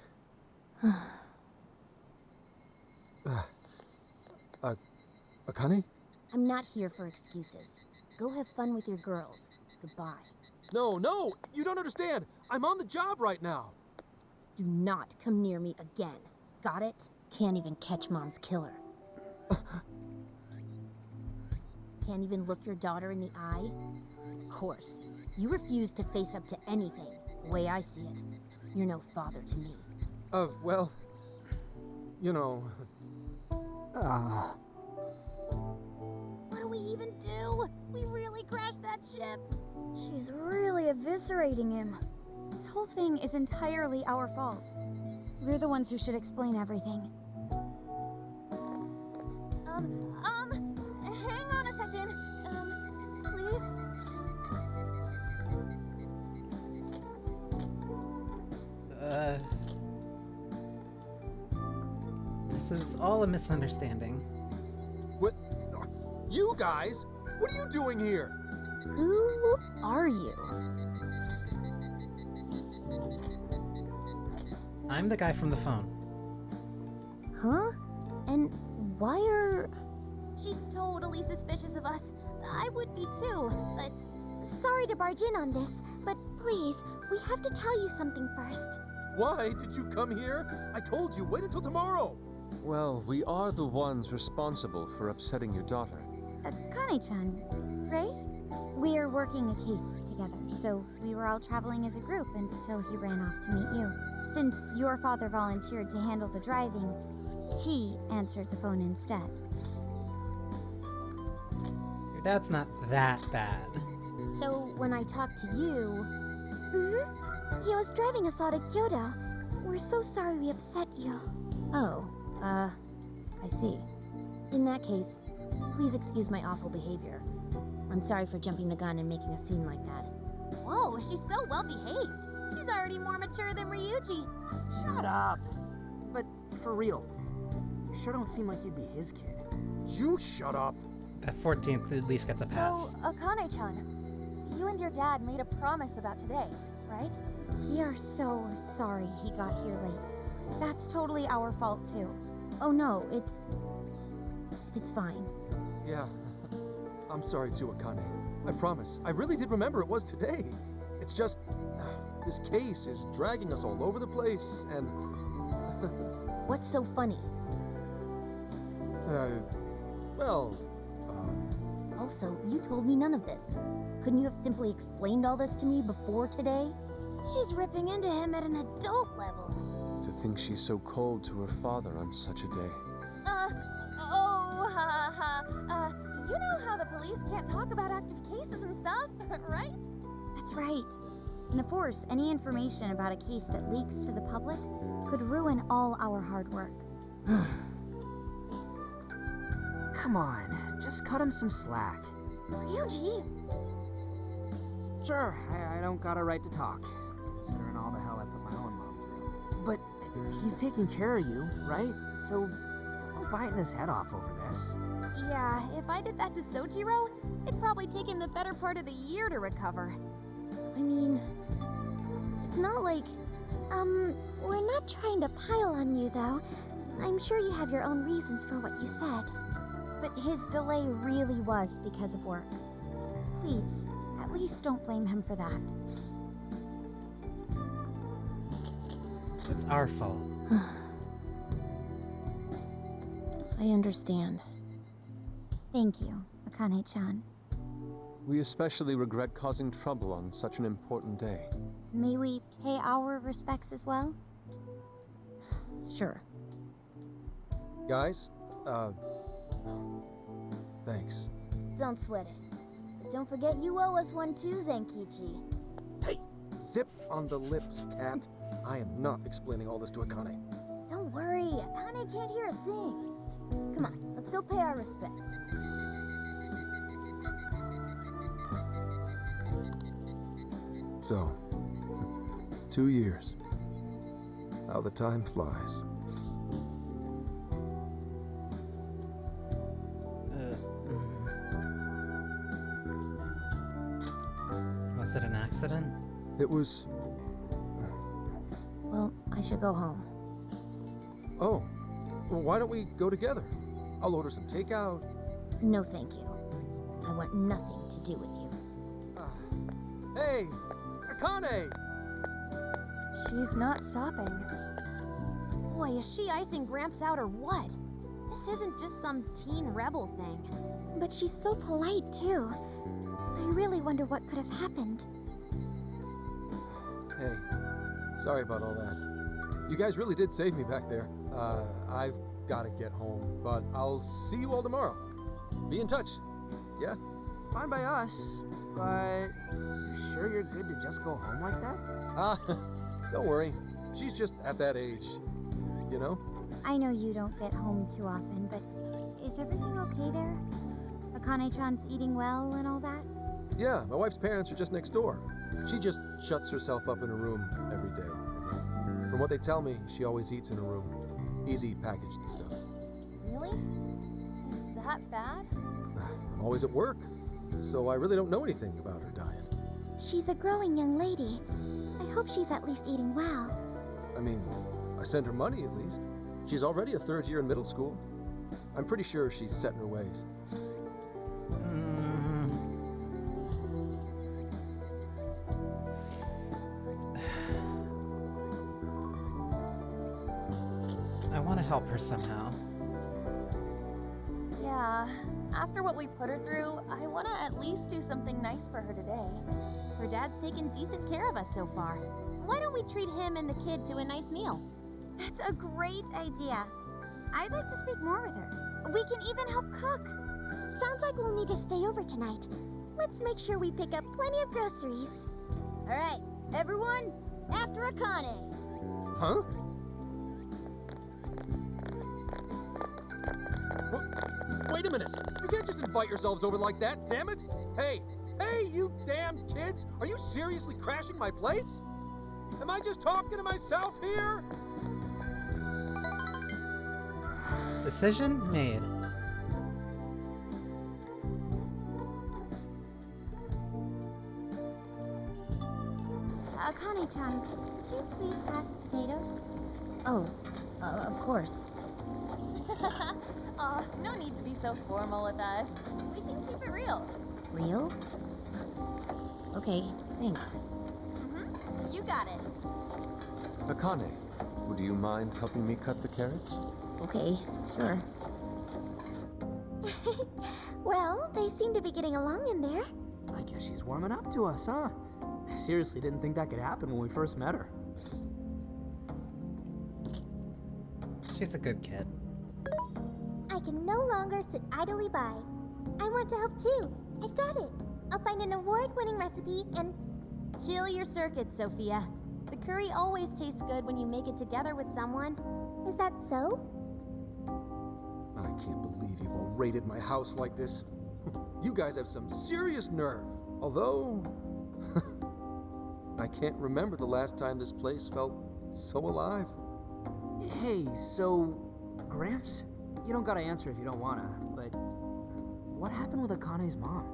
Akane? I'm not here for excuses. Go have fun with your girls. Goodbye. No, you don't understand. I'm on the job right now. Do not come near me again. Got it? Can't even catch Mom's killer. Can't even look your daughter in the eye? Of course. You refuse to face up to anything, the way I see it. You're no father to me. Well, you know... What do we even do? We Jep. She's really eviscerating him. This whole thing is entirely our fault. We're the ones who should explain everything. Hang on a second. Please? This is all a misunderstanding. What? You guys? What are you doing here? Who are you? I'm the guy from the phone. Huh? And why are... She's totally suspicious of us. I would be too, but... Sorry to barge in on this, but please, we have to tell you something first. Why did you come here? I told you, wait until tomorrow. Well, we are the ones responsible for upsetting your daughter. Akane-chan, right? We're working a case together, so we were all traveling as a group until he ran off to meet you. Since your father volunteered to handle the driving, he answered the phone instead. Your dad's not that bad. So, when I talked to you... He was driving us all to Kyoto. We're so sorry we upset you. Oh, I see. In that case, please excuse my awful behavior. I'm sorry for jumping the gun and making a scene like that. Whoa, she's so well behaved. She's already more mature than Ryuji. Shut up. But for real, you sure don't seem like you'd be his kid. You shut up. That 14th at least gets a pass. So, Akane-chan, you and your dad made a promise about today, right? We are so sorry he got here late. That's totally our fault too. Oh no, it's fine. Yeah, I'm sorry too, Akane. I promise. I really did remember it was today. It's just, this case is dragging us all over the place, and... What's so funny? Also, you told me none of this. Couldn't you have simply explained all this to me before today? She's ripping into him at an adult level. To think she's so cold to her father on such a day. You know how the police can't talk about active cases and stuff, right? That's right. In the Force, any information about a case that leaks to the public could ruin all our hard work. Come on, just cut him some slack. Ryuji! Sure, I don't got a right to talk, considering all the hell I put my own mom through. But he's taking care of you, right? So don't go biting his head off over this. Yeah, if I did that to Sojiro, it'd probably take him the better part of the year to recover. I mean, it's not like... We're not trying to pile on you, though. I'm sure you have your own reasons for what you said. But his delay really was because of work. Please, at least don't blame him for that. It's our fault. I understand. Thank you, Akane-chan. We especially regret causing trouble on such an important day. May we pay our respects as well? Sure. Guys, thanks. Don't sweat it. But don't forget you owe us one too, Zenkichi. Hey, zip on the lips, cat. I am not explaining all this to Akane. Don't worry, Akane can't hear a thing. Come on, let's go pay our respects. So, 2 years. How the time flies. Was it an accident? It was... Well, I should go home. Oh, well, why don't we go together? I'll order some takeout. No, thank you. I want nothing to do with you. Hey, Akane! She's not stopping. Boy, is she icing Gramps out or what? This isn't just some teen rebel thing. But she's so polite, too. I really wonder what could have happened. Hey, sorry about all that. You guys really did save me back there. I've got to get home, but I'll see you all tomorrow. Be in touch. Yeah? Fine by us. but you sure you're good to just go home like that? Don't worry. She's just at that age, you know? I know you don't get home too often, but is everything okay there? Akane-chan's eating well and all that? Yeah, my wife's parents are just next door. She just shuts herself up in a room every day. From what they tell me, she always eats in a room. Easy packaged and stuff. Really? Is that bad? I'm always at work, so I really don't know anything about her diet. She's a growing young lady. I hope she's at least eating well. I mean, I send her money at least. She's already a third year in middle school. I'm pretty sure she's set in her ways. I want to help her somehow. Yeah, after what we put her through, I want to at least do something nice for her today. Her dad's taken decent care of us so far. Why don't we treat him and the kid to a nice meal? That's a great idea. I'd like to speak more with her. We can even help cook. Sounds like we'll need to stay over tonight. Let's make sure we pick up plenty of groceries. Alright, everyone, after Akane. Huh? Wait a minute! You can't just invite yourselves over like that, damn it! Hey! Hey, you damn kids! Are you seriously crashing my place? Am I just talking to myself here? Decision made. Akane-chan, could you please pass the potatoes? Oh, of course. Aw, no need to be so formal with us. We can keep it real. Real? Okay, thanks. You got it. Akane, would you mind helping me cut the carrots? Okay, sure. Well, they seem to be getting along in there. I guess she's warming up to us, huh? I seriously didn't think that could happen when we first met her. She's a good kid. I can no longer sit idly by. I want to help too. I've got it. I'll find an award-winning recipe and... Chill your circuit, Sophia. The curry always tastes good when you make it together with someone. Is that so? I can't believe you've all raided my house like this. You guys have some serious nerve. Although... I can't remember the last time this place felt so alive. Hey, so... Gramps? You don't gotta answer if you don't wanna, but... What happened with Akane's mom?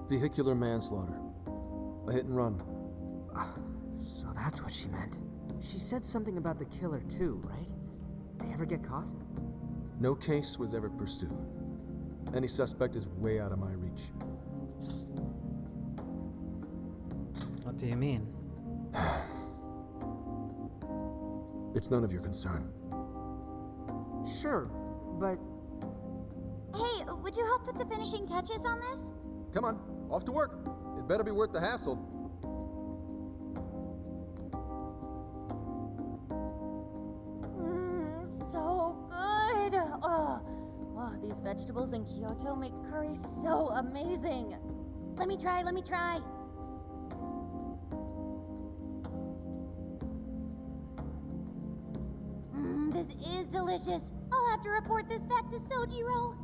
Vehicular manslaughter. A hit and run. So that's what she meant. She said something about the killer too, right? They ever get caught? No case was ever pursued. Any suspect is way out of my reach. What do you mean? It's none of your concern. Sure, but... Hey, would you help put the finishing touches on this? Come on, off to work. It better be worth the hassle. So good. Oh, these vegetables in Kyoto make curry so amazing. Let me try. This is delicious. I'll have to report this back to Sojiro.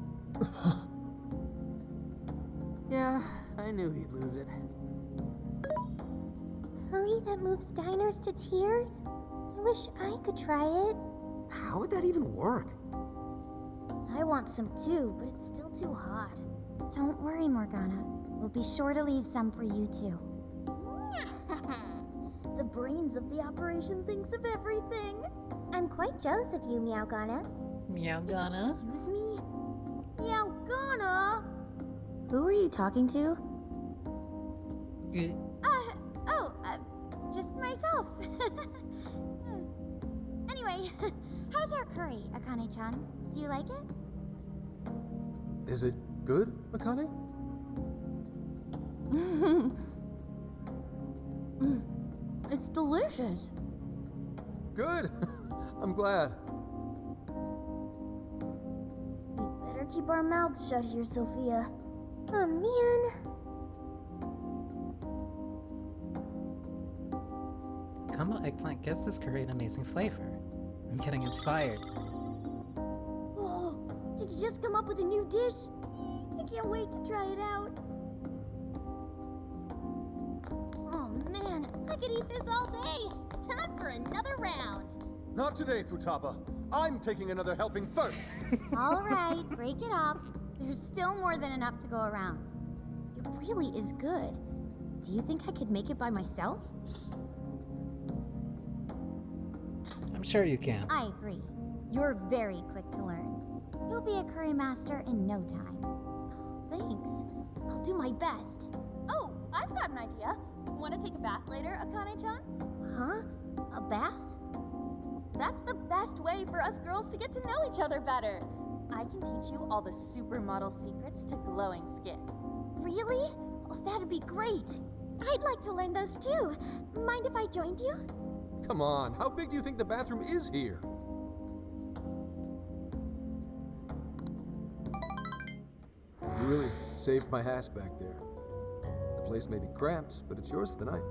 Yeah, I knew he'd lose it. Curry that moves diners to tears? I wish I could try it. How would that even work? I want some too, but it's still too hot. Don't worry, Morgana. We'll be sure to leave some for you too. The brains of the operation thinks of everything. I'm quite jealous of you, Meowgana. Meowgana? Excuse me? Meowgana? Who are you talking to? Just myself. Anyway, how's our curry, Akane-chan? Do you like it? Is it good, Akane? It's delicious. Good. I'm glad. We better better keep our mouths shut here, Sophia. Oh, man. Combo eggplant gives this curry an amazing flavor. I'm getting inspired. Oh, did you just come up with a new dish? I can't wait to try it out. Oh, man. I could eat this all day. Time for another round. Not today, Futaba. I'm taking another helping first. All right, break it up. There's still more than enough to go around. It really is good. Do you think I could make it by myself? I'm sure you can. I agree. You're very quick to learn. You'll be a curry master in no time. Thanks. I'll do my best. Oh, I've got an idea. Want to take a bath later, Akane-chan? Huh? A bath? That's the best way for us girls to get to know each other better. I can teach you all the supermodel secrets to glowing skin. Really? Oh, that'd be great. I'd like to learn those too. Mind if I joined you? Come on, how big do you think the bathroom is here? You really saved my ass back there. The place may be cramped, but it's yours for the night.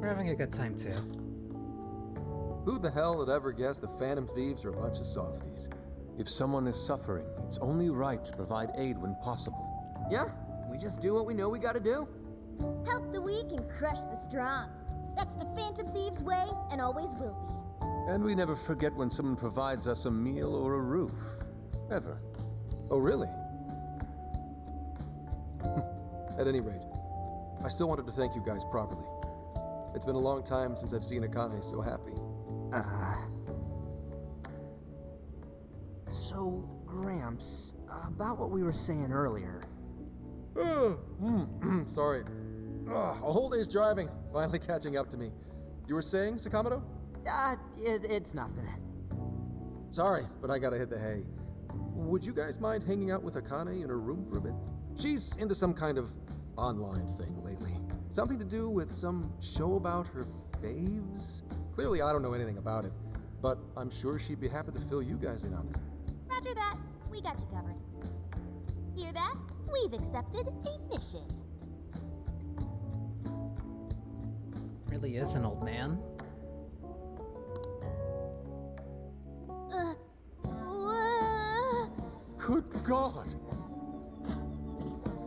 We're having a good time too. Who the hell would ever guess the Phantom Thieves are a bunch of softies? If someone is suffering, it's only right to provide aid when possible. Yeah, we just do what we know we gotta do. Help the weak and crush the strong. That's the Phantom Thieves' way, and always will be. And we never forget when someone provides us a meal or a roof. Ever. Oh, really? At any rate, I still wanted to thank you guys properly. It's been a long time since I've seen Akane so happy. So, Gramps, about what we were saying earlier. Sorry. A whole day's driving, finally catching up to me. You were saying, Sakamoto? It's nothing. Sorry, but I gotta hit the hay. Would you guys mind hanging out with Akane in her room for a bit? She's into some kind of online thing lately. Something to do with some show about her faves? Clearly, I don't know anything about it, but I'm sure she'd be happy to fill you guys in on it. Roger that. We got you covered. Hear that? We've accepted a mission. Really is an old man. Good God!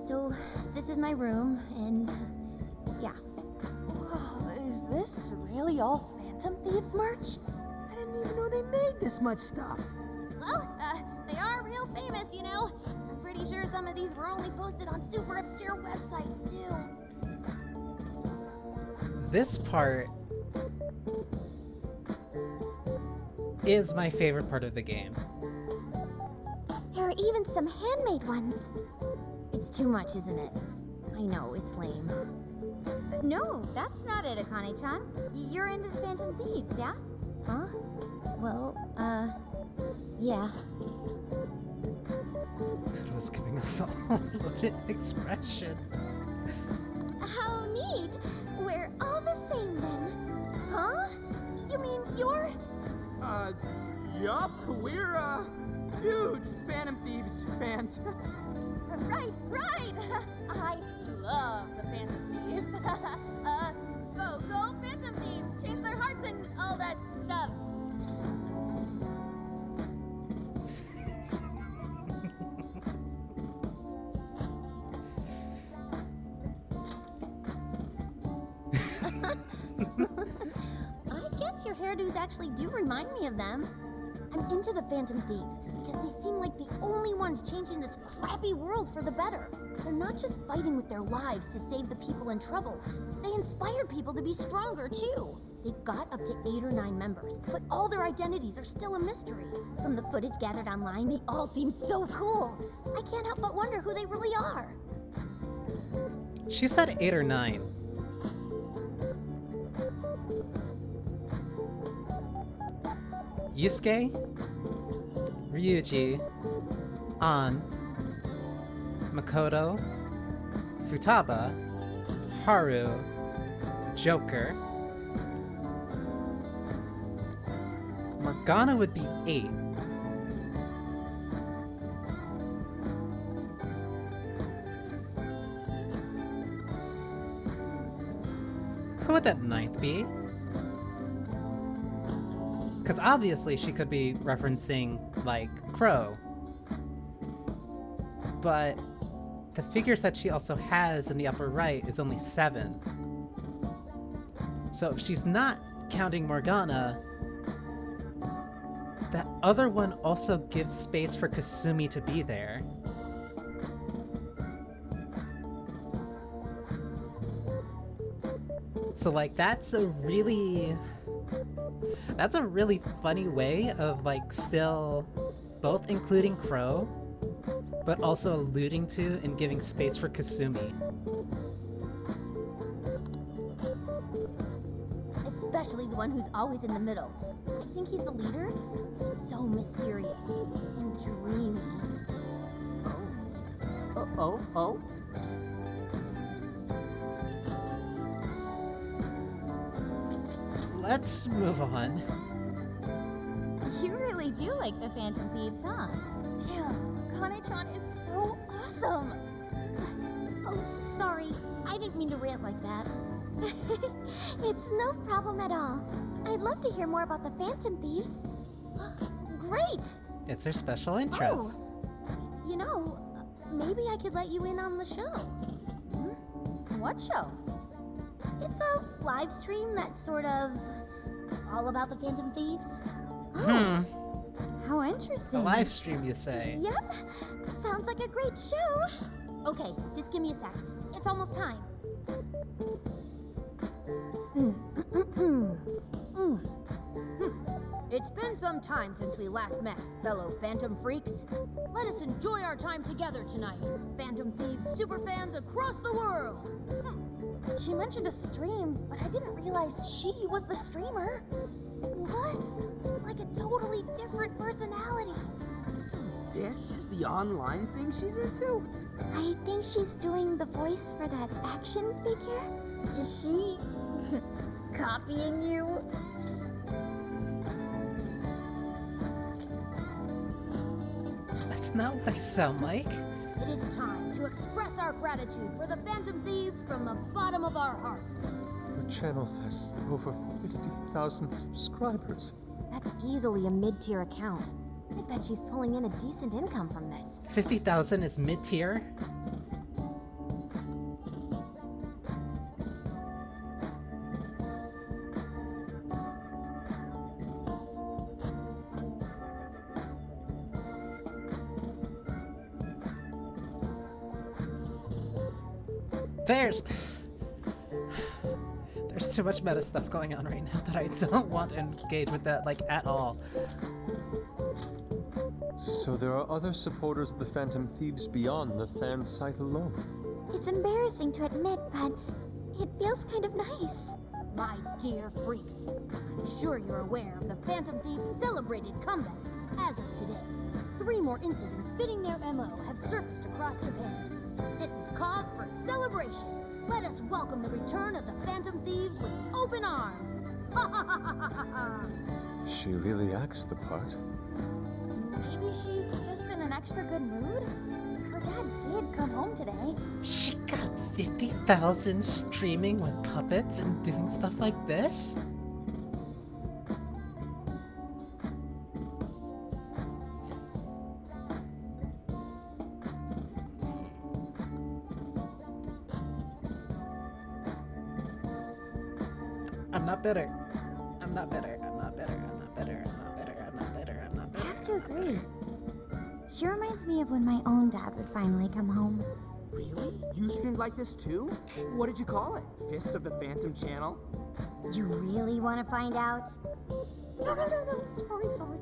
So, this is my room, and yeah. Oh, is this really all Phantom Thieves merch? I didn't even know they made this much stuff. Well, they are real famous, you know. I'm pretty sure some of these were only posted on super obscure websites, too. This part is my favorite part of the game. There are even some handmade ones. It's too much, isn't it? I know, it's lame. No, that's not it, Akane-chan. You're into the Phantom Thieves, yeah? Huh? Well, yeah. It was giving us a loaded expression. How neat! We're all the same then. Huh? You mean you're... Yup, we're, huge Phantom Thieves fans. Right! I love the Phantom Thieves. Go Phantom Thieves! Change their hearts and all that stuff. I guess your hairdos actually do remind me of them. I'm into the Phantom Thieves because they seem like the only ones changing this crappy world for the better. They're not just fighting with their lives to save the people in trouble. They inspire people to be stronger, too. They've got up to 8 or 9 members, but all their identities are still a mystery. From the footage gathered online, they all seem so cool. I can't help but wonder who they really are. She said 8 or 9. Yusuke, Ryuji, An, Makoto, Futaba, Haru, Joker. Morgana would be 8, that ninth be? Because obviously she could be referencing, like, Crow. But the figure set she also has in the upper right is only 7. So if she's not counting Morgana, that other one also gives space for Kasumi to be there. So like that's a really funny way of like still both including Crow, but also alluding to and giving space for Kasumi. Especially the one who's always in the middle. I think he's the leader. He's so mysterious and dreamy. Oh? Let's move on. You really do like the Phantom Thieves, huh? Damn, Kane-chan is so awesome! Oh, sorry. I didn't mean to rant like that. It's no problem at all. I'd love to hear more about the Phantom Thieves. Great! It's her special interest. You know, maybe I could let you in on the show. What show? It's a live stream that's sort of all about the Phantom Thieves. How interesting. A live stream, you say? Yep. Sounds like a great show. Okay, just give me a sec. It's almost time. It's been some time since we last met, fellow Phantom Freaks. Let us enjoy our time together tonight, Phantom Thieves superfans across the world. She mentioned a stream, but I didn't realize she was the streamer. What? It's like a totally different personality. So this is the online thing she's into? I think she's doing the voice for that action figure. Is she copying you? That's not what I sound like. It is time to express our gratitude for the Phantom Thieves from the bottom of our hearts. Her channel has over 50,000 subscribers. That's easily a mid-tier account. I bet she's pulling in a decent income from this. 50,000 is mid-tier? There's too much meta stuff going on right now that I don't want to engage with that, like, at all. So there are other supporters of the Phantom Thieves beyond the fan site alone. It's embarrassing to admit, but it feels kind of nice. My dear freaks, I'm sure you're aware of the Phantom Thieves' celebrated comeback. As of today, 3 more incidents fitting their MO have surfaced across Japan. This is cause for celebration. Let us welcome the return of the Phantom Thieves with open arms. Ha ha ha ha ha ha! She really acts the part. Maybe she's just in an extra good mood? Her dad did come home today. She got 50,000 streaming with puppets and doing stuff like this? I'm not bitter. I'm not bitter. I'm not bitter. I'm not bitter. I'm not bitter. I'm not bitter. I'm not bitter. I have to agree. She reminds me of when my own dad would finally come home. Really? You streamed like this too? What did you call it? Fist of the Phantom channel? You really want to find out? No. Sorry.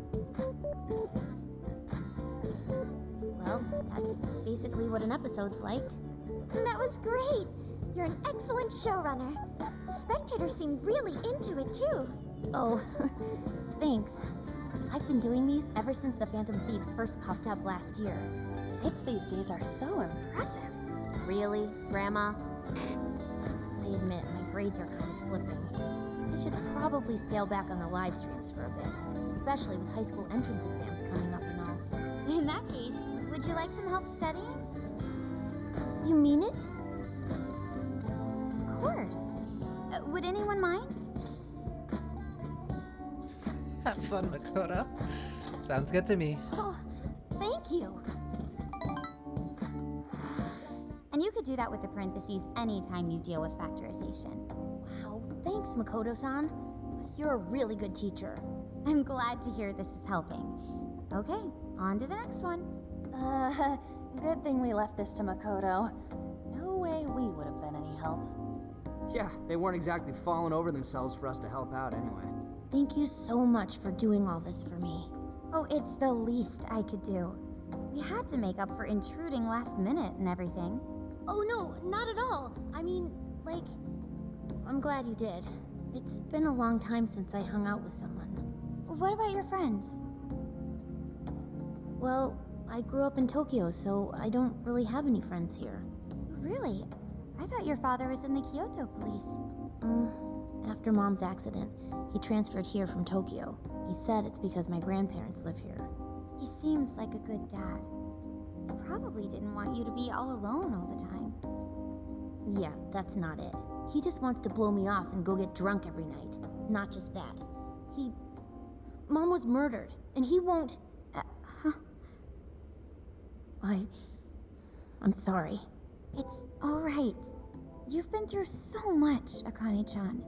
Well, that's basically what an episode's like. That was great! You're an excellent showrunner. The spectators seem really into it, too. Oh, thanks. I've been doing these ever since the Phantom Thieves first popped up last year. Hits these days are so impressive. Really, Grandma? I admit, my grades are kind of slipping. I should probably scale back on the live streams for a bit, especially with high school entrance exams coming up and all. In that case, would you like some help studying? You mean it? Of course. Would anyone mind? Have fun, Makoto. Sounds good to me. Oh, thank you. And you could do that with the parentheses anytime you deal with factorization. Wow, thanks, Makoto-san. You're a really good teacher. I'm glad to hear this is helping. Okay, on to the next one. Good thing we left this to Makoto. No way we would have been any help. Yeah, they weren't exactly falling over themselves for us to help out anyway. Thank you so much for doing all this for me. Oh, it's the least I could do. We had to make up for intruding last minute and everything. Oh no, not at all. I mean, like, I'm glad you did. It's been a long time since I hung out with someone. What about your friends? Well, I grew up in Tokyo, so I don't really have any friends here. Really? I thought your father was in the Kyoto police. After Mom's accident, he transferred here from Tokyo. He said it's because my grandparents live here. He seems like a good dad. Probably didn't want you to be all alone all the time. Yeah, that's not it. He just wants to blow me off and go get drunk every night. Not just that. Mom was murdered, and he won't... I'm sorry. It's alright. You've been through so much, Akane-chan.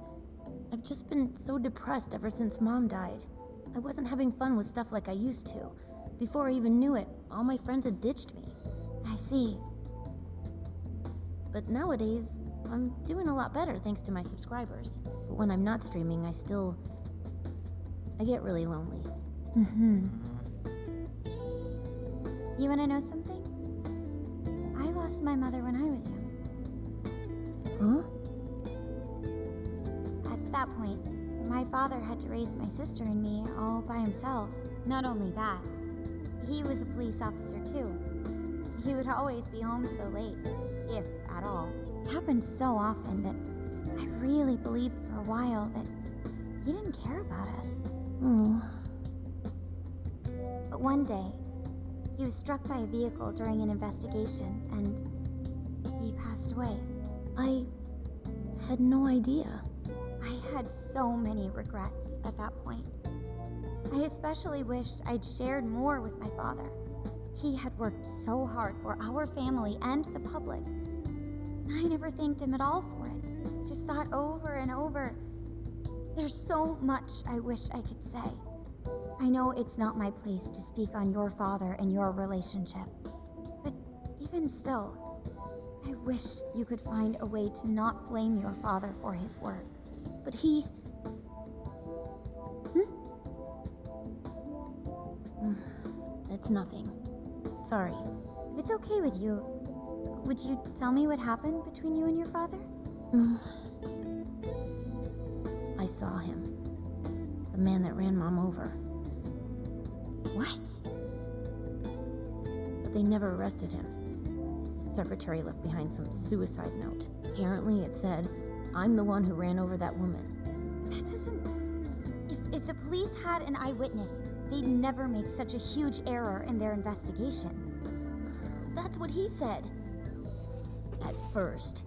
I've just been so depressed ever since Mom died. I wasn't having fun with stuff like I used to. Before I even knew it, all my friends had ditched me. I see. But nowadays, I'm doing a lot better thanks to my subscribers. But when I'm not streaming, I get really lonely. You wanna know something? I lost my mother when I was young. Huh? At that point, my father had to raise my sister and me all by himself. Not only that, he was a police officer too. He would always be home so late, if at all. It happened so often that I really believed for a while that he didn't care about us. But one day, he was struck by a vehicle during an investigation, and he passed away. I had no idea. I had so many regrets at that point. I especially wished I'd shared more with my father. He had worked so hard for our family and the public, and I never thanked him at all for it. I just thought over and over, there's so much I wish I could say. I know it's not my place to speak on your father and your relationship, but even still, I wish you could find a way to not blame your father for his work. But he... It's nothing. Sorry. If it's okay with you, would you tell me what happened between you and your father? I saw him. The man that ran Mom over. What? But they never arrested him. His secretary left behind some suicide note. Apparently it said, "I'm the one who ran over that woman." That doesn't... If the police had an eyewitness, they'd never make such a huge error in their investigation. That's what he said. At first.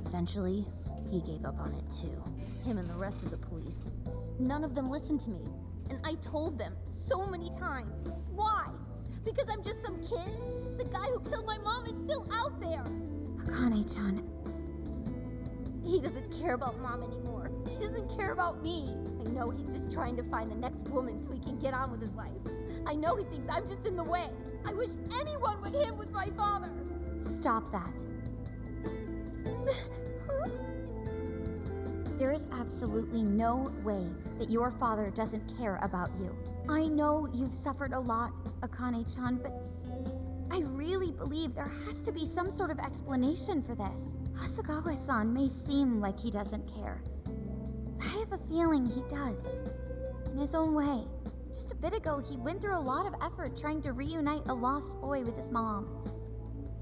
Eventually, he gave up on it too. Him and the rest of the police. None of them listened to me. And I told them so many times. Why? Because I'm just some kid? The guy who killed my mom is still out there! Akane-chan. He doesn't care about Mom anymore. He doesn't care about me. I know he's just trying to find the next woman so he can get on with his life. I know he thinks I'm just in the way. I wish anyone but him was my father. Stop that. There is absolutely no way that your father doesn't care about you. I know you've suffered a lot, Akane-chan, but I really believe there has to be some sort of explanation for this. Hasegawa-san may seem like he doesn't care. I have a feeling he does. In his own way. Just a bit ago, he went through a lot of effort trying to reunite a lost boy with his mom.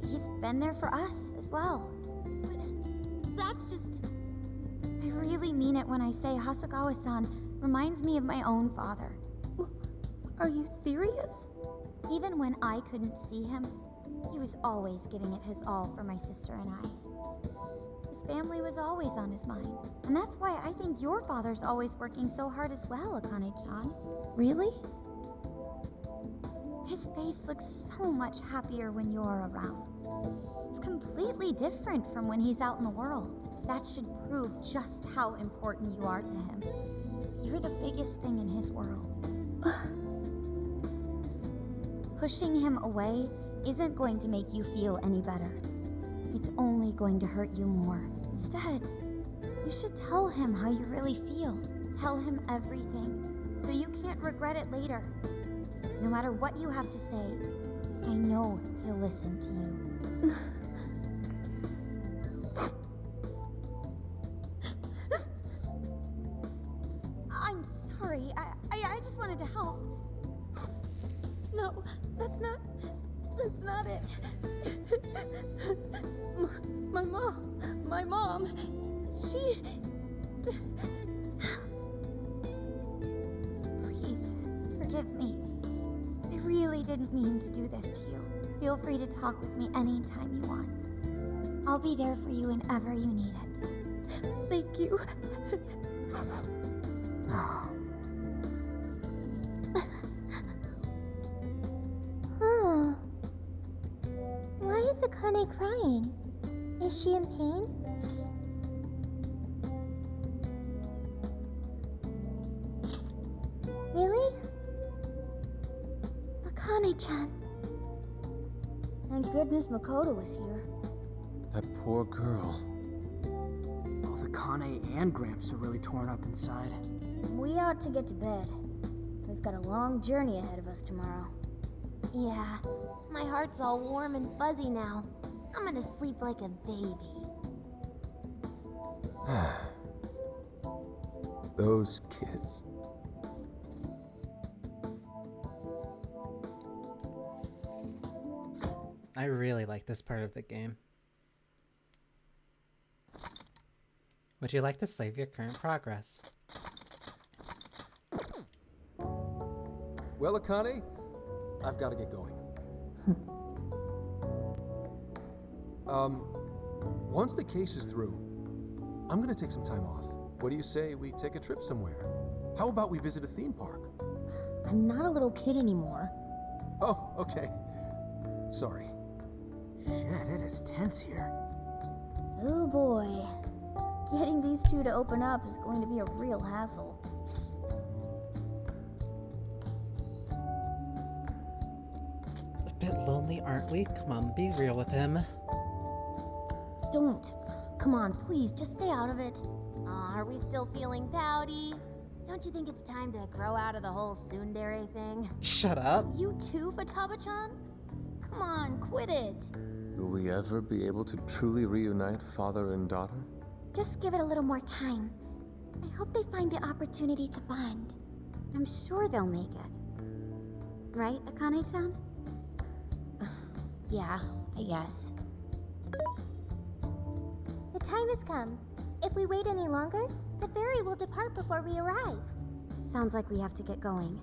He's been there for us as well. But that's just... I really mean it when I say Hasegawa-san reminds me of my own father. Are you serious? Even when I couldn't see him, he was always giving it his all for my sister and I. His family was always on his mind. And that's why I think your father's always working so hard as well, Akane-chan. Really? His face looks so much happier when you're around. It's completely different from when he's out in the world. That should prove just how important you are to him. You're the biggest thing in his world. Pushing him away isn't going to make you feel any better. It's only going to hurt you more. Instead, you should tell him how you really feel. Tell him everything, so you can't regret it later. No matter what you have to say, I know he'll listen to you. I'm sorry. I just wanted to help. No, that's not it. My mom, she... Please, forgive me. I really didn't mean to do this to you. Feel free to talk with me anytime you want. I'll be there for you whenever you need it. Thank you. Huh. Why is Akane crying? Is she in pain? Really? Akane-chan. Thank goodness Makoto was here. That poor girl. Both Akane and Gramps are really torn up inside. We ought to get to bed. We've got a long journey ahead of us tomorrow. Yeah, my heart's all warm and fuzzy now. I'm gonna sleep like a baby. Those kids. I really like this part of the game. Would you like to save your current progress? Well, Akane, I've got to get going. Once the case is through, I'm gonna take some time off. What do you say we take a trip somewhere? How about we visit a theme park? I'm not a little kid anymore. Oh, okay. Sorry. Shit, it is tense here. Oh boy. Getting these two to open up is going to be a real hassle. A bit lonely, aren't we? Come on, be real with him. Don't. Come on, please, just stay out of it. Aw, are we still feeling pouty? Don't you think it's time to grow out of the whole tsundere thing? Shut up. You too, Futaba-chan? Come on, quit it. Will we ever be able to truly reunite father and daughter? Just give it a little more time. I hope they find the opportunity to bond. I'm sure they'll make it. Right, Akane-chan? Yeah, I guess. The time has come. If we wait any longer, the ferry will depart before we arrive. Sounds like we have to get going.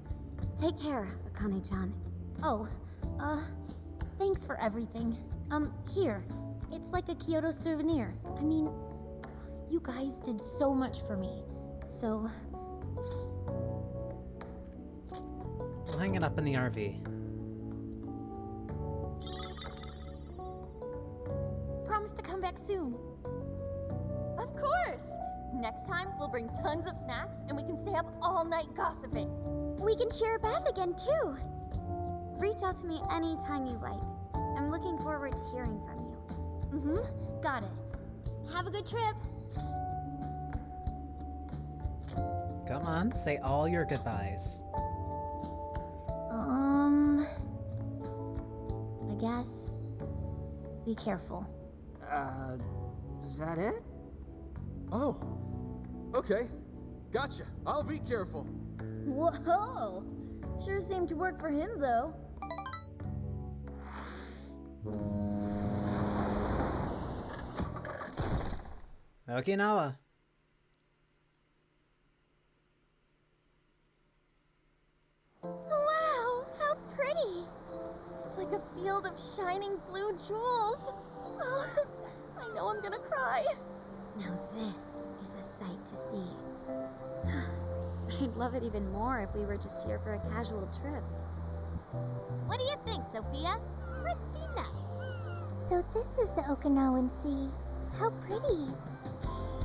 Take care, Akane-chan. Oh, thanks for everything. Here. It's like a Kyoto souvenir. I mean, you guys did so much for me. So... We'll hang it up in the RV. Promise to come back soon. Of course! Next time, we'll bring tons of snacks and we can stay up all night gossiping. We can share a bath again, too. Reach out to me anytime you like. I'm looking forward to hearing from you. Mm-hmm. Got it. Have a good trip. Come on, say all your goodbyes. I guess. Be careful. Is that it? Oh, okay. Gotcha. I'll be careful. Whoa! Sure seemed to work for him, though. Okinawa. Wow, how pretty! It's like a field of shining blue jewels. Oh, I know I'm gonna cry. Now this is a sight to see. I'd love it even more if we were just here for a casual trip. What do you think, Sophia? Pretty nice. So this is the Okinawan Sea. How pretty.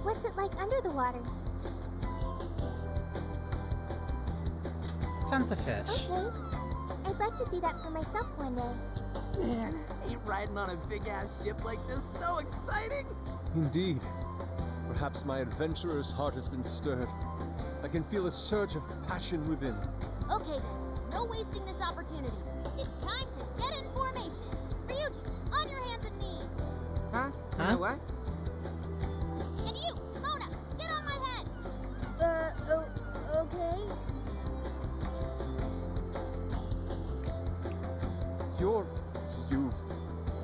What's it like under the water? Tons of fish. Okay. I'd like to see that for myself one day. Man, ain't riding on a big-ass ship like this so exciting? Indeed. Perhaps my adventurer's heart has been stirred. I can feel a surge of passion within. Okay then, no wasting this opportunity. It's time to get in formation. Ryuji, on your hands and knees. Huh? Huh? What? And you, Mona, get on my head. Okay.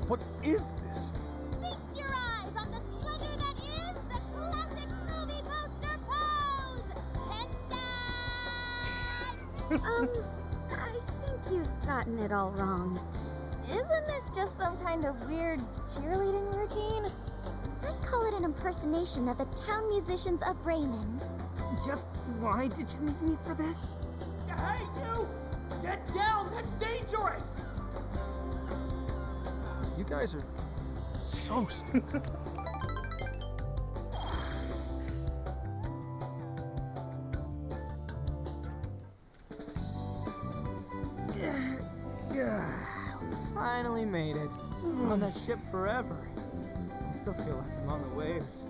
What is this? Feast your eyes on the splendor that is the classic movie poster pose! Tendai! I think you've gotten it all wrong. Isn't this just some kind of weird cheerleading routine? I'd call it an impersonation of the town musicians of Bremen. Just why did you need me for this? Hey, you! Get down! That's dangerous! You guys are so stupid. We finally made it. On that ship forever. I still feel like I'm on the waves.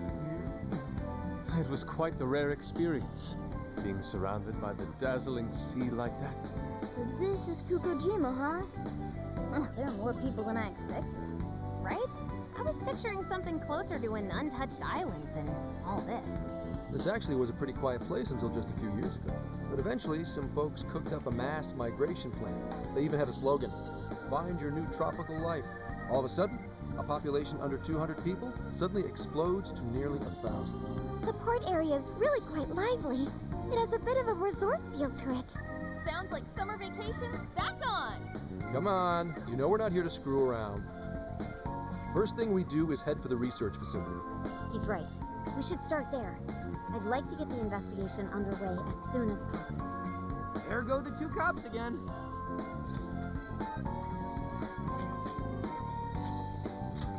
It was quite the rare experience, being surrounded by the dazzling sea like that. So this is Kukojima, huh? Oh, there are more people than I expected. Right? I was picturing something closer to an untouched island than all this. This actually was a pretty quiet place until just a few years ago. But eventually, some folks cooked up a mass migration plan. They even had a slogan, "Find your new tropical life." All of a sudden, a population under 200 people suddenly explodes to nearly 1,000. The port area is really quite lively. It has a bit of a resort feel to it. Sounds like summer vacation back on! Come on, you know we're not here to screw around. First thing we do is head for the research facility. He's right. We should start there. I'd like to get the investigation underway as soon as possible. There go the two cops again.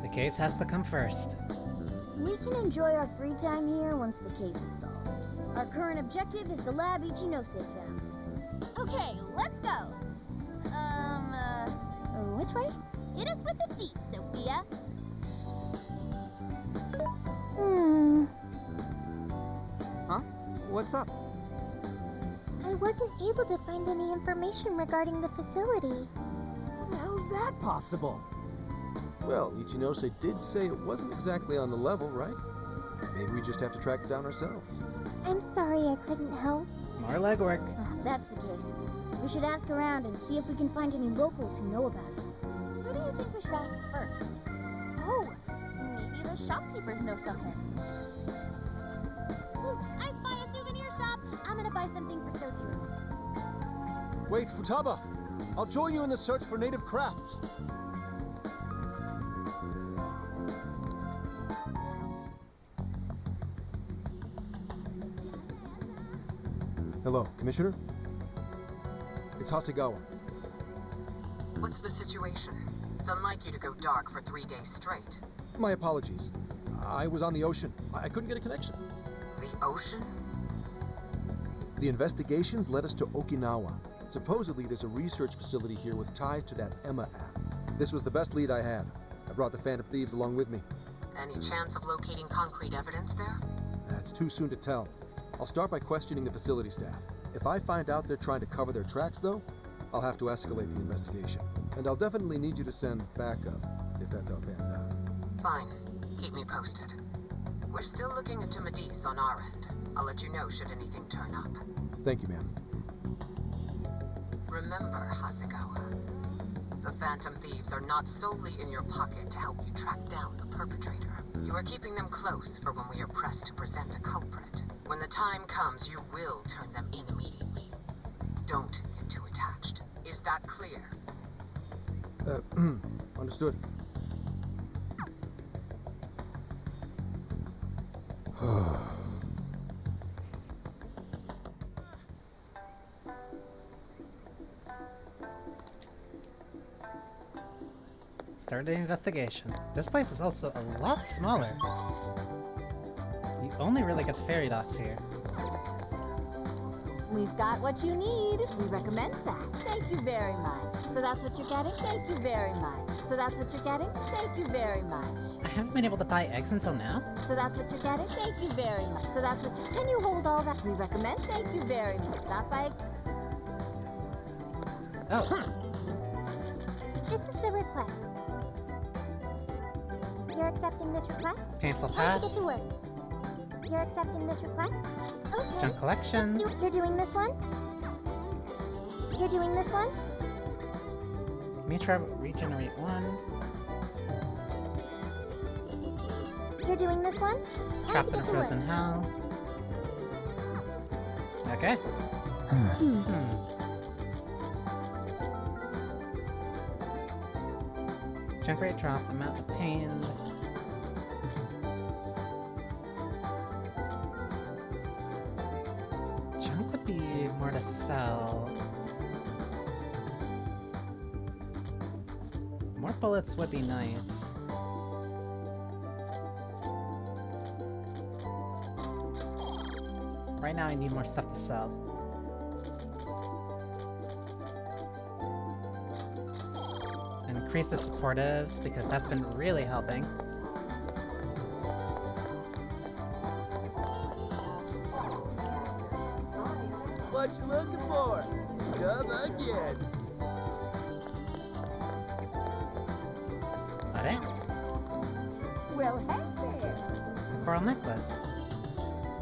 The case has to come first. We can enjoy our free time here once the case is solved. Our current objective is the lab Ichinose found. Okay, let's go! Which way? Hit us with the deets, Sophia. Huh? What's up? I wasn't able to find any information regarding the facility. How the hell's that possible? Well, Ichinose did say it wasn't exactly on the level, right? Maybe we just have to track it down ourselves. I'm sorry I couldn't help. More legwork. If that's the case, we should ask around and see if we can find any locals who know about it. Who do you think we should ask first? Oh, maybe the shopkeepers know something. Ooh, I spy a souvenir shop. I'm gonna buy something for Soju. Wait, Futaba! I'll join you in the search for native crafts. Hello, Commissioner? It's Hasegawa. What's the situation? It's unlike you to go dark for 3 days straight. My apologies. I was on the ocean. I couldn't get a connection. The ocean? The investigations led us to Okinawa. Supposedly, there's a research facility here with ties to that Emma app. This was the best lead I had. I brought the Phantom Thieves along with me. Any chance of locating concrete evidence there? That's too soon to tell. I'll start by questioning the facility staff. If I find out they're trying to cover their tracks, though, I'll have to escalate the investigation. And I'll definitely need you to send backup, if that's how it pans out. Fine. Keep me posted. We're still looking into Medis on our end. I'll let you know should anything turn up. Thank you, ma'am. Remember, Hasegawa, the Phantom Thieves are not solely in your pocket to help you track down the perpetrator. You are keeping them close for when we are pressed to present a culprit. When the time comes, you will turn them in immediately. Don't get too attached. Is that clear? Understood. Start the investigation. This place is also a lot smaller. You only really get the ferry docks here. We've got what you need. We recommend that. Thank you very much. So that's what you're getting? Thank you very much. So that's what you're getting? Thank you very much. I haven't been able to buy eggs until now. So that's what you're getting? Thank you very much. So that's what you... Can you hold all that? We recommend? Thank you very much. Stop by... Oh. This is the request. You're accepting this request? Painful Time to get past. to work. You're accepting this request? Okay. Junk collection. You're doing this one? You're doing this one? Mitra regenerate 1. You're doing this one? Trapped in a frozen hell. Okay. Junk rate dropped, amount obtained. Junk would be more to sell. More bullets would be nice. Right now I need more stuff to sell. And increase the supportives, because that's been really helping. What you looking for? Come again. Alright. Well, hey there. Coral necklace.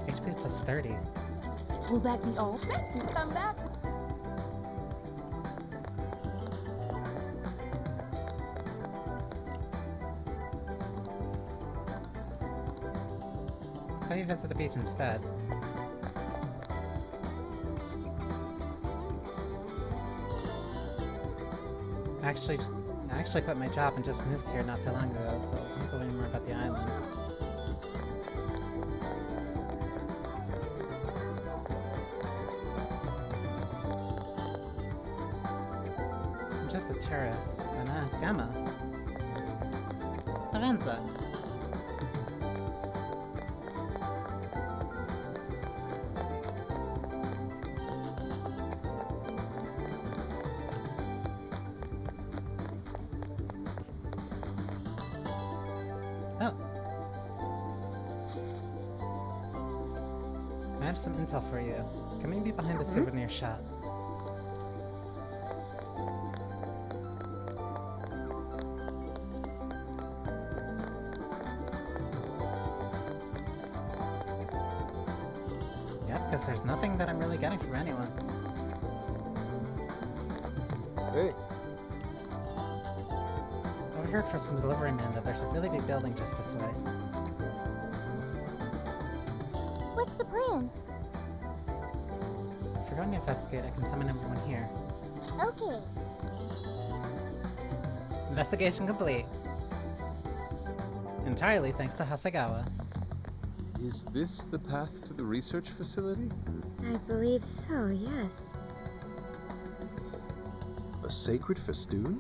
HP plus 30. Will that be all? Thank you. Come back. How do you visit the beach instead? I actually quit my job and just moved here not too long ago, so I can't learn more about the island. I'm just a tourist, and that's Gamma. Avanza. Oh. I have some intel for you. Can we be behind the souvenir shop? Yep, because there's nothing that I'm really getting from anyone. Hey. Overheard from some delivery man that there's a really big building just this way. What's the plan? If you're going to investigate, I can summon everyone here. Okay. Investigation complete. Entirely thanks to Hasegawa. Is this the path to the research facility? I believe so, yes. A sacred festoon?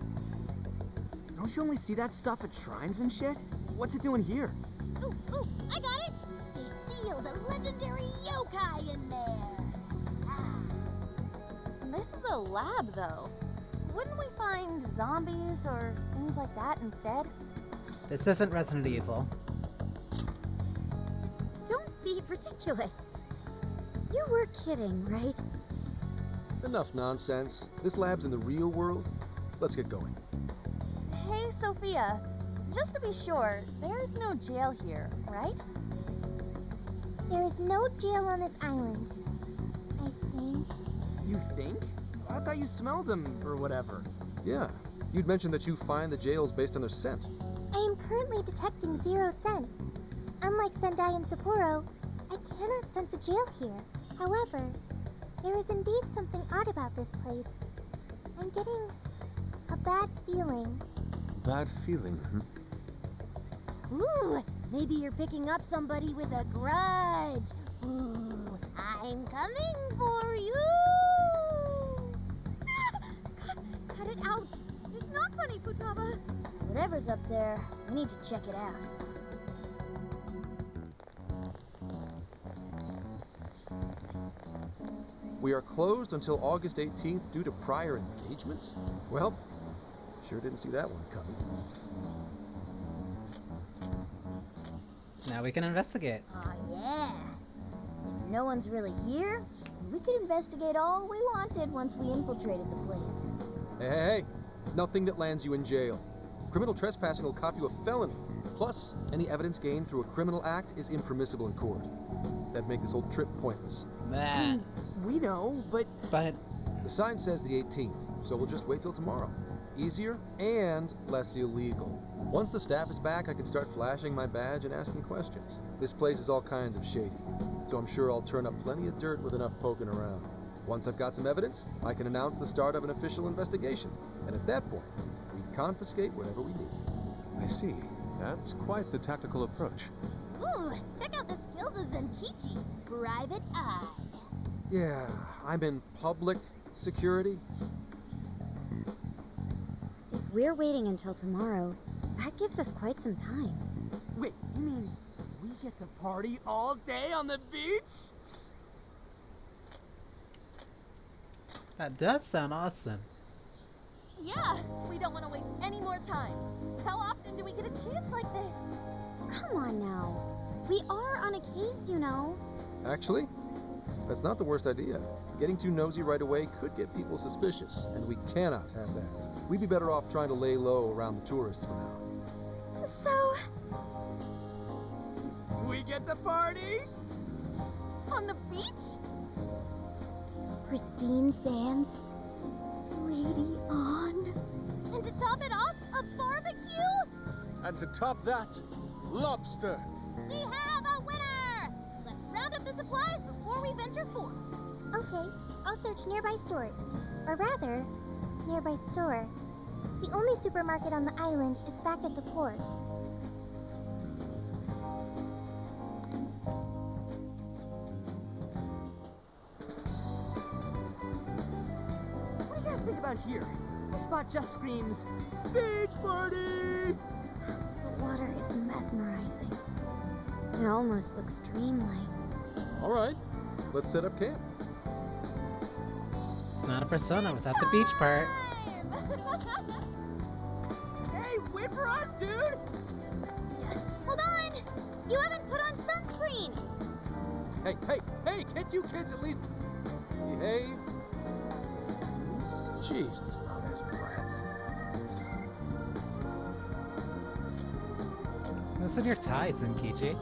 Don't you only see that stuff at shrines and shit? What's it doing here? Ooh, I got it! They sealed a legendary yokai in there! This is a lab, though. Wouldn't we find zombies or things like that instead? This isn't Resident Evil. Don't be ridiculous. You were kidding, right? Enough nonsense. This lab's in the real world. Let's get going. Hey, Sophia. Just to be sure, there's no jail here, right? There is no jail on this island, I think. You think? I thought you smelled them or whatever. Yeah. You'd mentioned that you find the jails based on their scent. I am currently detecting 0 scents. Unlike Sendai and Sapporo, I cannot sense a jail here. However, there is indeed something odd about this place. I'm getting a bad feeling. Bad feeling, Ooh, maybe you're picking up somebody with a grudge. Ooh, I'm coming for you. Cut it out! It's not funny, Futaba! Whatever's up there, we need to check it out. We are closed until August 18th due to prior engagements? Well, sure didn't see that one coming. Now we can investigate. Aw, yeah. If no one's really here, we could investigate all we wanted once we infiltrated the place. Hey, hey, hey! Nothing that lands you in jail. Criminal trespassing will cop you a felony. Plus, any evidence gained through a criminal act is impermissible in court. That'd make this whole trip pointless. Nah. We know, but... The sign says the 18th, so we'll just wait till tomorrow. Easier and less illegal. Once the staff is back, I can start flashing my badge and asking questions. This place is all kinds of shady, so I'm sure I'll turn up plenty of dirt with enough poking around. Once I've got some evidence, I can announce the start of an official investigation. And at that point, we confiscate whatever we need. I see. That's quite the tactical approach. Ooh, check out the skills of Zenkichi. Private Eye. Yeah, I'm in public security. If we're waiting until tomorrow, that gives us quite some time. Wait, you mean we get to party all day on the beach? That does sound awesome. Yeah, we don't want to waste any more time. How often do we get a chance like this? Come on now. We are on a case, you know. Actually, that's not the worst idea. Getting too nosy right away could get people suspicious, and we cannot have that. We'd be better off trying to lay low around the tourists for now. So... we get to party? on the beach? Pristine sands. Lady on. And to top it off, a barbecue? And to top that, lobster! We have a winner! Let's round up the supplies before we venture forth. Okay, I'll search nearby stores. Or rather, nearby store. The only supermarket on the island is back at the port. What do you guys think about here? My spot just screams, beach party! The water is mesmerizing. It almost looks dreamlike. All right, let's set up camp. It's not a persona without the beach part. Hey, wait for us, dude! Hold on! You haven't put on sunscreen! Hey, can't you kids at least behave? Jeez, these loud-ass brats. Listen your ties, Zenkichi.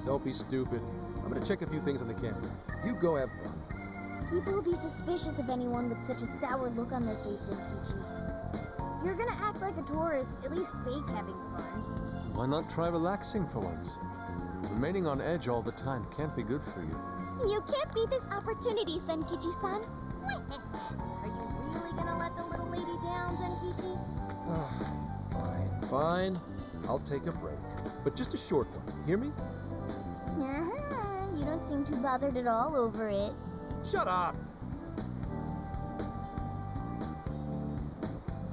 Don't be stupid. I'm gonna check a few things on the camera. You go have fun. People will be suspicious of anyone with such a sour look on their face, Zenkichi. If you're gonna act like a tourist, at least fake having fun. Why not try relaxing for once? Remaining on edge all the time can't be good for you. You can't beat this opportunity, Zenkichi-san. Are you really gonna let the little lady down, Zenkichi? Fine. I'll take a break. But just a short one. Hear me? Uh-huh. You don't seem too bothered at all over it. Shut up!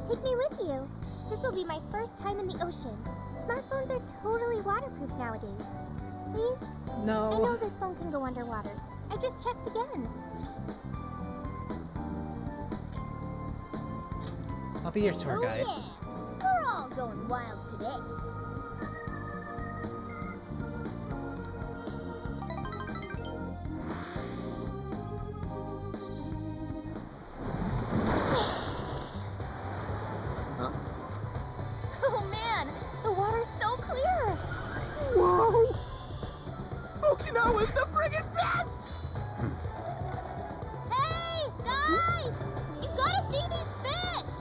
Take me with you. This will be my first time in the ocean. Smartphones are totally waterproof nowadays. Please? No. I know this phone can go underwater. I just checked again. I'll be your tour guide. Oh yeah! We're all going wild today. Oh man, the water's so clear! Whoa! Okinawa's the friggin' best! Hey, guys! You gotta see these fish!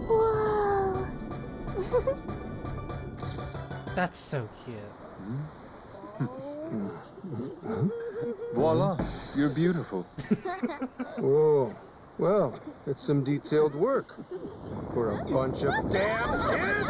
Whoa! That's so cute. Oh Voila, you're beautiful. Whoa. Well, it's some detailed work. For a bunch of damn kids!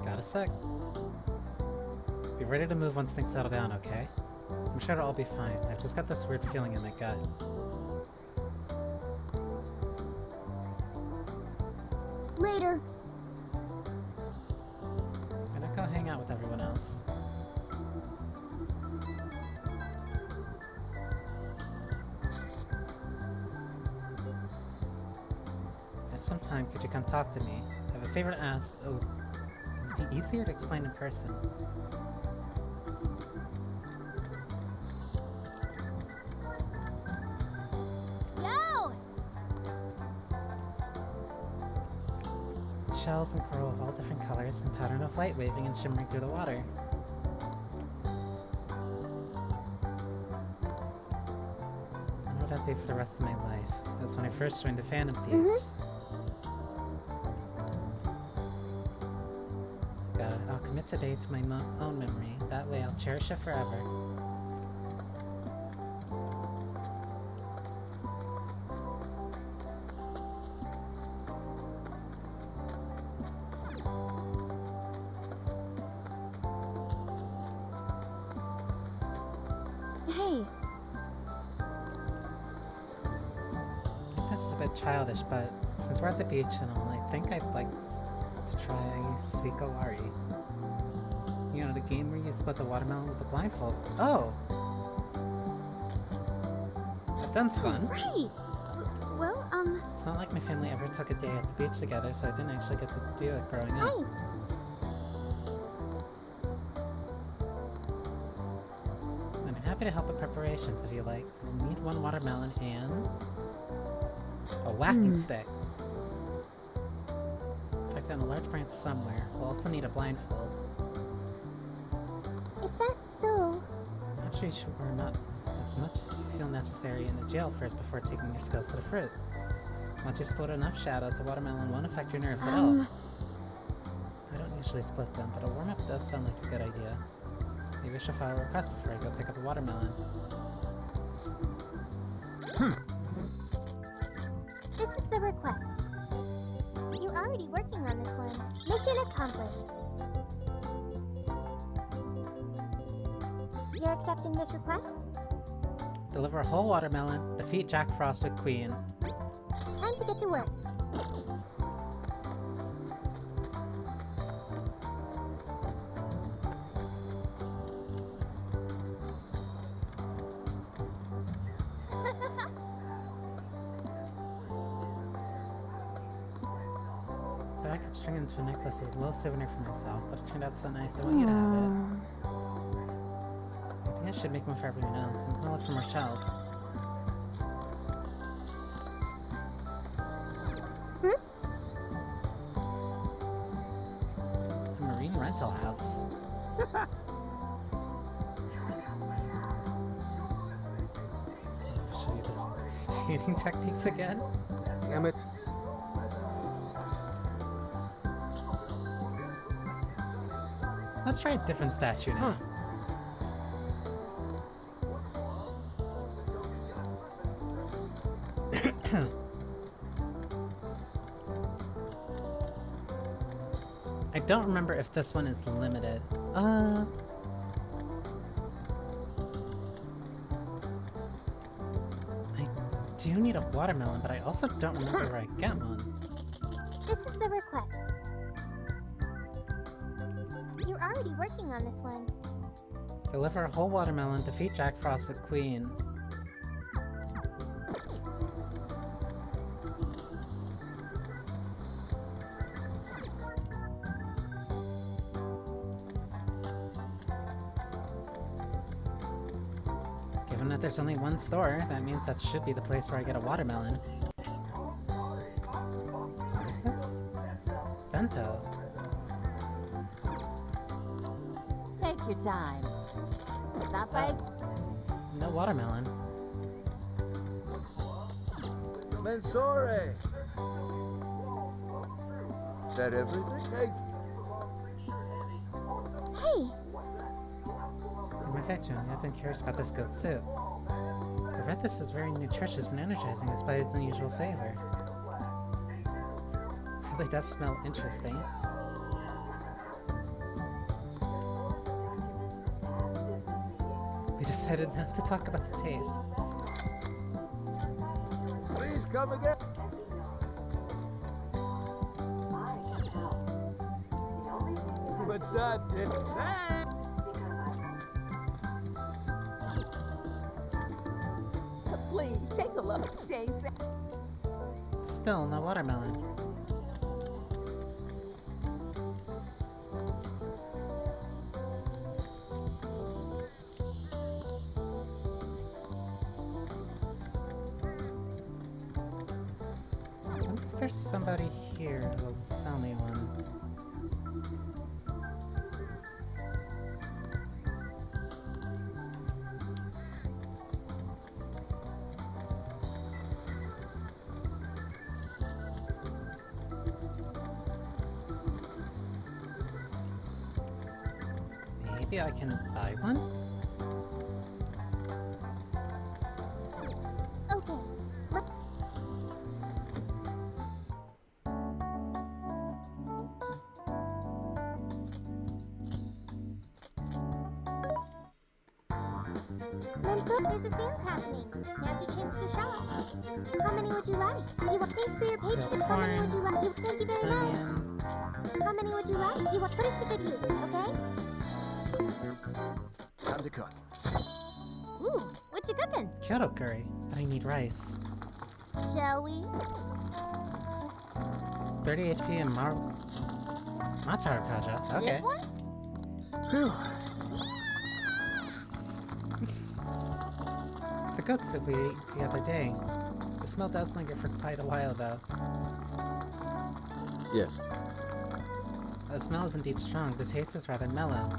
Got a sec. Be ready to move once things settle down, okay? I'm sure it'll all be fine. I've just got this weird feeling in my gut. Later. I'm gonna go hang out with everyone else. If some time, could you come talk to me? I have a favor to ask. Oh, it'd be easier to explain in person. Yo! Shells and coral of all different colors and pattern of light waving and shimmering through the water. I know what I'd do for the rest of my life. That was when I first joined the Phantom Thieves. I'll commit today to my own memory. That way I'll cherish it forever. Hey, That's a bit childish, but since we're at the beach and all, I think I'd like to try Suikolari. You know, the game where you split the watermelon with the blindfold. Oh! That sounds fun. right! Well, It's not like my family ever took a day at the beach together, so I didn't actually get to do it growing up. Hey! I'm happy to help with preparations if you like. We'll need one watermelon and a whacking stick. Tucked down a large branch somewhere. We'll also need a blindfold. If that's so... I'm not sure not as much as you feel necessary in the jail first before taking your skills to the fruit. Once you've split enough shadows, the watermelon won't affect your nerves at all. I don't usually split them, but a warm-up does sound like a good idea. Maybe I should file a request before I go pick up a watermelon. This is the request. You're already working on this one. Mission accomplished. You're accepting this request? Deliver a whole watermelon, defeat Jack Frost with Queen. Time to get to work. Thought I could string it into a necklace as a little souvenir for myself, but it turned out so nice I want you to have it. I think I should make one for everyone else, and I'll look for more shells. A marine rental house. Show you those dating techniques again? Damn it. Let's try a different statue now. I don't remember if this one is limited. I do need a watermelon, but I also don't remember where I get one. This is the request. You're already working on this one. Deliver a whole watermelon, defeat Jack Frost with Queen. Given that there's only one store, that means that should be the place where I get a watermelon. Bento. Take your time. Not by... No watermelon. Mensore! Is that everything? Thank Hey! In fact, Johnny, I've been curious about this goat soup. I read this is very nutritious and energizing despite its unusual flavor. It really does smell interesting. We decided not to talk about the taste. Please come again. What's up, Dick? Please, take a look, Stacy. Still no watermelon. I wonder if there's somebody here who'll sell me one. Maybe I can buy one? Okay, let's... Manso, there's a sale happening. Now's your chance to shop. How many would you like? You want thanks for your patronage. How many would you like? Thank you very much. How many would you like? You want put it to good use, okay? Time to cook. Ooh, what you cooking? Kyoto curry, but I need rice. Shall we? 30 HP and Matara Kaja. Okay. This one? Phew. It's the goat soup we ate the other day. The smell does linger for quite a while, though. Yes. The smell is indeed strong. The taste is rather mellow.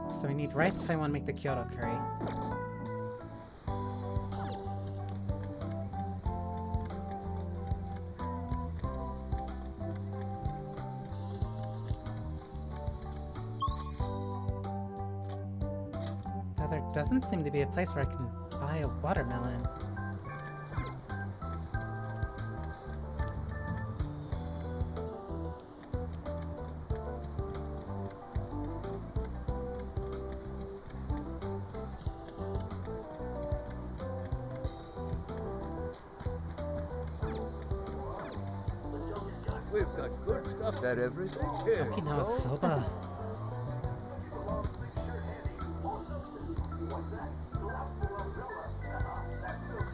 So we need rice if I want to make the Kyoto curry. Though there doesn't seem to be a place where I can buy a watermelon. We've got good stuff. Is that everything? Here you Okinawa go. soba.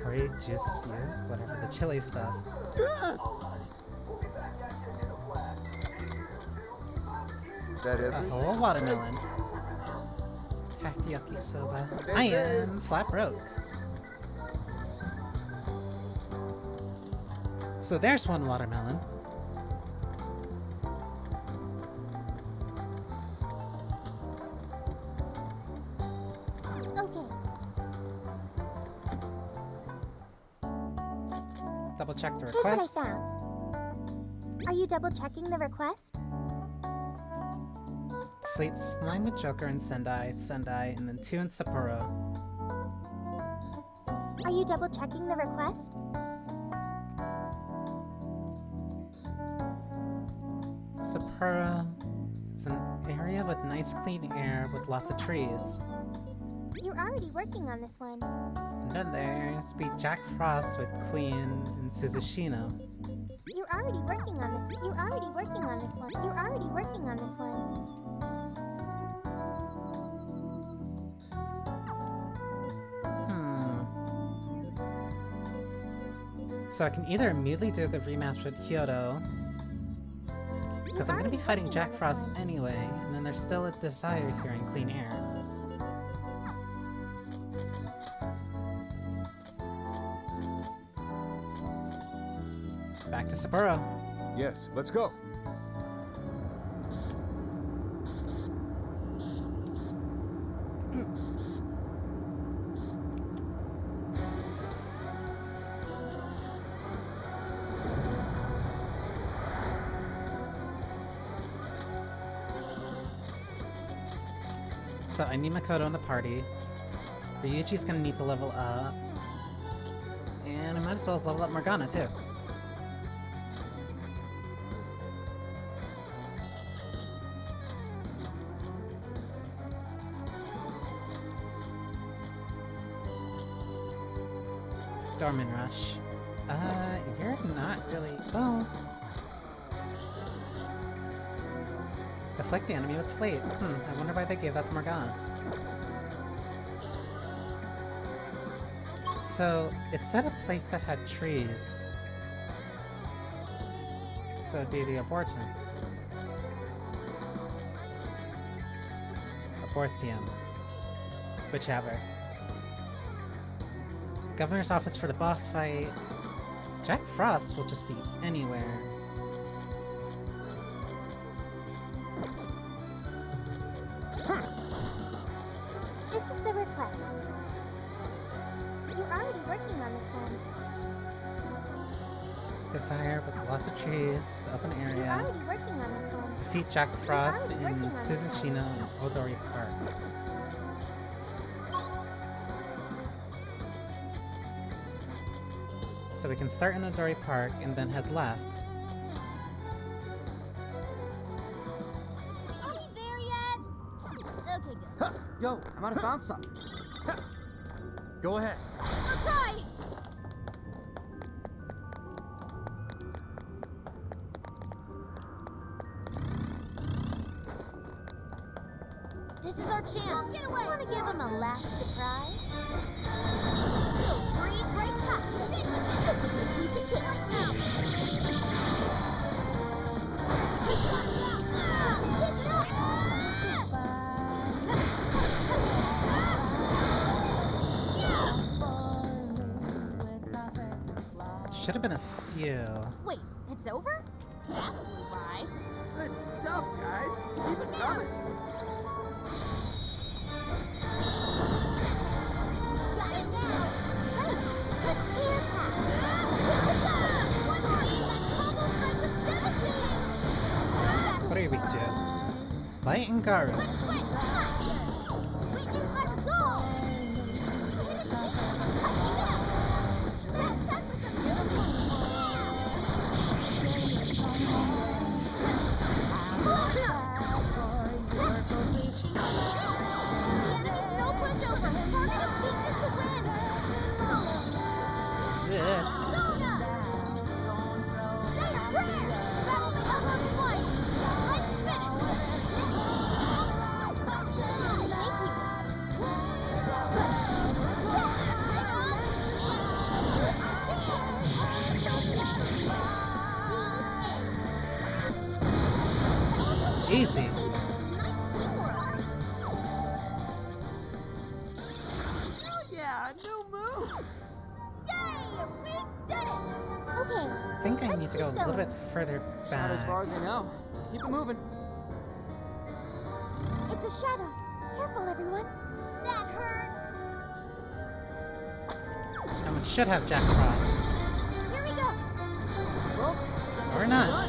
Curry, juice, yeah, whatever, the chili stuff. Is that A everything? whole watermelon. Takoyaki soba. I am flat broke. So there's one watermelon. Okay. Double check the Here's what I request. found. Are you double checking the request? Fleet Slime with Joker and Sendai, and then 2 in Sapporo. Are you double checking the request? Sapporo. It's an area with nice clean air with lots of trees. You're already working on this one. And then there's Beat Jack Frost with Queen and Suzushino. You're already working on this. You're already working on this one. You're already working on this one. So I can either immediately do the rematch with Kyoto, because I'm going to be fighting Jack Frost anyway, and then there's still a desire here in Clean Air. Back to Sapporo. Yes, let's go. So I need Makoto in the party. Ryuichi's gonna need to level up. And I might as well level up Morgana too. Dormin Rush. You're not really... Well... Deflect the enemy with Slate. I wonder why they gave that to Morgana. So, it said a place that had trees. So it'd be the Abortum. Abortium. Whichever. Governor's office for the boss fight. Jack Frost will just be anywhere. This is the request. You're already working on this one. Desire with lots of trees, open You're area. already working on this one. Defeat Jack Frost already in working on this Suzushino and Odori Park. So we can start in Odori Park and then head left. Are we there yet? Okay, good. Yo, I might have found something. Go ahead. I'll try! This is our chance. Get away! Want to give him a last surprise? Breeze right past it. This is a piece of cake right now. Should have been a few. Wait, it's over? That flew by. Good stuff, guys. Keep it coming. Got it now. Right. Let's air pack. One more. That combo strike was devastating. What are you weak to? Light and Garu. Weakness my resolve. That attack was amazing. Easy. Oh yeah, new move. Yay! We did it! Okay. I think I need to go a little bit further Not as far back. as I know. Keep it moving. It's a shadow. Careful, everyone. That hurt. Someone should have Jack Frost. Here we go. Well, Or not. Time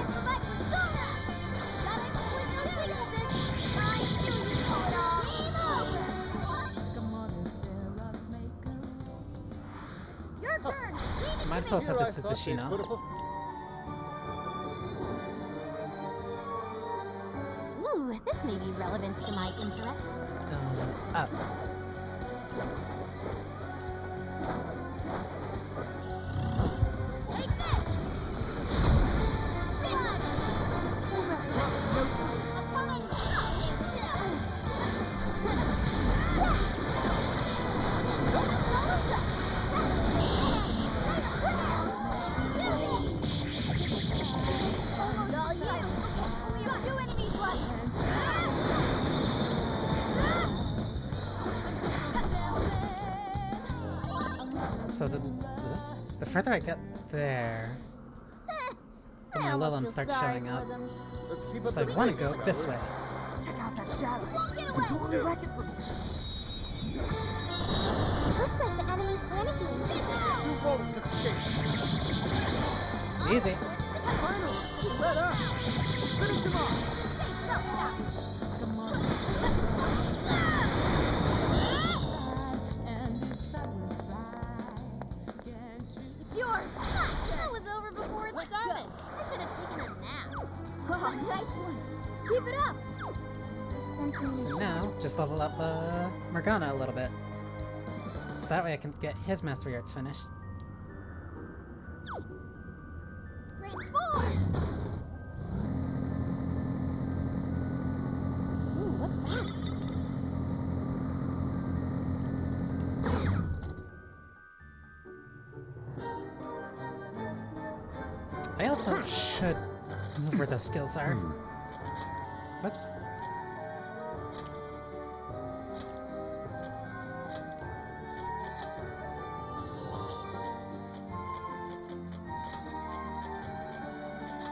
for my persona. Gotta exploit those weaknesses. Time to pull it off. Game over. Your turn. Leave it Might to as well me. have this as Suzushino. Ooh, this may be relevant to my interests. Up. Take this. Reload. we'll mess it up in no time. Almost all you. We have 2 enemies left. So the further I get there, the more Lilum starts showing up. Let's keep So I want to go this way. Check out that shadow. You can totally wreck it for me. Looks like the enemy's panicking. You won't escape. Easy. Finally, let up. Finish him off. It's yours! That was over before it started. I should have taken a nap. Oh, nice one. Keep it up. So now, just level up Morgana a little bit. So that way I can get his Mastery Arts finished. Transform! Ooh, what's that? I also should move where those skills are. Whoops.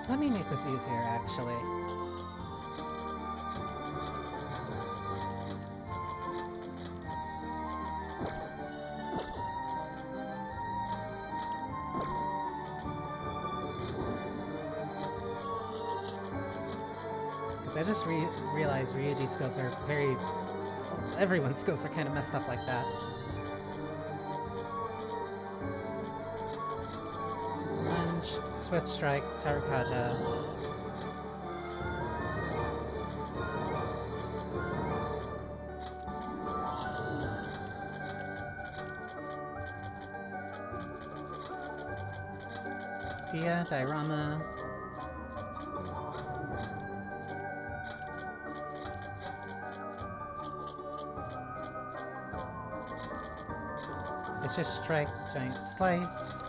Let me make this easier, actually. Because I just realized Ryuji's skills are very... Everyone's skills are kind of messed up like that. Lunge, Swift Strike, Tarukaja. Dia, Diorama. It's just Strike, Giant Slice.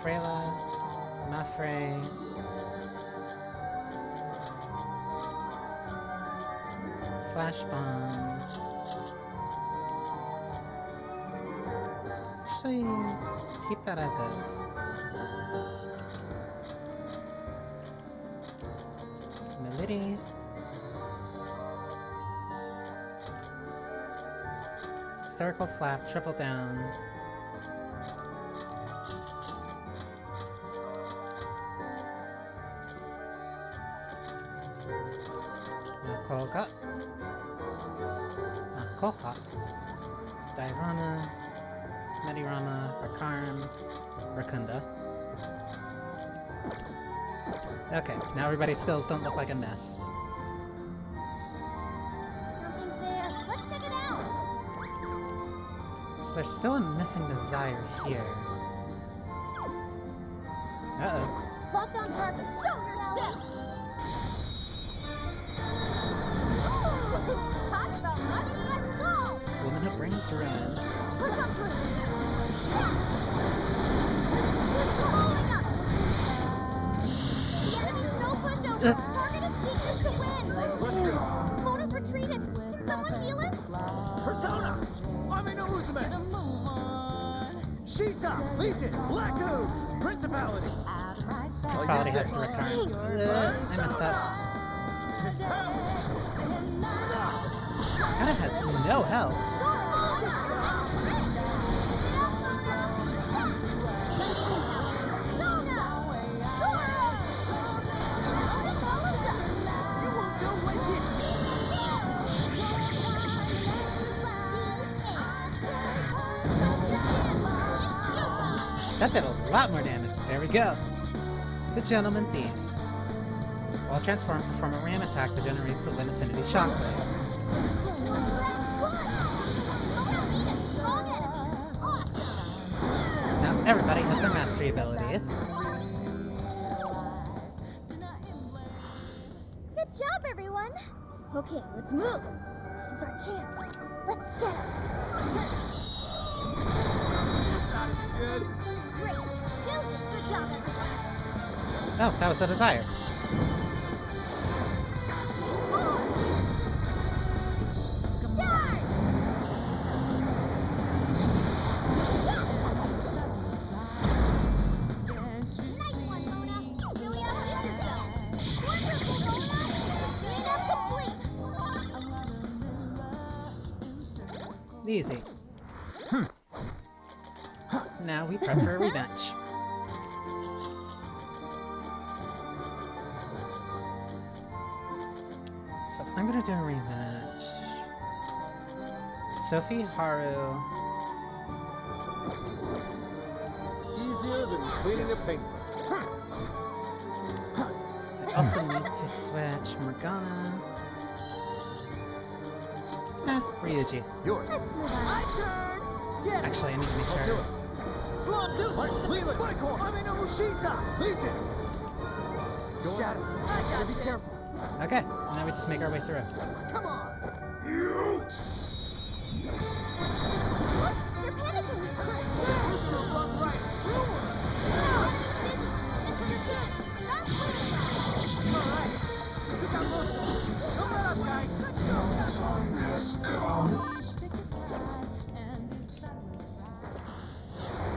Freyla, Mafre, Flash Bomb. Actually, keep that as is. Melody. Hysterical Slap, Triple Down. Koga. Koha. Diorama. Medirama. Rakarm. Rakunda. Okay, now everybody's skills don't look like a mess. Something's there. Let's check it out. So there's still a missing desire here. Uh-oh. Locked on target. Show yourself. Talk about money resolve. Woman who brings ruin. Push on through. We're still holding up. The enemy's no pushover. Targeted weakness to win. Mona's retreated. Can someone heal it? Persona! Amino Uzume! Shisa! Legion! Black Ooze! Principality! Principality has to return. I messed up. Kinda has no health. That did a lot more damage. There we go. The Gentleman Thief. While transformed, perform a ram attack that generates a wind affinity shockwave. Now everybody has their mastery abilities. Good job, everyone. Okay, let's move. This is our chance. Let's get him. Good. Great. Good job, everyone. Oh, that was the desire. Charge! Easy. Now we prep for a rematch. So I'm gonna do a rematch. Sophie, Haru. Easier than cleaning a paintbrush. I also need to switch Morgana. Ryuji. Yours. My turn! Yeah. Actually, I need to make I'll do sure. it. Swan suit! Leland! Unicorn! I'm in Ushisa! Legion! Shadow. Gotta be careful. Okay, now we just make our way through. Come on! They're panicking! Alright. Took out most of them. Don't let up, guys!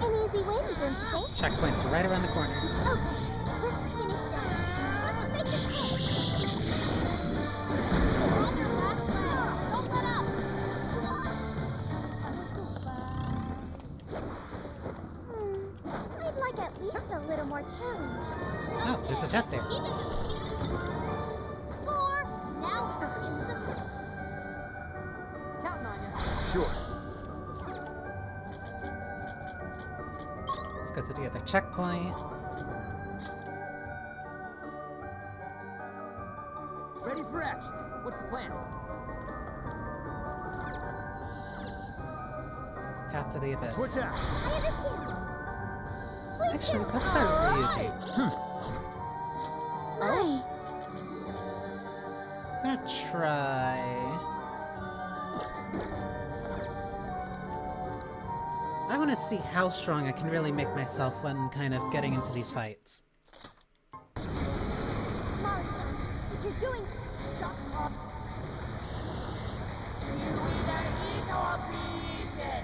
An easy win, don't you think? Checkpoint's right around the corner. Okay, let's finish this. Let's make this quick. You're on your last leg. Don't let up. I'd like at least a little more challenge. Oh, there's a chest there. Score! Now it's instant. Counting on you. Sure. Let's go to the other checkpoint. Ready for action. What's the plan? Path to the abyss. Switch out. I understand. Please Actually, do. let's start with Ryuji. My. I'm gonna try. I want to see how strong I can really make myself when kind of getting into these fights. Marissa, you're doing. Shut up. You either eat or be eaten.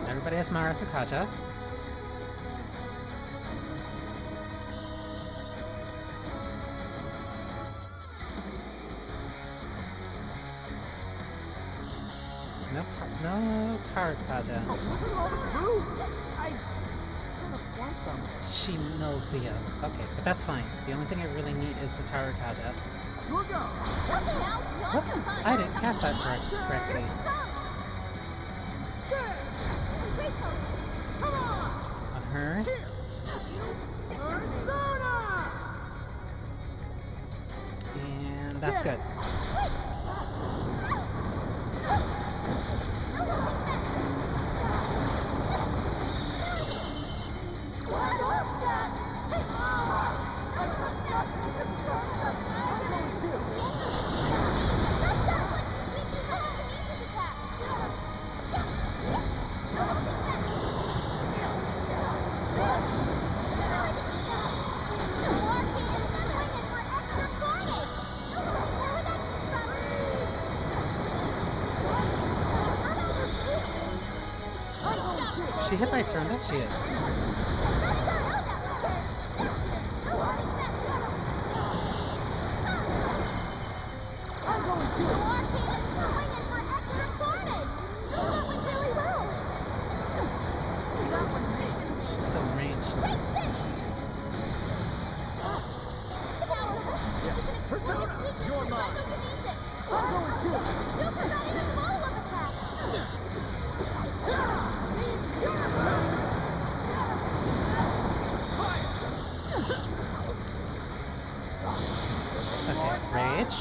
Everybody has Maratukaja. No Karakaja. Oh, look at all the food! I kind of want some. She knows Zio. Okay, but that's fine. The only thing I really need is the Tarakaja. Your go! Whoops! I didn't cast that correctly. Come on! On her. Persona! And that's good. She hit by turn, that she is. I'm going to! She's still in range. Persona! You're mine! I'm going to! Okay, rage.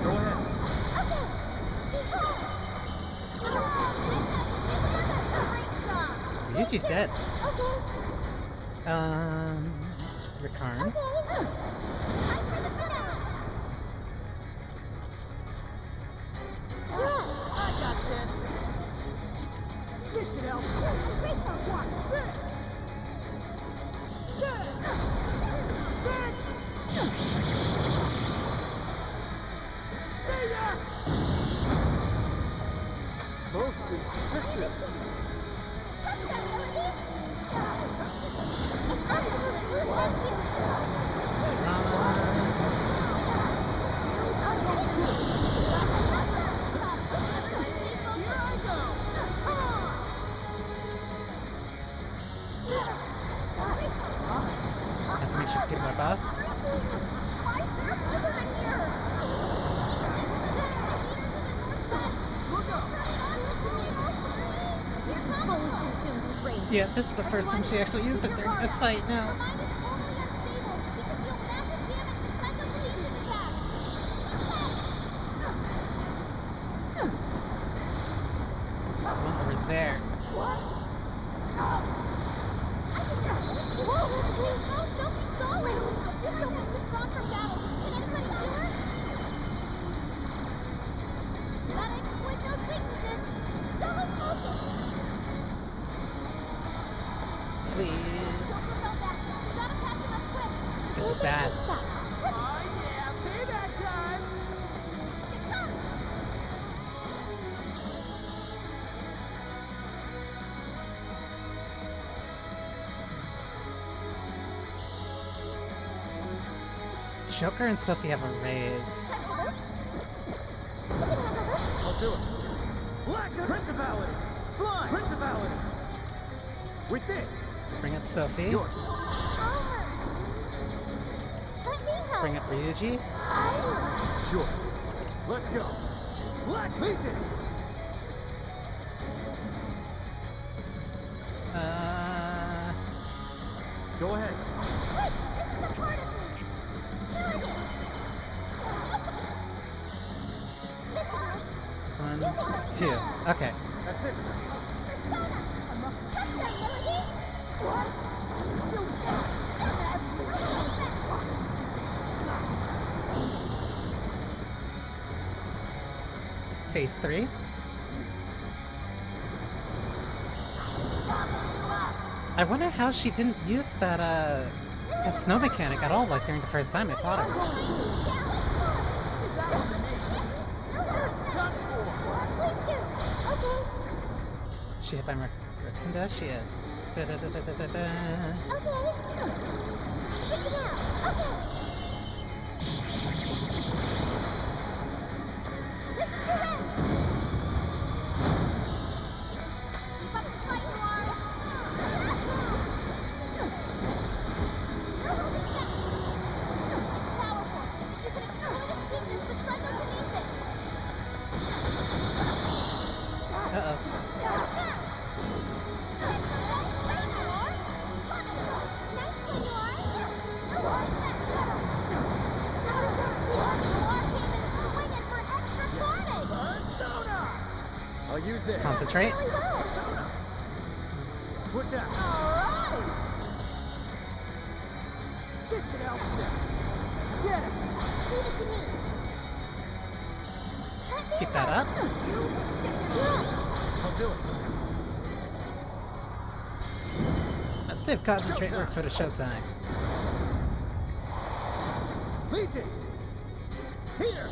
Go ahead. Ryuji's dead. Rekarn. I got this. This should help. Watch this. See ya. Have to make sure to get my buff. Yeah, this is the first time she actually used it during this fight now. There's the one over there. Whoa, please, no, Sophie's solid! Sophie's withdrawn from battle. Can anybody heal her? Gotta exploit those weaknesses. Solo's focus! Please. Gotta catch him up quick. This is bad. Oh yeah, payback time! Joker and Sophie have a raise. I'll do it. Black Principality! Slime! Principality! With this! Bring up Sophie. Yours. Let me help. Bring up Ryuji. Sure. Let's go. Black Legion! Go ahead. Wait, this is a part of me. One, two. Okay. That's it. Phase 3. I wonder how she didn't use that snow mechanic at all, like during the first time I fought her. She hit by Rakunda? She is. Da, da, da, da, da, da, da. I'll use this. Concentrate. Switch out. Alright! This should help them. Get it! Leave it to me. Keep that up. I'll do it. Let's see if concentrate works for the showtime. Legion! Here!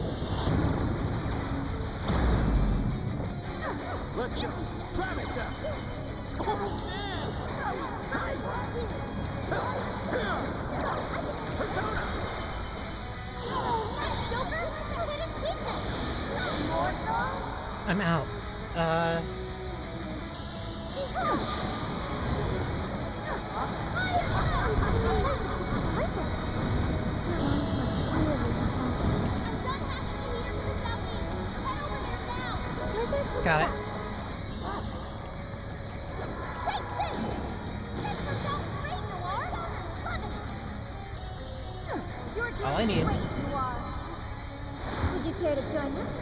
Let's go. Grab it now. Oh, man! Persona! I'm out. Got it. All I need. Would you care to join us?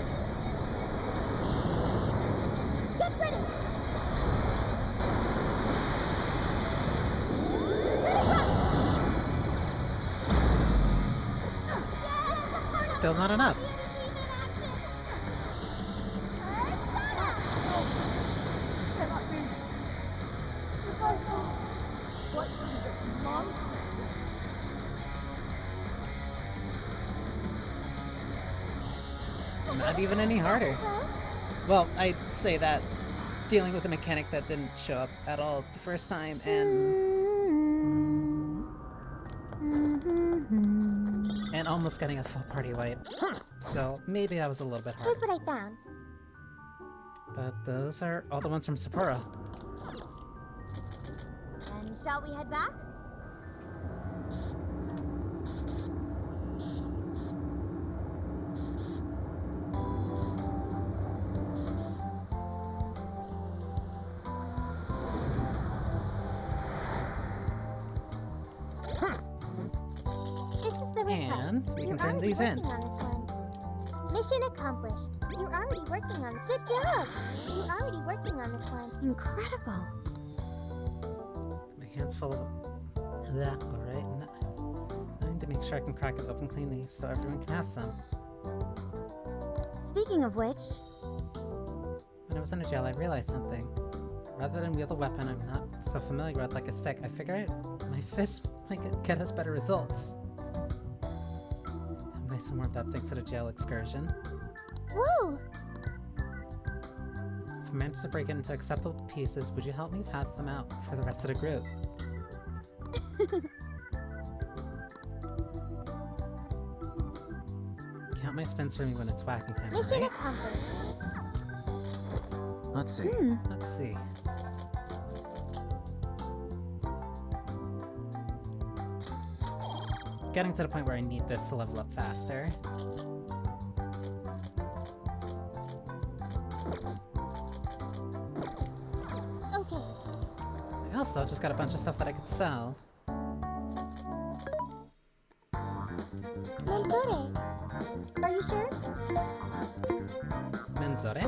Get ready! Still not enough. What the monster? Not even any harder. Well, I'd say that dealing with a mechanic that didn't show up at all the first time and and almost getting a full party wipe. So maybe that was a little bit hard. Here's what I found. But those are all the ones from Sapporo. And shall we head back? And we can You're turn already these in. working on this one. Mission accomplished. You're already working on it. Good job! You're already working on this one. Incredible. My hand's full of that, alright? I need to make sure I can crack it open cleanly so everyone can have some. Speaking of which... When I was in a jail, I realized something. Rather than wield a weapon I'm not so familiar with like a stick, I figure my fist might get us better results. I'm nice and warmed up thanks to the jail excursion. Woo! If I manage to break it into acceptable pieces, would you help me pass them out for the rest of the group? Count my spins for me when it's whacking time, Mission right? accomplished. Let's see. Let's see. Getting to the point where I need this to level up faster. Okay. I also just got a bunch of stuff that I could sell. Menzore. Are you sure? Menzore?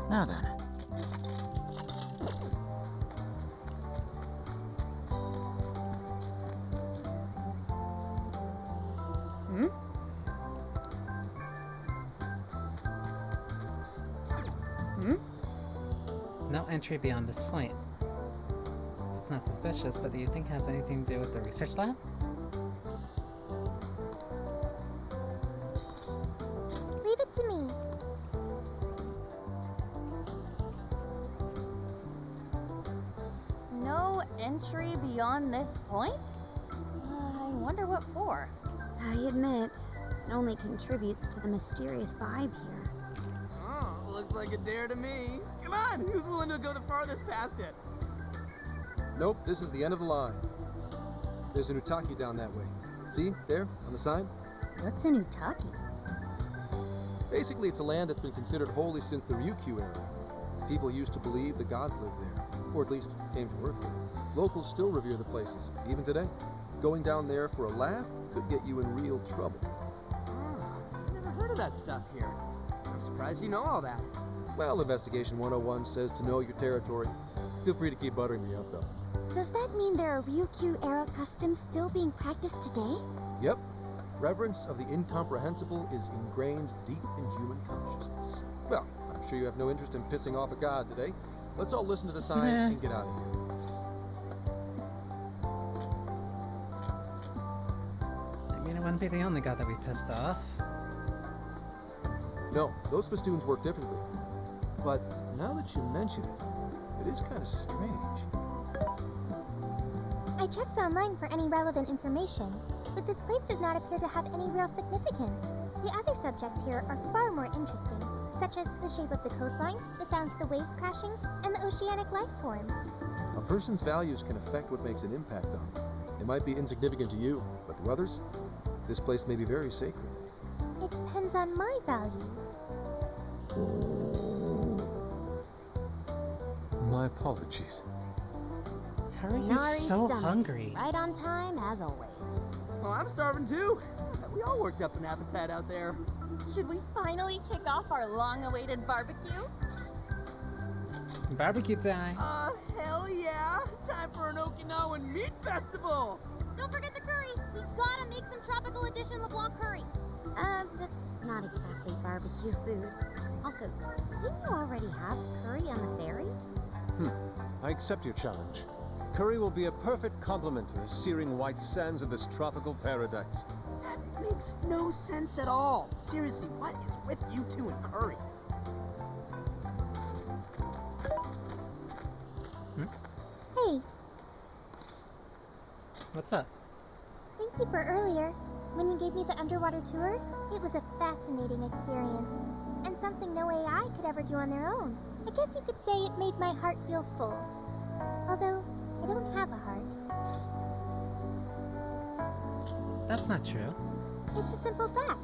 Now then. No entry beyond this point. It's not suspicious, but do you think it has anything to do with the research lab? Leave it to me. No entry beyond this point? I wonder what for. I admit, it only contributes to the mysterious vibe here. Oh, looks like a dare to me. Come on, who's willing to go the farthest past it? Nope, this is the end of the line. There's an Utaki down that way. See, there, on the sign? What's an Utaki? Basically, it's a land that's been considered holy since the Ryukyu era. People used to believe the gods lived there, or at least came to Earth there. Locals still revere the places, even today. Going down there for a laugh could get you in real trouble. I've never heard of that stuff here. I'm surprised you know all that. Well, Investigation 101 says to know your territory. Feel free to keep buttering me up, though. Does that mean there are Ryukyu-era customs still being practiced today? Yep. Reverence of the incomprehensible is ingrained deep in human consciousness. Well, I'm sure you have no interest in pissing off a god today. Let's all listen to the sign and get out of here. I mean, it wouldn't be the only god that we pissed off. No, those festoons work differently. But now that you mention it, it is kind of strange. I checked online for any relevant information, but this place does not appear to have any real significance. The other subjects here are far more interesting, such as the shape of the coastline, the sounds of the waves crashing, and the oceanic life forms. A person's values can affect what makes an impact on them. It might be insignificant to you, but to others, this place may be very sacred. It depends on my values. My apologies. How are you Nari's so stomach. hungry? Right on time, as always. Well, I'm starving too. We all worked up an appetite out there. Should we finally kick off our long-awaited barbecue? Barbecue time! Hell yeah! Time for an Okinawan meat festival! Don't forget the curry! We gotta make some tropical edition LeBlanc curry! That's not exactly barbecue food. Also, didn't you already have curry on the ferry? I accept your challenge. Curry will be a perfect complement to the searing white sands of this tropical paradise. That makes no sense at all. Seriously, what is with you two and curry? What's up? Thank you for earlier. When you gave me the underwater tour, it was a fascinating experience. And something no AI could ever do on their own. I guess you could say it made my heart feel full. Although, I don't have a heart. That's not true. It's a simple fact.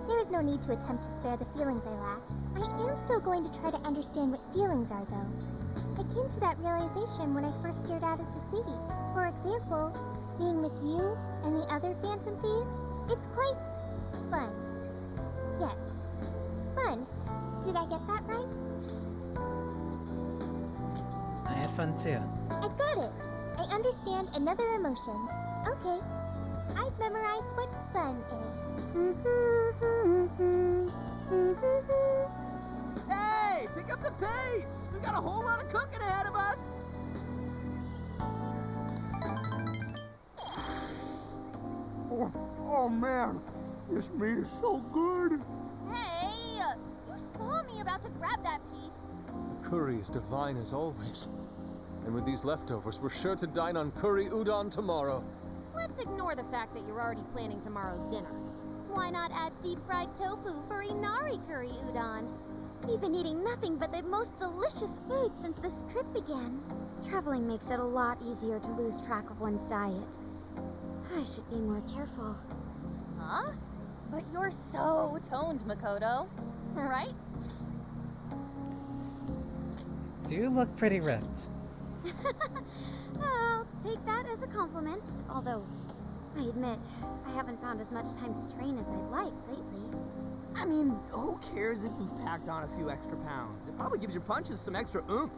There is no need to attempt to spare the feelings I lack. I am still going to try to understand what feelings are, though. I came to that realization when I first stared out at the sea. For example, being with you and the other Phantom Thieves, it's quite fun. Yes, fun. Did I get that right? I had fun too. I got it. I understand another emotion. Okay. I've memorized what fun is. Hey, pick up the pace! We got a whole lot of cooking ahead of us! Oh man, this meat is so good. Hey! You saw me about to grab that piece. The curry is divine as always. And with these leftovers, we're sure to dine on curry udon tomorrow. Let's ignore the fact that you're already planning tomorrow's dinner. Why not add deep-fried tofu for Inari curry udon? We've been eating nothing but the most delicious food since this trip began. Traveling makes it a lot easier to lose track of one's diet. I should be more careful. Huh? But you're so toned, Makoto. Right? You look pretty ripped. I'll take that as a compliment, although I admit I haven't found as much time to train as I'd like lately. I mean, who cares if you've packed on a few extra pounds? It probably gives your punches some extra oomph.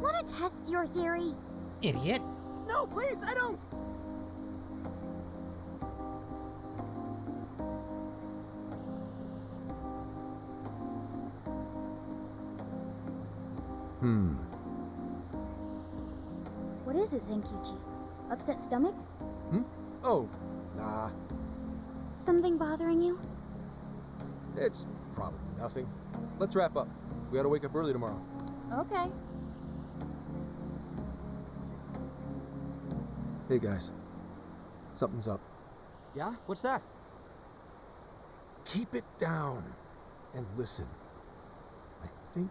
Want to test your theory? Idiot. No, please, I don't! What is it, Zenkichi? Upset stomach? Oh, nah. Something bothering you? It's probably nothing. Let's wrap up. We gotta wake up early tomorrow. Okay. Hey guys. Something's up. Yeah? What's that? Keep it down and listen. I think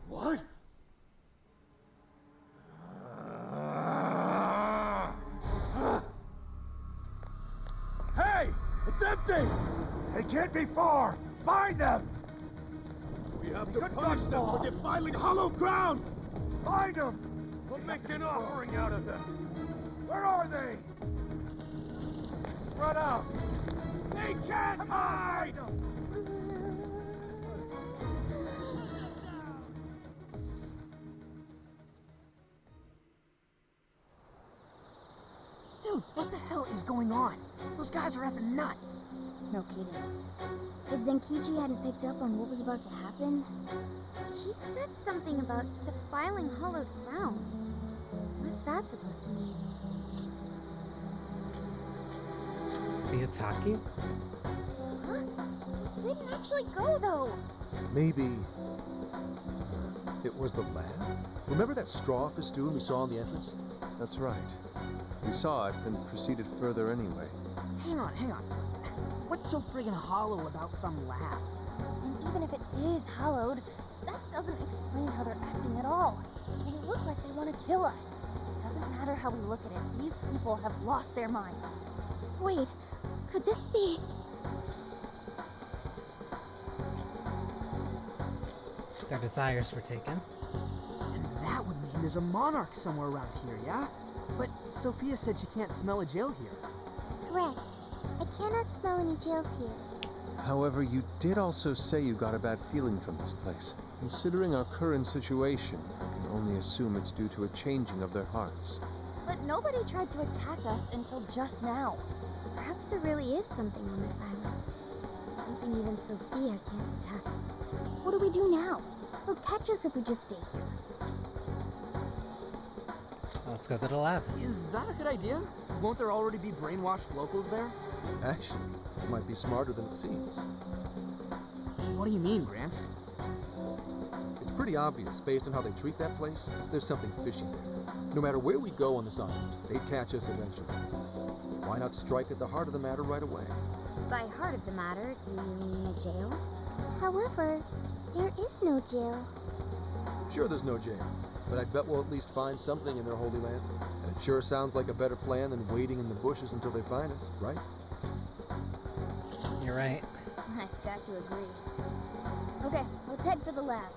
What? Hey! It's empty! They can't be far! Find them! We have to punish them for defiling hollow ground! Find them! We'll make an offering out of them! Where are they? Spread out! They can't hide! Dude, what the hell is going on? Those guys are effing nuts. No kidding. If Zenkichi hadn't picked up on what was about to happen... He said something about defiling hollowed ground. What's that supposed to mean? The Ataki? Huh? Didn't actually go, though. maybe it was the lab? Remember that straw festoon we saw in the entrance? That's right. We saw it and proceeded further anyway. Hang on. What's so friggin' hollow about some lab? even if it is hallowed, that doesn't explain how they're acting at all. They look like they want to kill us. It doesn't matter how we look at it, these people have lost their minds. Wait, could this be... Their desires were taken. And that would mean there's a monarch somewhere around here, yeah? But Sophia said she can't smell a jail here. Correct. I cannot smell any jails here. However, you did also say you got a bad feeling from this place. Considering our current situation, I can only assume it's due to a changing of their hearts. But nobody tried to attack us until just now. Perhaps there really is something on this island. Something even Sophia can't detect. What do we do now? They'll catch us if we just stay here. Let's go to the lab. Is that a good idea? Won't there already be brainwashed locals there? Actually, it might be smarter than it seems. What do you mean, Gramps? It's pretty obvious, based on how they treat that place, there's something fishy there. No matter where we go on this island, they'd catch us eventually. Why not strike at the heart of the matter right away? By heart of the matter, do you mean a jail? However, there is no jail. Sure, there's no jail, but I bet we'll at least find something in their holy land. And it sure sounds like a better plan than waiting in the bushes until they find us, right? You're right. I've got to agree. Okay, let's head for the lab.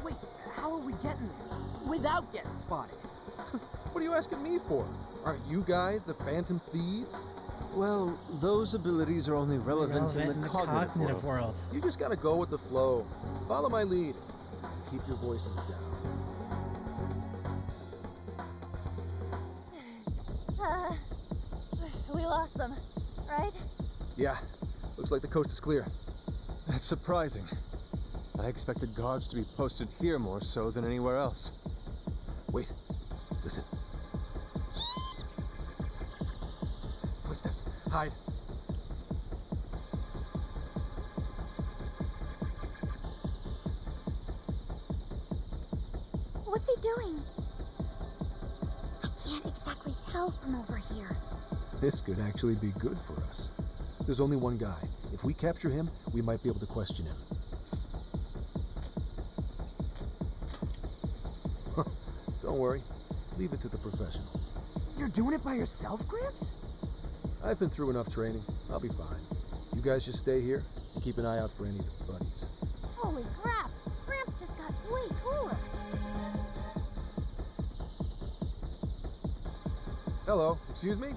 Wait, how are we getting there? Without getting spotted? What are you asking me for? Aren't you guys the Phantom Thieves? Well, those abilities are only relevant in the cognitive world. You just gotta go with the flow. Follow my lead. Keep your voices down. We lost them, right? Yeah, looks like the coast is clear. That's surprising. I expected guards to be posted here more so than anywhere else. Wait, listen. Footsteps. Hide. What's he doing? I can't exactly tell from over here. This could actually be good for us. There's only one guy. If we capture him, we might be able to question him. Don't worry. Leave it to the professional. You're doing it by yourself, Gramps? I've been through enough training. I'll be fine. You guys just stay here and keep an eye out for any of his buddies. Holy crap! Gramps just got way cooler. Hello, excuse me?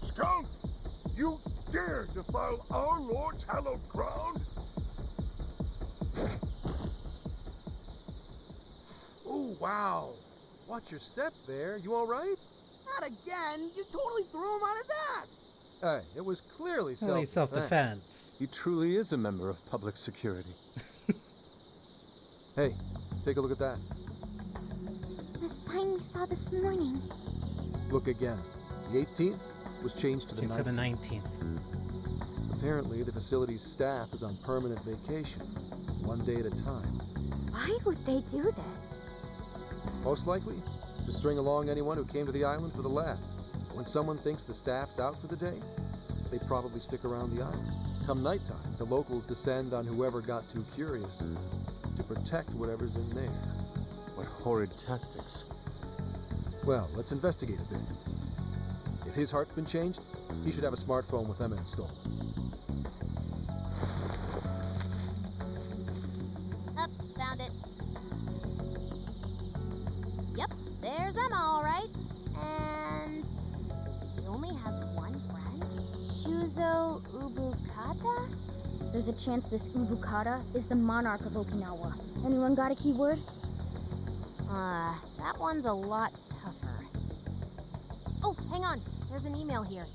Scout! You dare defile our Lord's hallowed ground? Oh, wow. Watch your step there. You all right? Not again! You totally threw him on his ass! Hey, it was clearly Only self-defense. self-defense. He truly is a member of public security. Hey, take a look at that. The sign we saw this morning. Look again. The 18th was changed to the 19th. To the 19th. Apparently, the facility's staff is on permanent vacation, one day at a time. Why would they do this? Most likely, to string along anyone who came to the island for the lab. When someone thinks the staff's out for the day, they probably stick around the island. Come nighttime, the locals descend on whoever got too curious to protect whatever's in there. What horrid tactics. Well, let's investigate a bit. If his heart's been changed, he should have a smartphone with Emma installed. Up, found it. Yep, there's Emma, all right. And he only has one friend? Shuzo Ubukata? There's a chance this Ubukata is the monarch of Okinawa. Anyone got a keyword? That one's a lot tougher. Oh, hang on. There's an email here.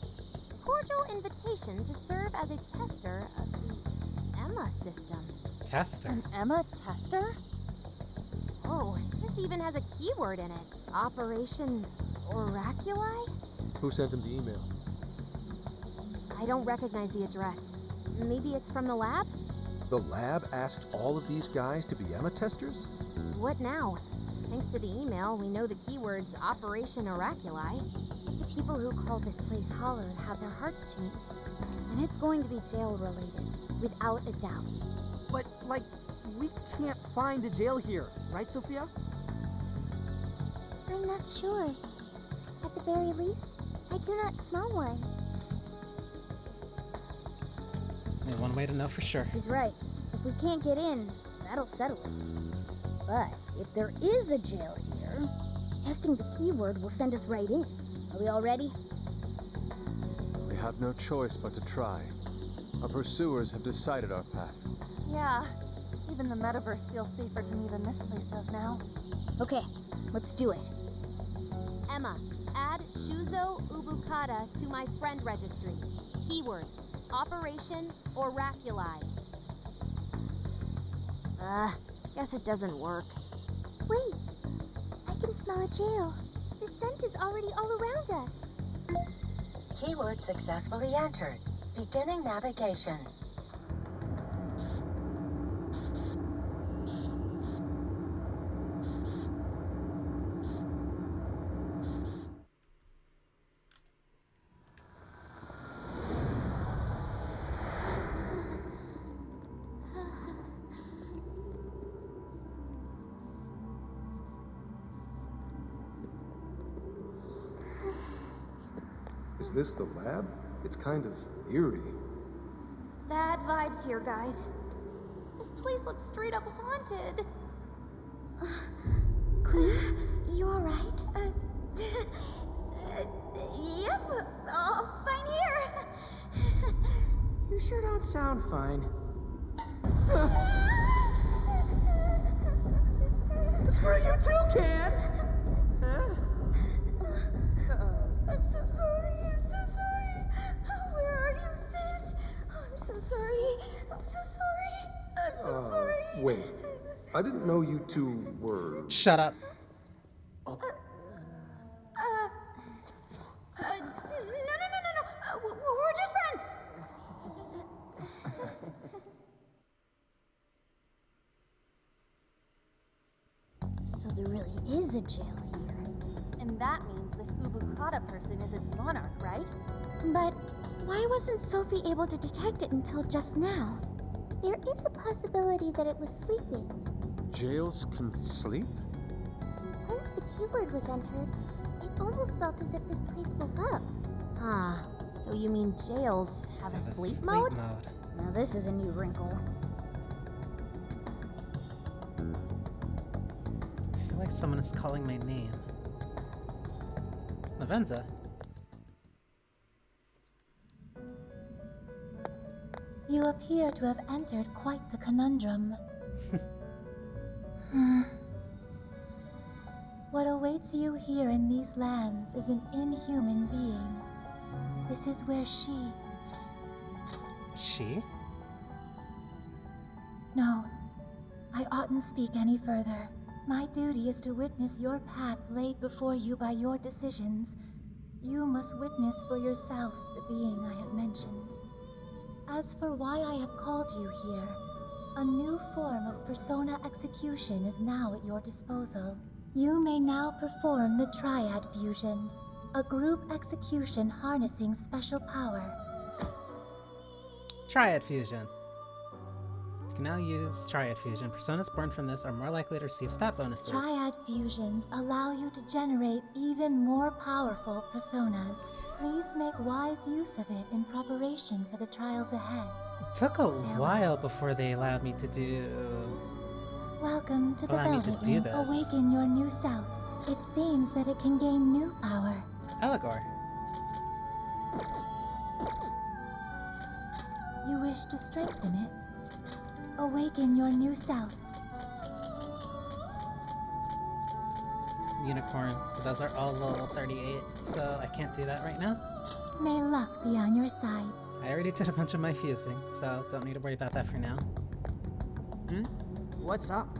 Cordial invitation to serve as a tester of the Emma system. Tester? An Emma tester? Oh, this even has a keyword in it. Operation Oraculi? Who sent him the email? I don't recognize the address. Maybe it's from the lab? The lab asked all of these guys to be Emma testers? What now? Thanks to the email, we know the keyword's Operation Oraculi. The people who call this place Hollowed have their hearts changed. And it's going to be jail-related, without a doubt. But, like, we can't find a jail here, right, Sophia? I'm not sure. At the very least, I do not smell one. Only one way to know for sure. He's right. If we can't get in, that'll settle it. But if there is a jail here, testing the keyword will send us right in. Are we all ready? We have no choice but to try. Our pursuers have decided our path. Yeah, even the metaverse feels safer to me than this place does now. Okay, let's do it. Emma, add Shuzo Ubukata to my friend registry. Keyword, Operation Oraculi. Guess it doesn't work. Wait! I can smell a jail. The scent is already all around us. Keyword successfully entered. Beginning navigation. Is this the lab? It's kind of eerie. Bad vibes here, guys. This place looks straight up haunted. Queen, you alright? Yep, all fine here. You sure don't sound fine. Screw you too, Can! I'm so sorry, I'm so sorry. Where are you, sis? I'm so sorry. I'm so sorry. I'm so sorry. Wait. I didn't know you two were... Shut up. No. We're just friends. So there really is a jail here. And that means this Ubukata person is its monarch, right? But why wasn't Sophie able to detect it until just now? There is a possibility that it was sleeping. Jails can sleep? Once the keyword was entered, it almost felt as if this place woke up. Ah, so you mean jails have a sleep mode? Now this is a new wrinkle. I feel like someone is calling my name. Lavenza. You appear to have entered quite the conundrum. What awaits you here in these lands is an inhuman being. This is where she... She? No, I oughtn't speak any further. My duty is to witness your path laid before you by your decisions. You must witness for yourself the being I have mentioned. As for why I have called you here, a new form of persona execution is now at your disposal. You may now perform the Triad Fusion, a group execution harnessing special power. Triad Fusion. You can now use Triad Fusion. Personas born from this are more likely to receive stat bonuses. Triad fusions allow you to generate even more powerful personas. Please make wise use of it in preparation for the trials ahead. It took a while before they allowed me to do... Welcome to the Allow me to Velvet do Ring. this. Awaken your new self. It seems that it can gain new power. Eligor. You wish to strengthen it? Awaken your new self. Unicorn. But those are all level 38, so I can't do that right now. May luck be on your side. I already did a bunch of my fusing, so don't need to worry about that for now. What's up?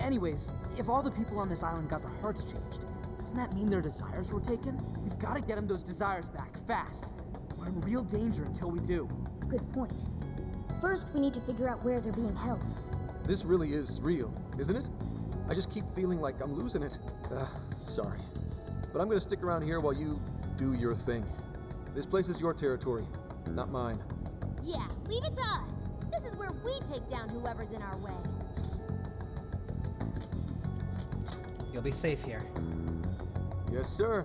Anyways, if all the people on this island got their hearts changed, doesn't that mean their desires were taken? We've got to get them those desires back, fast. We're in real danger until we do. Good point. First, we need to figure out where they're being held. This really is real, isn't it? I just keep feeling like I'm losing it. Sorry. But I'm gonna stick around here while you do your thing. This place is your territory, not mine. Yeah, leave it to us. This is where we take down whoever's in our way. You'll be safe here. Yes, sir.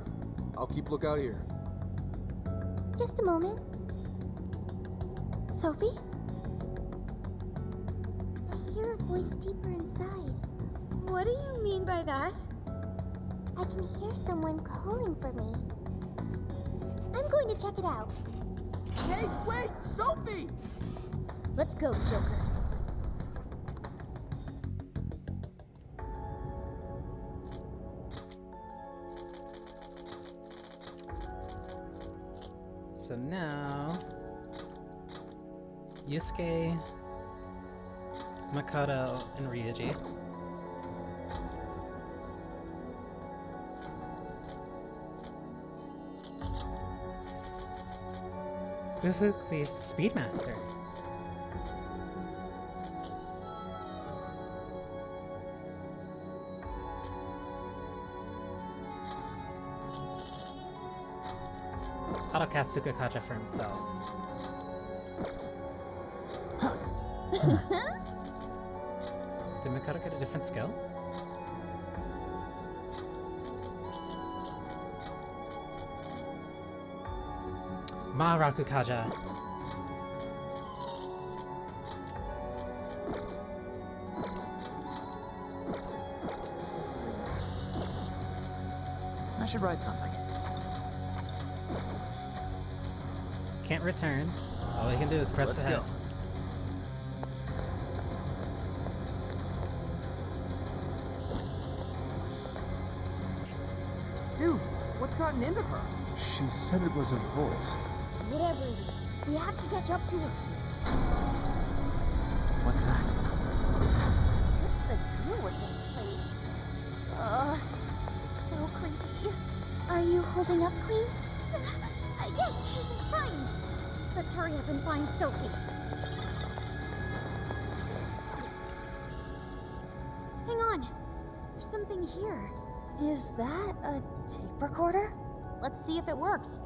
I'll keep lookout here. Just a moment. Sophie? I hear a voice deeper inside. What do you mean by that? I can hear someone calling for me. I'm going to check it out. Hey, wait! Sophie! Let's go, Joker. So now, Yusuke, Makoto, and Ryuji. Woohoo, Speedmaster. Autocast Sukakaja for himself. Did Makoto get a different skill? Rakukaja. I should write something. Can't return. All we can do is press Let's ahead. go. Dude, what's gotten into her? She said it was a voice. Whatever it is, we have to catch up to her. What's that? What's the deal with this place? It's so creepy. Are you holding up, Queen? I guess. Fine. Let's hurry up and find Sophie. Hang on. There's something here. Is that a tape recorder? Let's see if it works.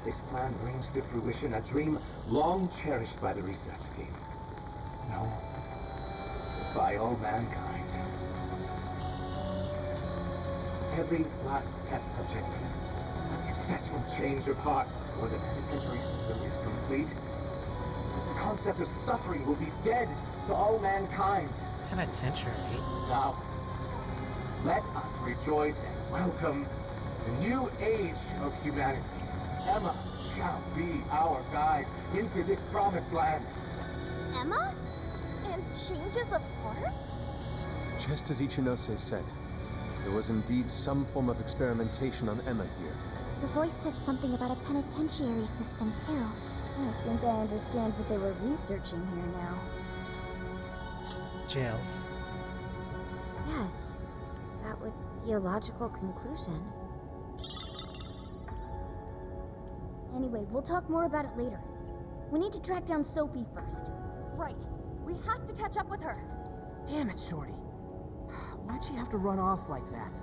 This plan brings to fruition a dream long cherished by the research team. No, by all mankind. Every last test subject, a successful change of heart, or the penitentiary system is complete. The concept of suffering will be dead to all mankind. Penitentiary? Now, let us rejoice and welcome the new age of humanity. Emma shall be our guide into this promised land. Emma? And changes of heart? Just as Ichinose said, there was indeed some form of experimentation on Emma here. The voice said something about a penitentiary system, too. I think I understand what they were researching here now. Jails. Yes, that would be a logical conclusion. Anyway, we'll talk more about it later. We need to track down Sophie first. Right. We have to catch up with her. Damn it, Shorty. Why'd she have to run off like that?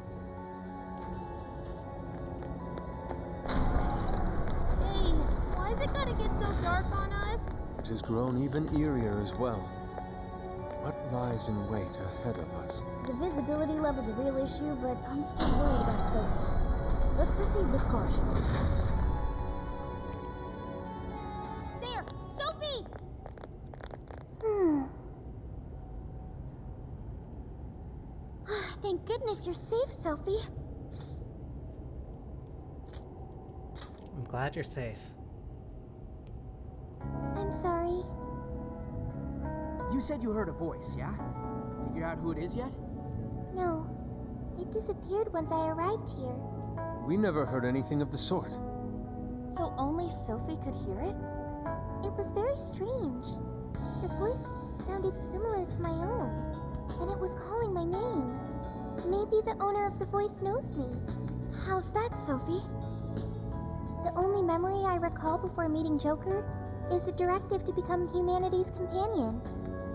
Hey, why is it gotta get so dark on us? It has grown even eerier as well. What lies in wait ahead of us? The visibility level's a real issue, but I'm still worried about Sophie. Let's proceed with caution. There! Sophie! Thank goodness you're safe, Sophie. I'm glad you're safe. I'm sorry. You said you heard a voice, yeah? Figure out who it is yet? No. It disappeared once I arrived here. We never heard anything of the sort. So only Sophie could hear it? It was very strange. The voice sounded similar to my own, and it was calling my name. Maybe the owner of the voice knows me. How's that, Sophie? The only memory I recall before meeting Joker is the directive to become humanity's companion.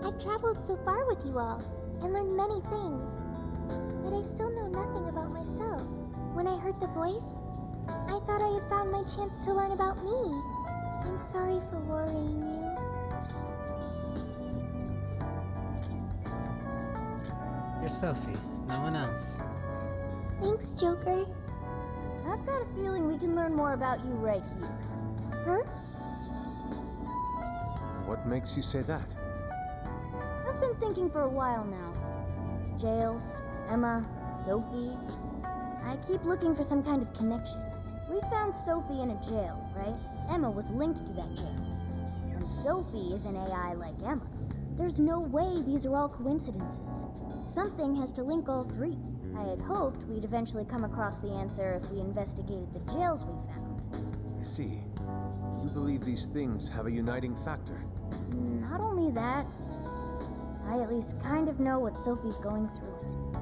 I've traveled so far with you all and learned many things, but I still know nothing about myself. When I heard the voice, I thought I had found my chance to learn about me. I'm sorry for worrying you. You're Sophie, no one else. Thanks, Joker. I've got a feeling we can learn more about you right here. Huh? What makes you say that? I've been thinking for a while now. Jails, Emma, Sophie. I keep looking for some kind of connection. We found Sophie in a jail, right? Emma was linked to that jail. And Sophie is an AI like Emma. There's no way these are all coincidences. Something has to link all three. I had hoped we'd eventually come across the answer if we investigated the jails we found. I see. You believe these things have a uniting factor. Not only that, I at least kind of know what Sophie's going through.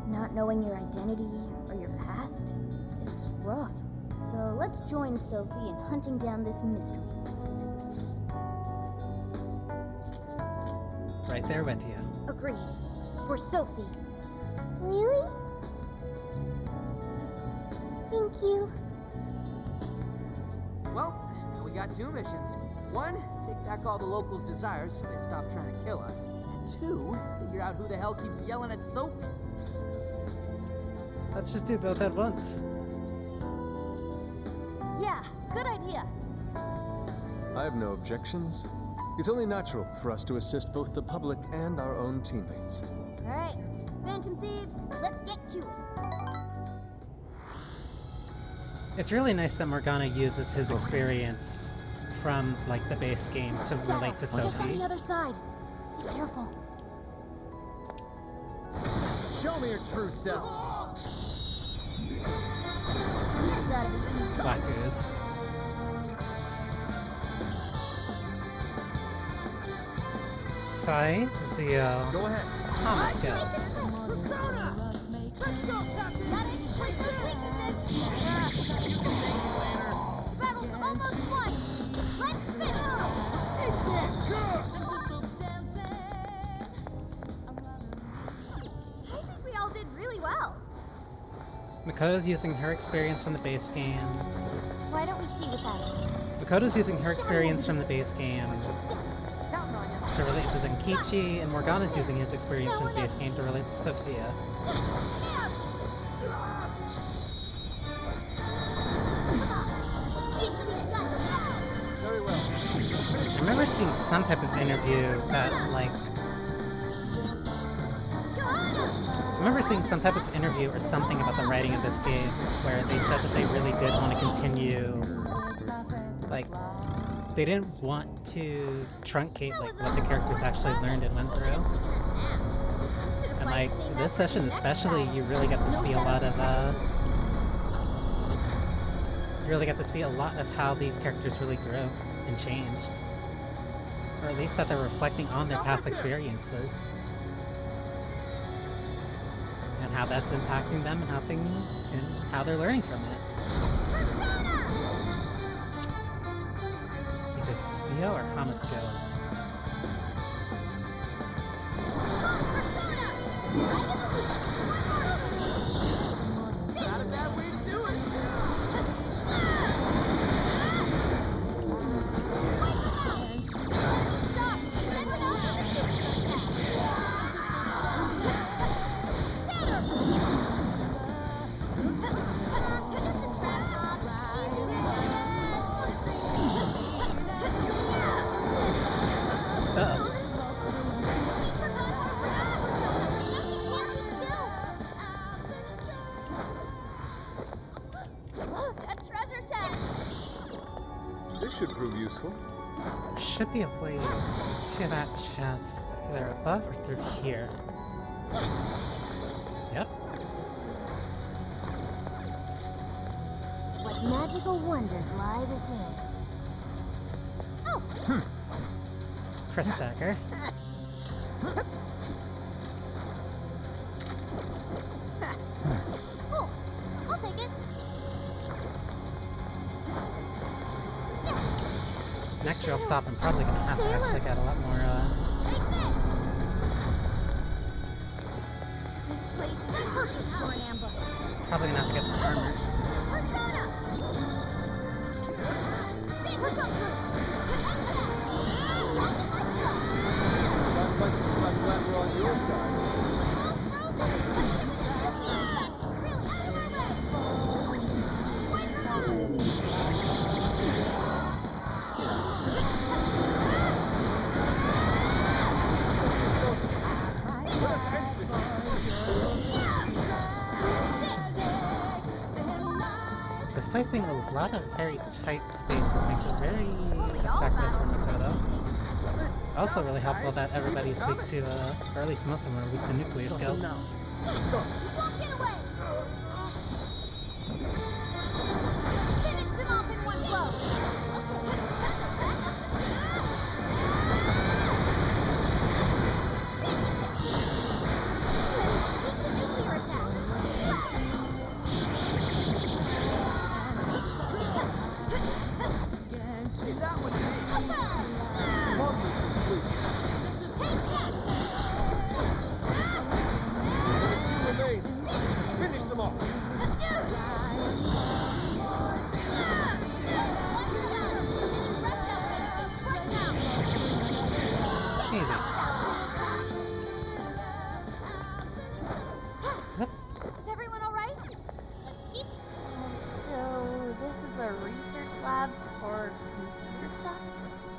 Not knowing your identity or your past, it's rough. So let's join Sophie in hunting down this mystery piece. Right there with you. Agreed. For Sophie. Really? Thank you. Well, now we got two missions. One, take back all the locals' desires so they stop trying to kill us. And two, figure out who the hell keeps yelling at Sophie. Let's just do both at once. Yeah, good idea. I have no objections. It's only natural for us to assist both the public and our own teammates. Alright, Phantom Thieves, let's get to it. It's really nice that Morgana uses his experience from, like, the base game to relate to Just on Sophie. the other side. Be careful. Show me your true self. Black Ooze. Sai, Zio, Go ahead. Thomas skills. Persona! Let's go, Captain! Gotta exploit those weaknesses! The battle's almost won. Let's finish it. I think we all did really well. Makoto's using her experience from the base game. Why don't we see what that is? Makoto's using her experience from the base game to relate to Zenkichi, and Morgana's using his experience from the base game to relate to Sophia. Very well. I remember seeing some type of interview that, like... I remember seeing some type of interview or something about the writing of this game where they said that they really did want to continue, like, they didn't want to truncate, like, what the characters actually learned and went through. And, like, this session especially, you really got to see a lot of, you really got to see a lot of how these characters really grew and changed. Or at least that they're reflecting on their past experiences. And how that's impacting them and how they're learning from it. Either Zio or Hama skills. Not a bad way to do it. Look, a treasure chest! This should prove useful. There should be a way to that chest, either above or through here. Yep. What magical wonders lie within? Oh! Chris Dagger. Cool. I'll take it. Next real stop, I'm probably gonna have to actually get a lot more, Perfect for an ambush. Probably gonna have to get armor. Push on through. Sounds like I'm glad we're on your side. This place being a lot of very tight spaces makes it very effective for Makoto. Also really helpful that everybody's weak to, or at least most of them are weak to nuclear skills. You won't get away. Finish them off in one blow. Nuclear attack. That was Finish them off! Easy. Oops. Is everyone alright? So, this is a research lab for computer stuff?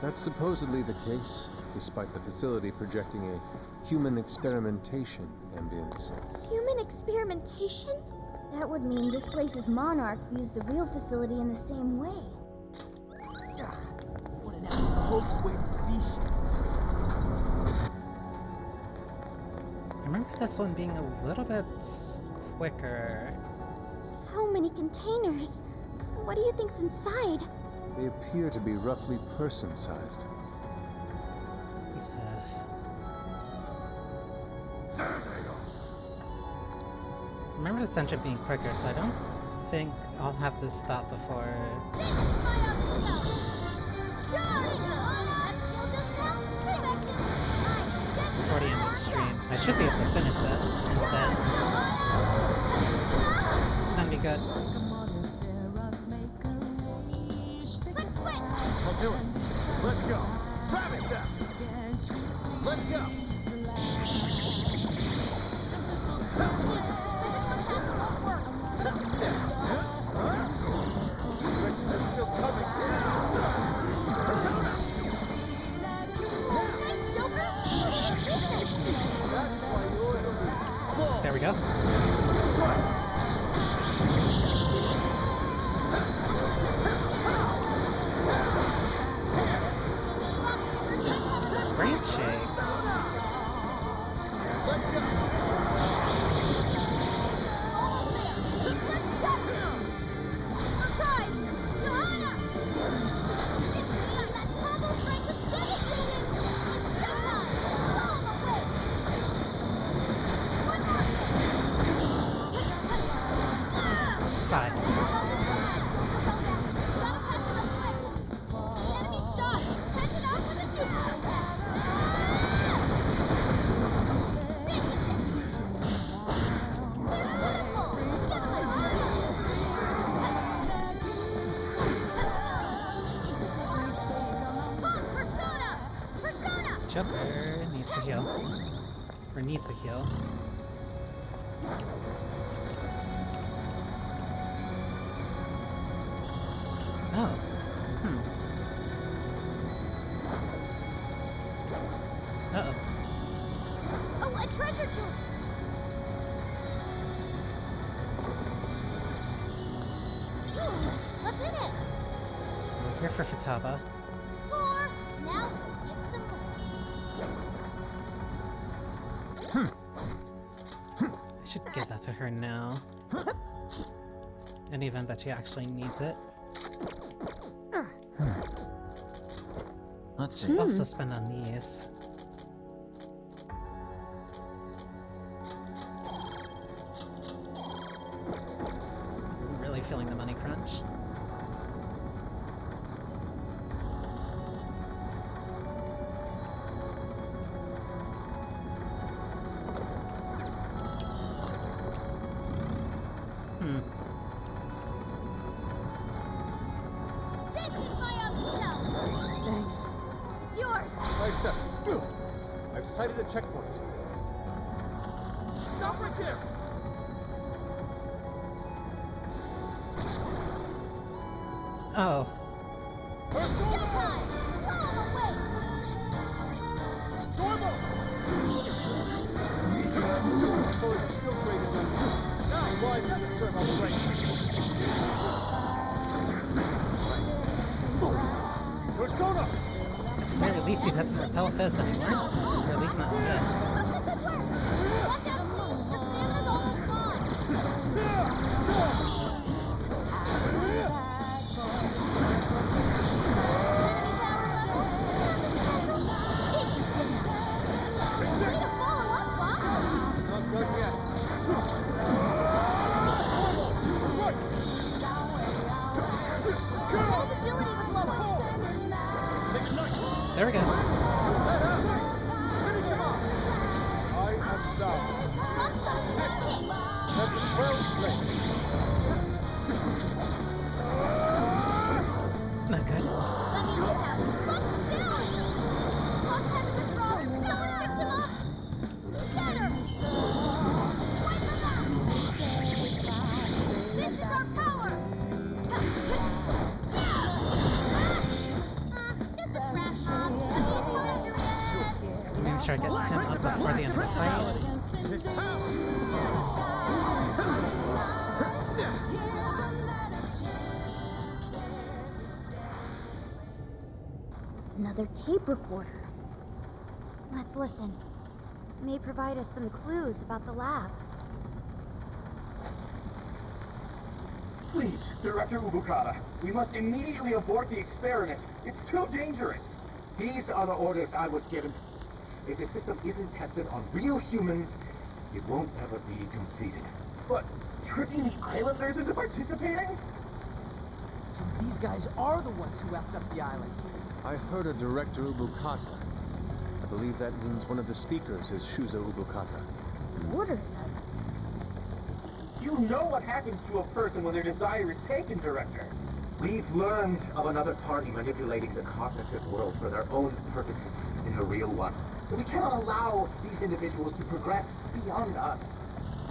That's supposedly the case, despite the facility projecting a human experimentation ambience. Human experimentation? That would mean this place's monarch views the real facility in the same way. What an gross way to see shit. I remember this one being a little bit quicker. So many containers. What do you think's inside? They appear to be roughly person-sized. Remember this engine being quicker, so I don't think I'll have this stop before... before the end of the stream. I should be able to finish this, and then be good. I'll do it. Let's go. Grab it down. Let's go. Still coming. There we go. Great shape. Let's go. Joker needs to heal. Or needs a heal. Oh. Uh-oh. Oh, a treasure chest! What's in it? We're here for Futaba. Score! Now let's get some more. I should give that to her now. In the event that she actually needs it. Let's see. Also spend on these. Really feeling the money crunch. right at the checkpoint. Stop right there! Oh. Persona! At the very least, he doesn't repel fists anymore. Or at least not this. Not done yet. There we go. Finish him off! I am down. That was well played. Not good. Make sure I get him up before the end of the fight. Another tape recorder. Let's listen. May provide us some clues about the lab. Please, Director Ubukata, we must immediately abort the experiment. It's too dangerous. These are the orders I was given. If the system isn't tested on real humans, it won't ever be completed. But tricking the islanders into participating? So these guys are the ones who effed up the island. I heard a Director Ubukata. I believe that means one of the speakers is Shuzo Ubukata. Orders, I was. You know what happens to a person when their desire is taken, Director. We've learned of another party manipulating the cognitive world for their own purposes in the real one. But we cannot allow these individuals to progress beyond us.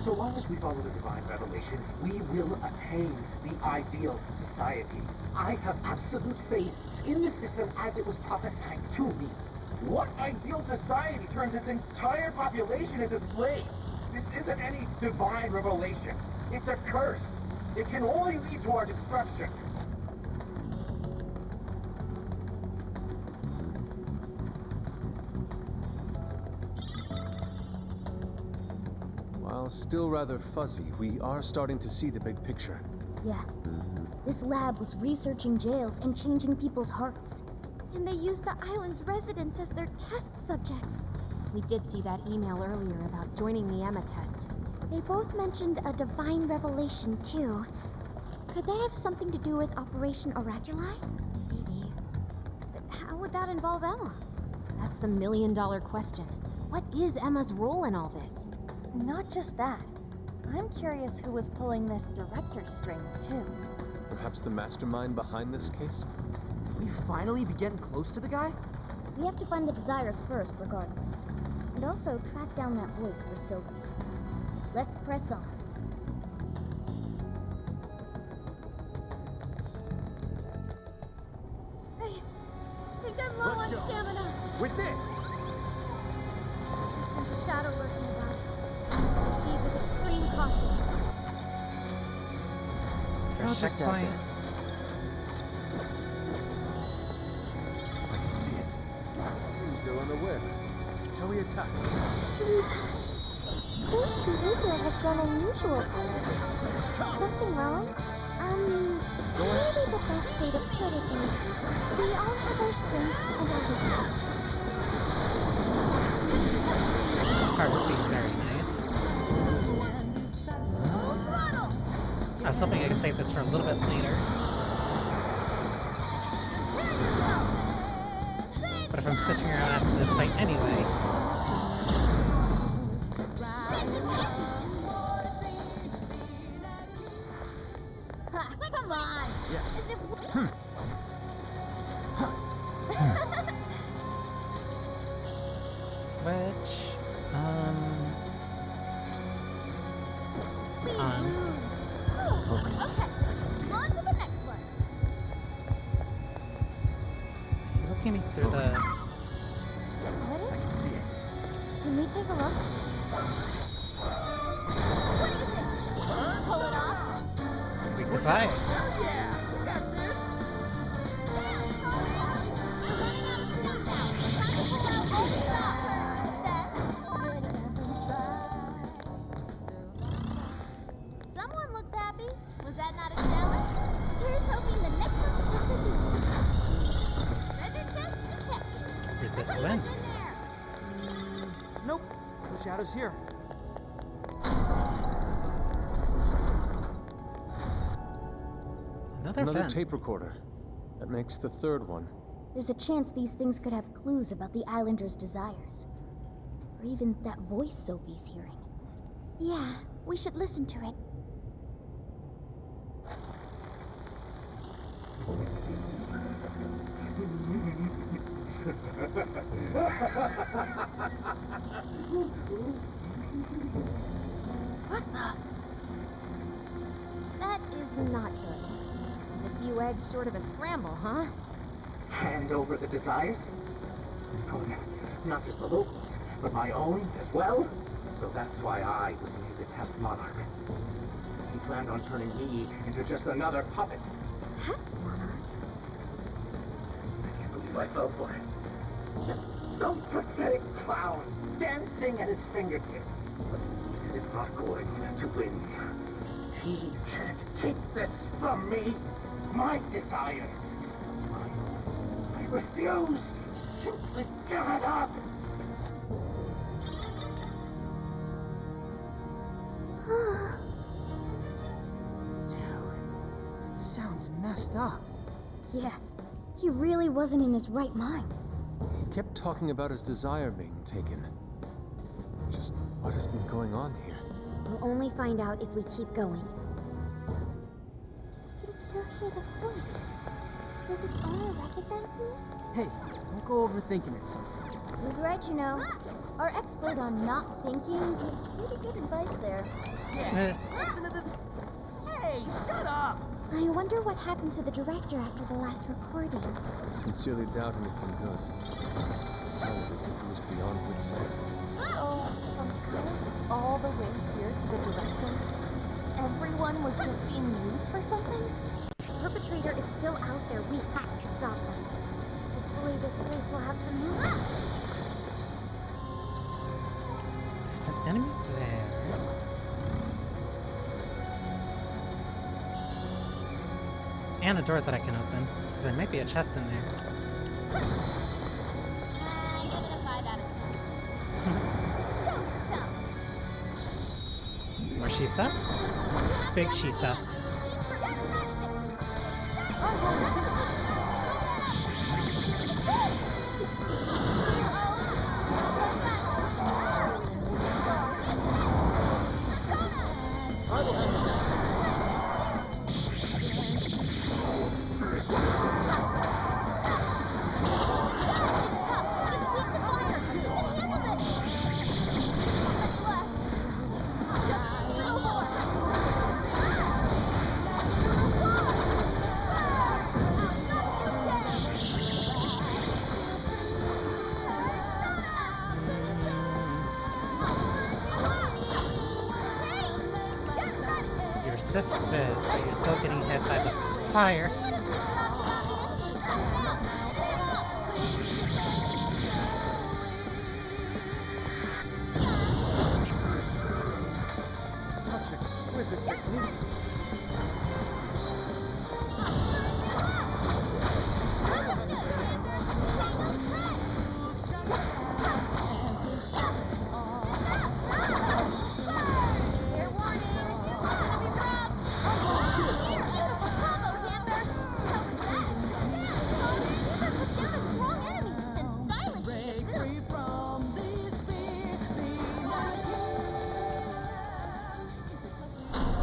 So long as we follow the divine revelation, we will attain the ideal society. I have absolute faith in the system as it was prophesied to me. What ideal society turns its entire population into slaves? This isn't any divine revelation. It's a curse. It can only lead to our destruction. While still rather fuzzy, we are starting to see the big picture. Yeah. This lab was researching jails and changing people's hearts. And they used the island's residents as their test subjects. We did see that email earlier about joining the Emma test. They both mentioned a divine revelation, too. Could that have something to do with Operation Oraculi? Maybe. But how would that involve Emma? That's the million-dollar question. What is Emma's role in all this? Not just that. I'm curious who was pulling this director's strings, too. Perhaps the mastermind behind this case? We finally be getting close to the guy? We have to find the desires first, regardless. And also track down that voice for Sophie. Let's press on. I think I'm low on stamina. With this! I sense a shadow lurking about. Proceed with extreme caution. First just add checkpoint. this. I can see it. Seems they're unaware. Shall we attack? Steve's behavior has grown unusual. Something wrong? Maybe the best way to put it is, we all have our strengths and our weaknesses. Part is being very nice. I was hoping I could save this for a little bit later. But if I'm switching around after this fight anyway... Come on! As if Switch. enemy through the... What is I can see it. Can we take a look? Pull it off? We can fire. Someone looks happy. Was that not a challenge? Here's hoping the next one's just as easy. Treasure chest detected. Resist Let's see wind. what's in there. Nope. No shadows here. Another vent. tape recorder. That makes the third one. There's a chance these things could have clues about the Islanders' desires. Or even that voice Sophie's hearing. Yeah, we should listen to it. What the? That is not good. There's a few eggs short of a scramble, huh? Hand over the desires? Oh, not just the locals, but my own as well. So that's why I was made the test monarch. He planned on turning me into just another puppet. Test monarch? I can't believe I fell for it. Just some pathetic clown dancing at his fingertips. But he is not going to win. He can't take this from me. My desire is mine. I refuse to simply give it up. Dude, it sounds messed up. Yeah, he really wasn't in his right mind. He kept talking about his desire being taken. Just what has been going on here? We'll only find out if we keep going. I can still hear the voice. Does its owner recognize me? Hey, don't go overthinking it, Sophie. He's right, you know. Our expert on not thinking gives pretty good advice there. Yeah, listen to the... Hey, shut up! I wonder what happened to the director after the last recording. I sincerely doubt anything good. It sounded as if he was beyond wits end. So, from this all the way here to the director, everyone was just being used for something? The perpetrator is still out there. We have to stop them. Hopefully this place will have some answers. There's an enemy there. And a door that I can open. So there might be a chest in there. I give it a 5 out of 10. More Shisa? Big Shisa. Resist Fizz, but you're still getting hit by the fire. Such exquisite technique.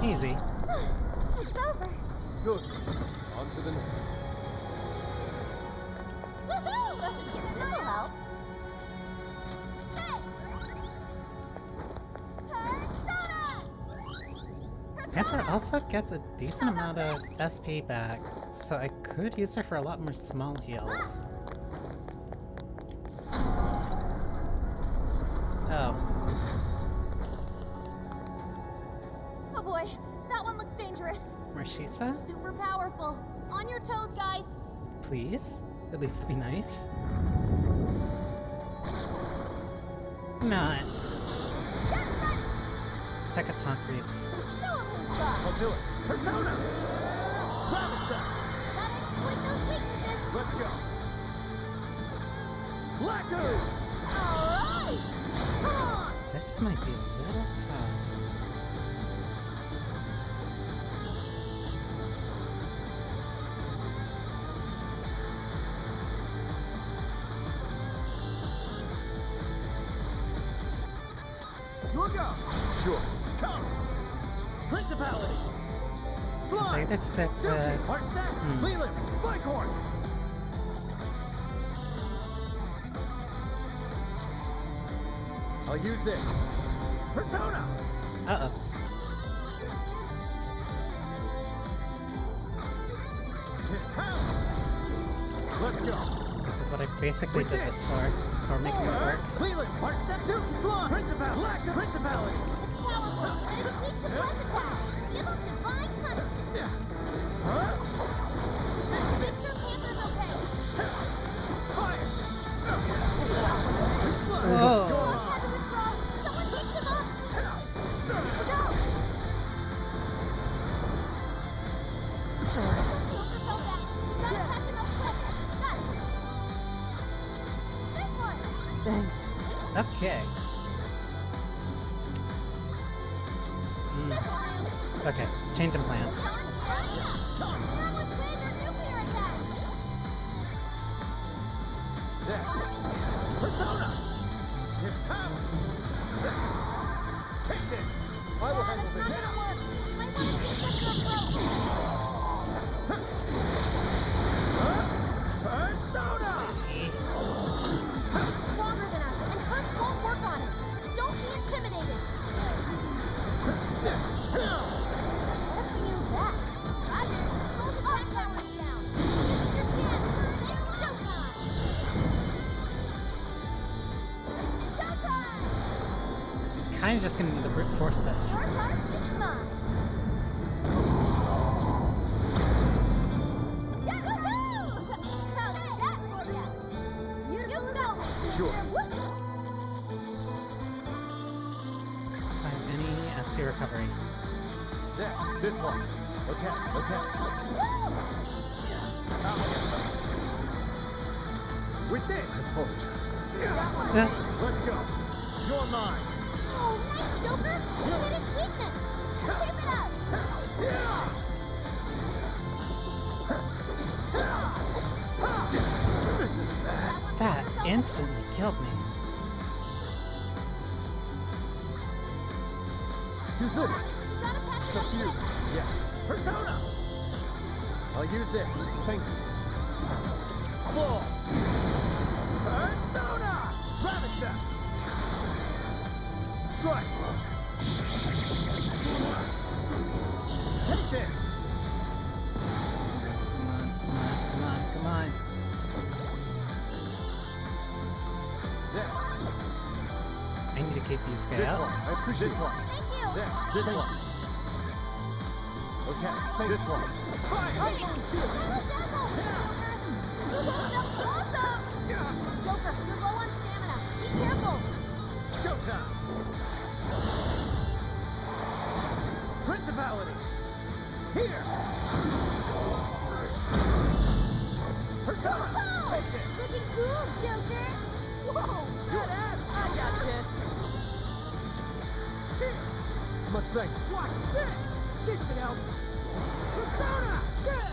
Easy. It's over. Good. On to the next. This'll help. Panther also gets a decent amount of SP back, so I could use her for a lot more small heals. dangerous. Marshisa? Super powerful. On your toes, guys. Please? At least be nice. Not. Hecatonchires. I'll do it. Persona! Rabbit Step! With those weaknesses. Let's go. Blackers! Alright! Come on! This might be a little tough. Your go! Sure. Come! Principality! So Slide! this that Heart set! Leland! Bicorn! I'll use this. Persona! uh-oh. His pound! Let's go! This is what I basically did this for. So we're making it work. Leland! Heart set! Suit! Slide! Principality! Black Principality! Powerful, and it's weak to blood attack. Give them divine punishment. Make sure Panther's okay. Fire! Whoa. Someone pick him up. Sorry. Joker fell back. Gotta catch him up quick. Got it. This one. Thanks. Okay. Okay, change in plans. Persona! His power! Take this! I will handle this. Persona! Stronger than us, and Curse won't work on it. Don't be intimidated. What if we use that? Roger. Roll the attack powers down. This is your chance. It's showtime. Showtime! Kind of just gonna need to brute force this. Your heart is mine. Sure. Find any SP recovery. There, this one. Okay. With this. Let's go. You're mine. Oh, nice, Joker! You hit its weakness! Keep it up! This is bad. That instantly killed me. Use this. It's up to you. Yeah. Persona! I'll use this. Thank you. Claw! Persona! Rabbit Step! Strike! Take this! Come on. There. I need to keep these guys This out. one. I appreciate this one. Thank you! There. This one. Okay. This one. Fire! Awesome! Joker, you're low on stamina. Be careful! Showtime! Principality! Here! Persona! Take this! Looking cool, Joker! Whoa! Badass! I got this! Here! Much thanks! Watch this! This should help! Persona! Yeah!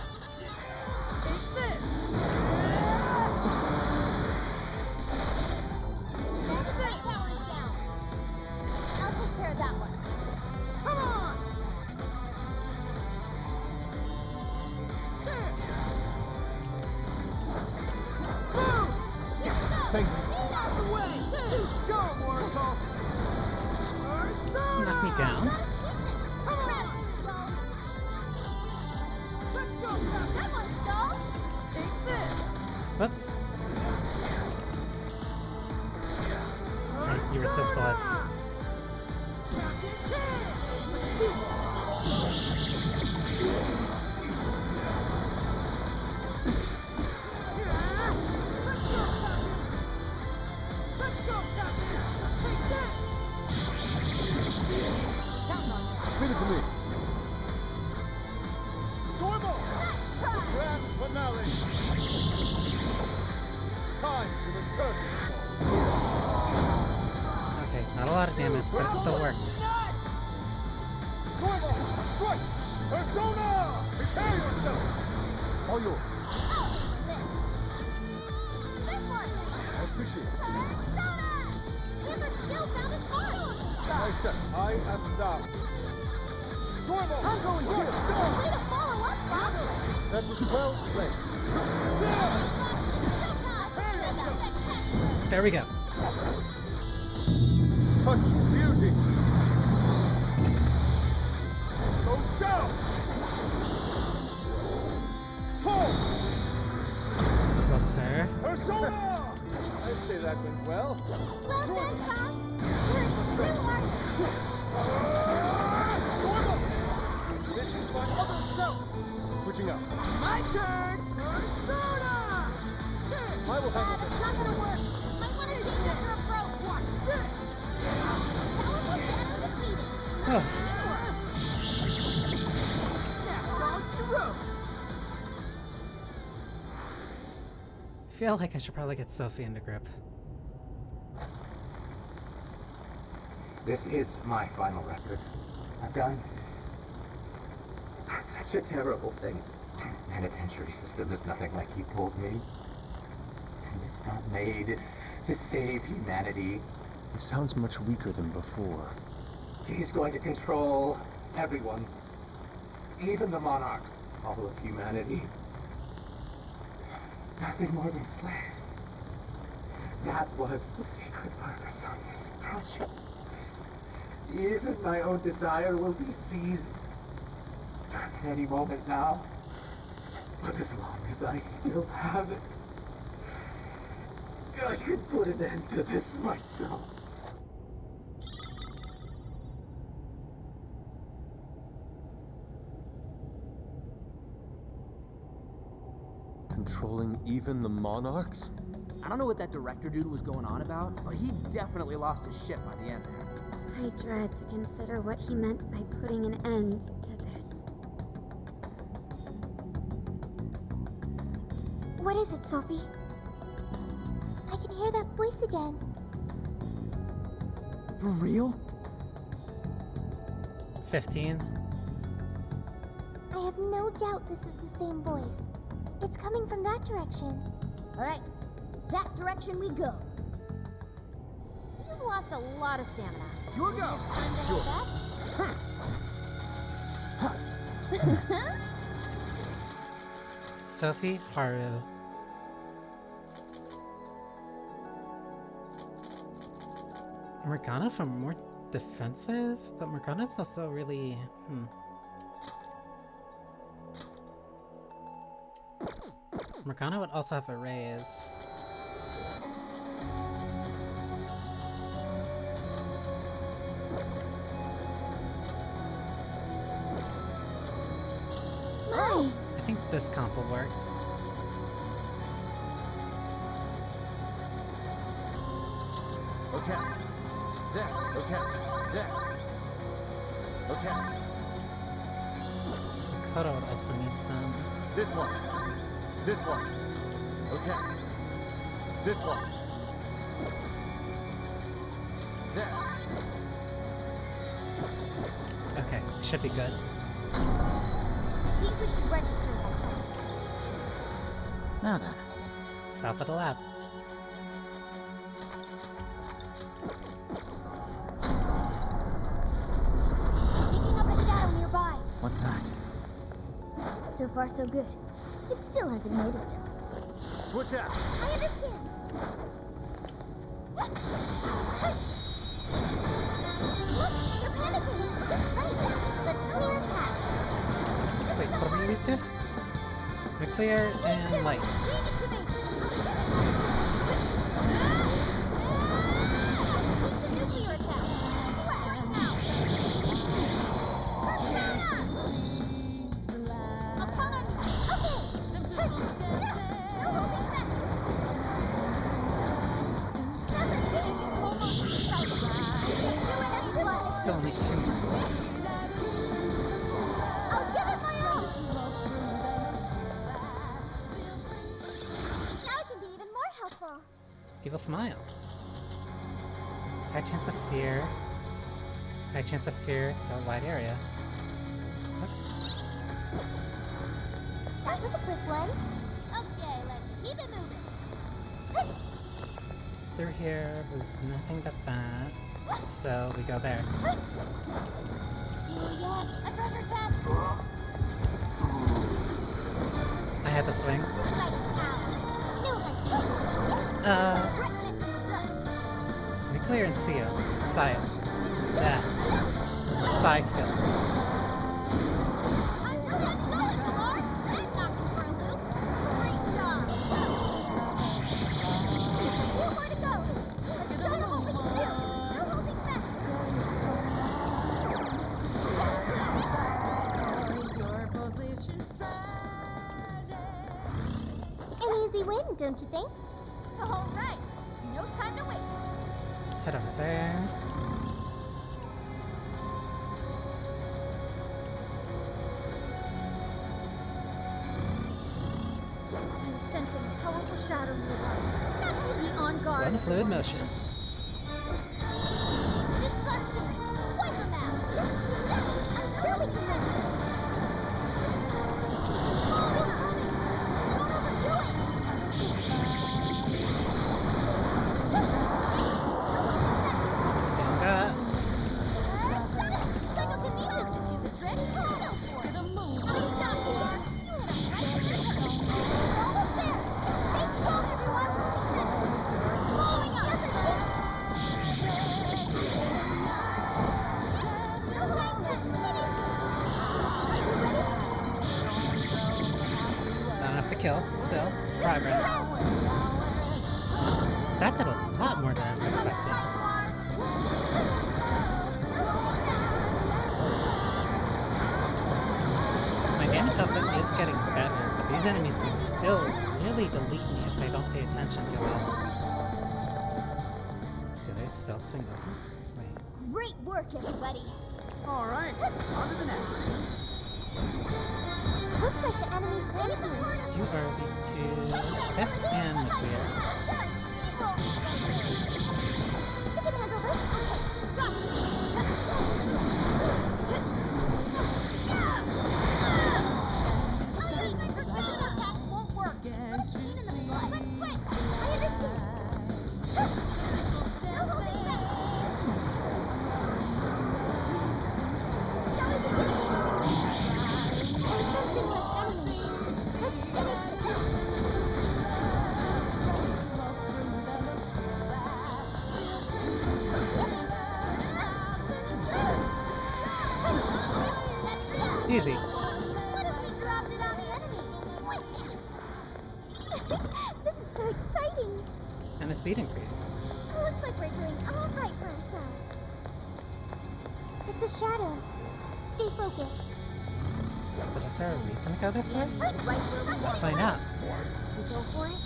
Take this! Attack power is down. I'll take care of that one. Come on! There! Boom! Thank you. Out the way! Show 'em, Oracle! Persona! Knock me down. Come on! Let's go! That one's dull. Take this! Whoops. Okay, you resist bullets. Normal! Right! Persona! Prepare yourself! All yours. This one! I appreciate it. Persona! Skipper still found his mark! I said, I am down. Normal! I'm going to. Way to follow us, Bob! That was well played. There we go. Such beauty! Go down! Pull! Closer. Persona! I'd say that went well. Well done, Fox! You're a true artist! Normal! This is my other self! Switching up. My turn! Persona! I will handle this. That's not gonna work! Might want to change up your approach! Powerful better defeated! That's all she wrote. I feel like I should probably get Sophie into grip. This is my final record. I've done such a terrible thing. The penitentiary system is nothing like he told me. And it's not made to save humanity. He sounds much weaker than before. He's going to control everyone. Even the monarchs. All of humanity. Nothing more than slaves. That was the secret purpose of this project. Even my own desire will be seized at any moment now. But as long as I still have it, I can put an end to this myself. Controlling even the monarchs? I don't know what that director dude was going on about, but he definitely lost his shit by the end there. I dread to consider what he meant by putting an end to this. What is it, Sophie? I can hear that voice again. For real? 15. I have no doubt this is the same voice. It's coming from that direction. Alright, that direction we go. You've lost a lot of stamina. Your go! Sure. Sophie, Haru. Morgana for more defensive, but Morgana's also really Morgana would also have a raise. My! I think this comp will work. Okay. There. Okay. There. Okay. Kodo would also need some. This one. This one. Okay. This one. There. Okay, should be good. I think we should register that. Now then. South of the lab. Picking up a shadow nearby. What's that? So far, so good. It still hasn't noticed us. Switch out. I understand. Look, they're panicking. Right, let's clear a path. Wait, what do we need to? Nuclear and light. Leave it to me. It's the nuclear attack. Blast out. I'll count on you. Okay. They're holding back. Still need 2 more. I'll give it my all. Now I can be even more helpful. Evil smile. High chance of fear. High chance of fear to a wide area. That was a quick one. Okay, let's keep it moving. Through here was nothing but that. So we go there. Yes, a treasure chest. I had the swing. Nuclear and science. Yeah. Psi skills. An easy win, don't you think? All right, no time to waste. Head over there. I'm sensing a powerful shadow nearby. Be on guard. Run fluid motion. Distractions! Wipe them out! I'm sure we can win. Sangha. Psychokinesis should do the trick. Go for it. Great job, Peter. You hit him right in the heart. Almost there. Stay strong, everyone. Following us. No time to finish. Not enough to kill, but still, progress. That did a lot more than I was expecting. My damage output is getting better, but these enemies can still really delete me if I don't pay attention to it. See, they still swing over. Wait. Great work, everybody. All right, on to the next. Looks like the enemy's waiting. You are weak to this and nuclear. You can handle this. Easy. What if we dropped it on the enemy? This is so exciting. And a speed increase. Looks like we're doing all right for ourselves. It's a shadow. Stay focused. But is there a reason to go this way? Right where we Let's find out. We go for it?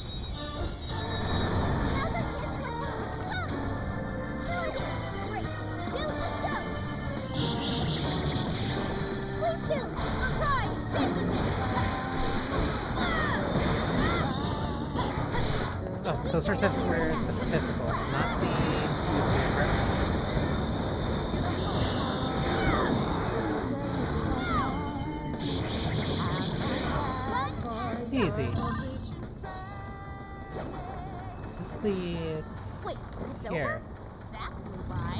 Now's our chance to attack. Come! Great. 2, let's go! Please do! We'll try! Oh, those resists were the physical, not the arts. Easy. This leads Wait, it's here. over? That flew by.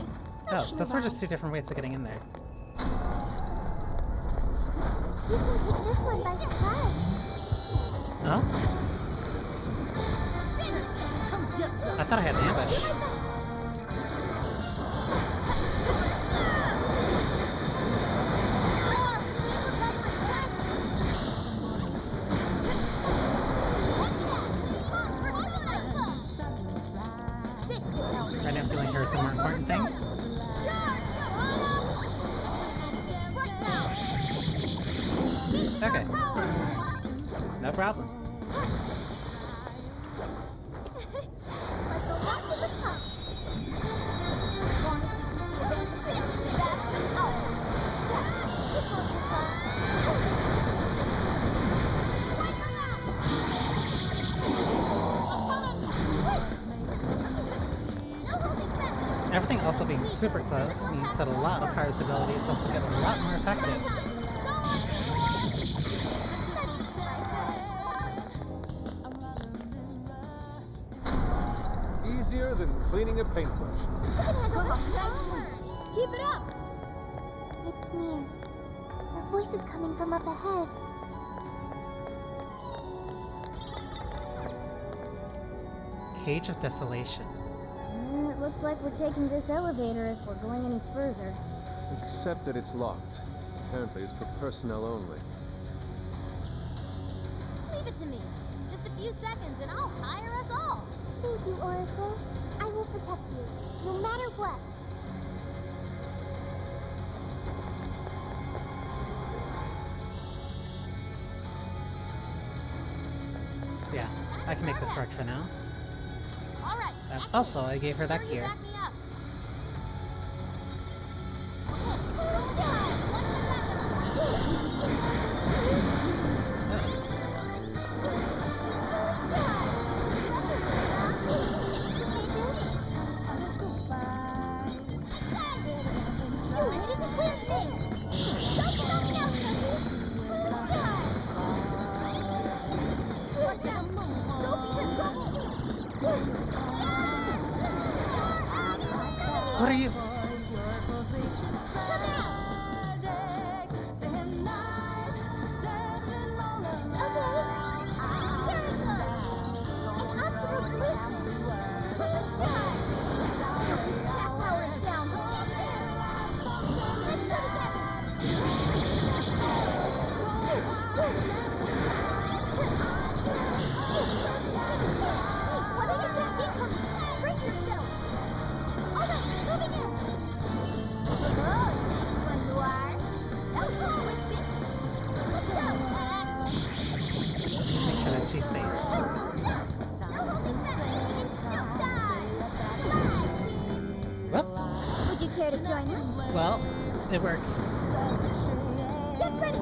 Oh, those were just two different ways of getting in there. You can take this one by surprise. Oh? I thought I had an ambush. Right now I'm feeling here's the more important thing. Okay. No problem. Everything also being super close means that a lot of Pyro's abilities also get a lot more effective. cleaning a paintbrush. Keep it up! It's near. The voice is coming from up ahead. Cage of Desolation. It looks like we're taking this elevator if we're going any further. Except that it's locked. Apparently it's for personnel only. Leave it to me. Just a few seconds and I'll hire us all. Thank you, Oracle. I will protect you, no matter what. Yeah, I can make this work for now. All right. Also, I gave her that gear. Back me up. What are you? Make sure that she stays. Whoops. Would you care to join us? Well, it works. Get ready!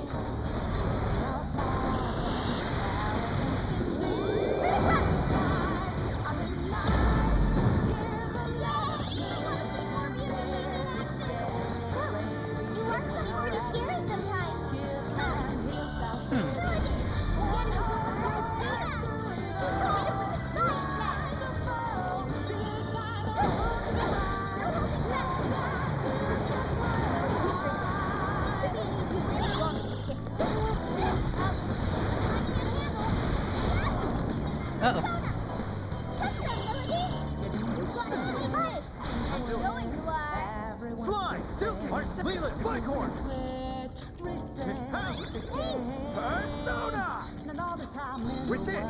Uh-oh. Slime! Silky! Leland! Bighorn! Miss Persona! With this!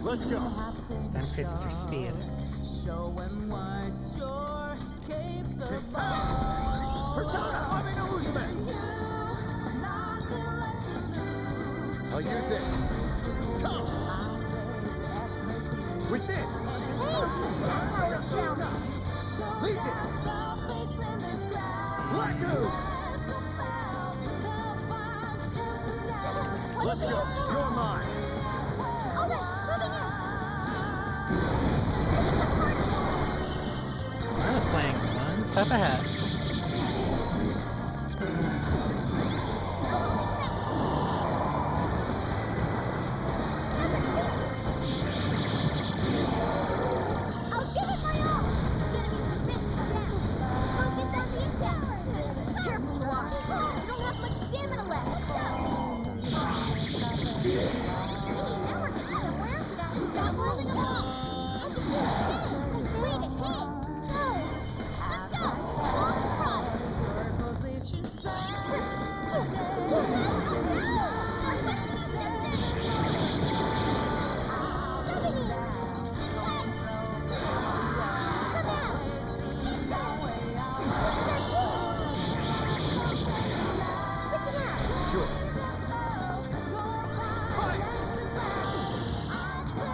Let's go! That increases her speed. Miss Persona! I'm an illusion! I'll use this. Come! With this! Legion! Black Ooze! Let's go! You're mine! I was playing one step ahead.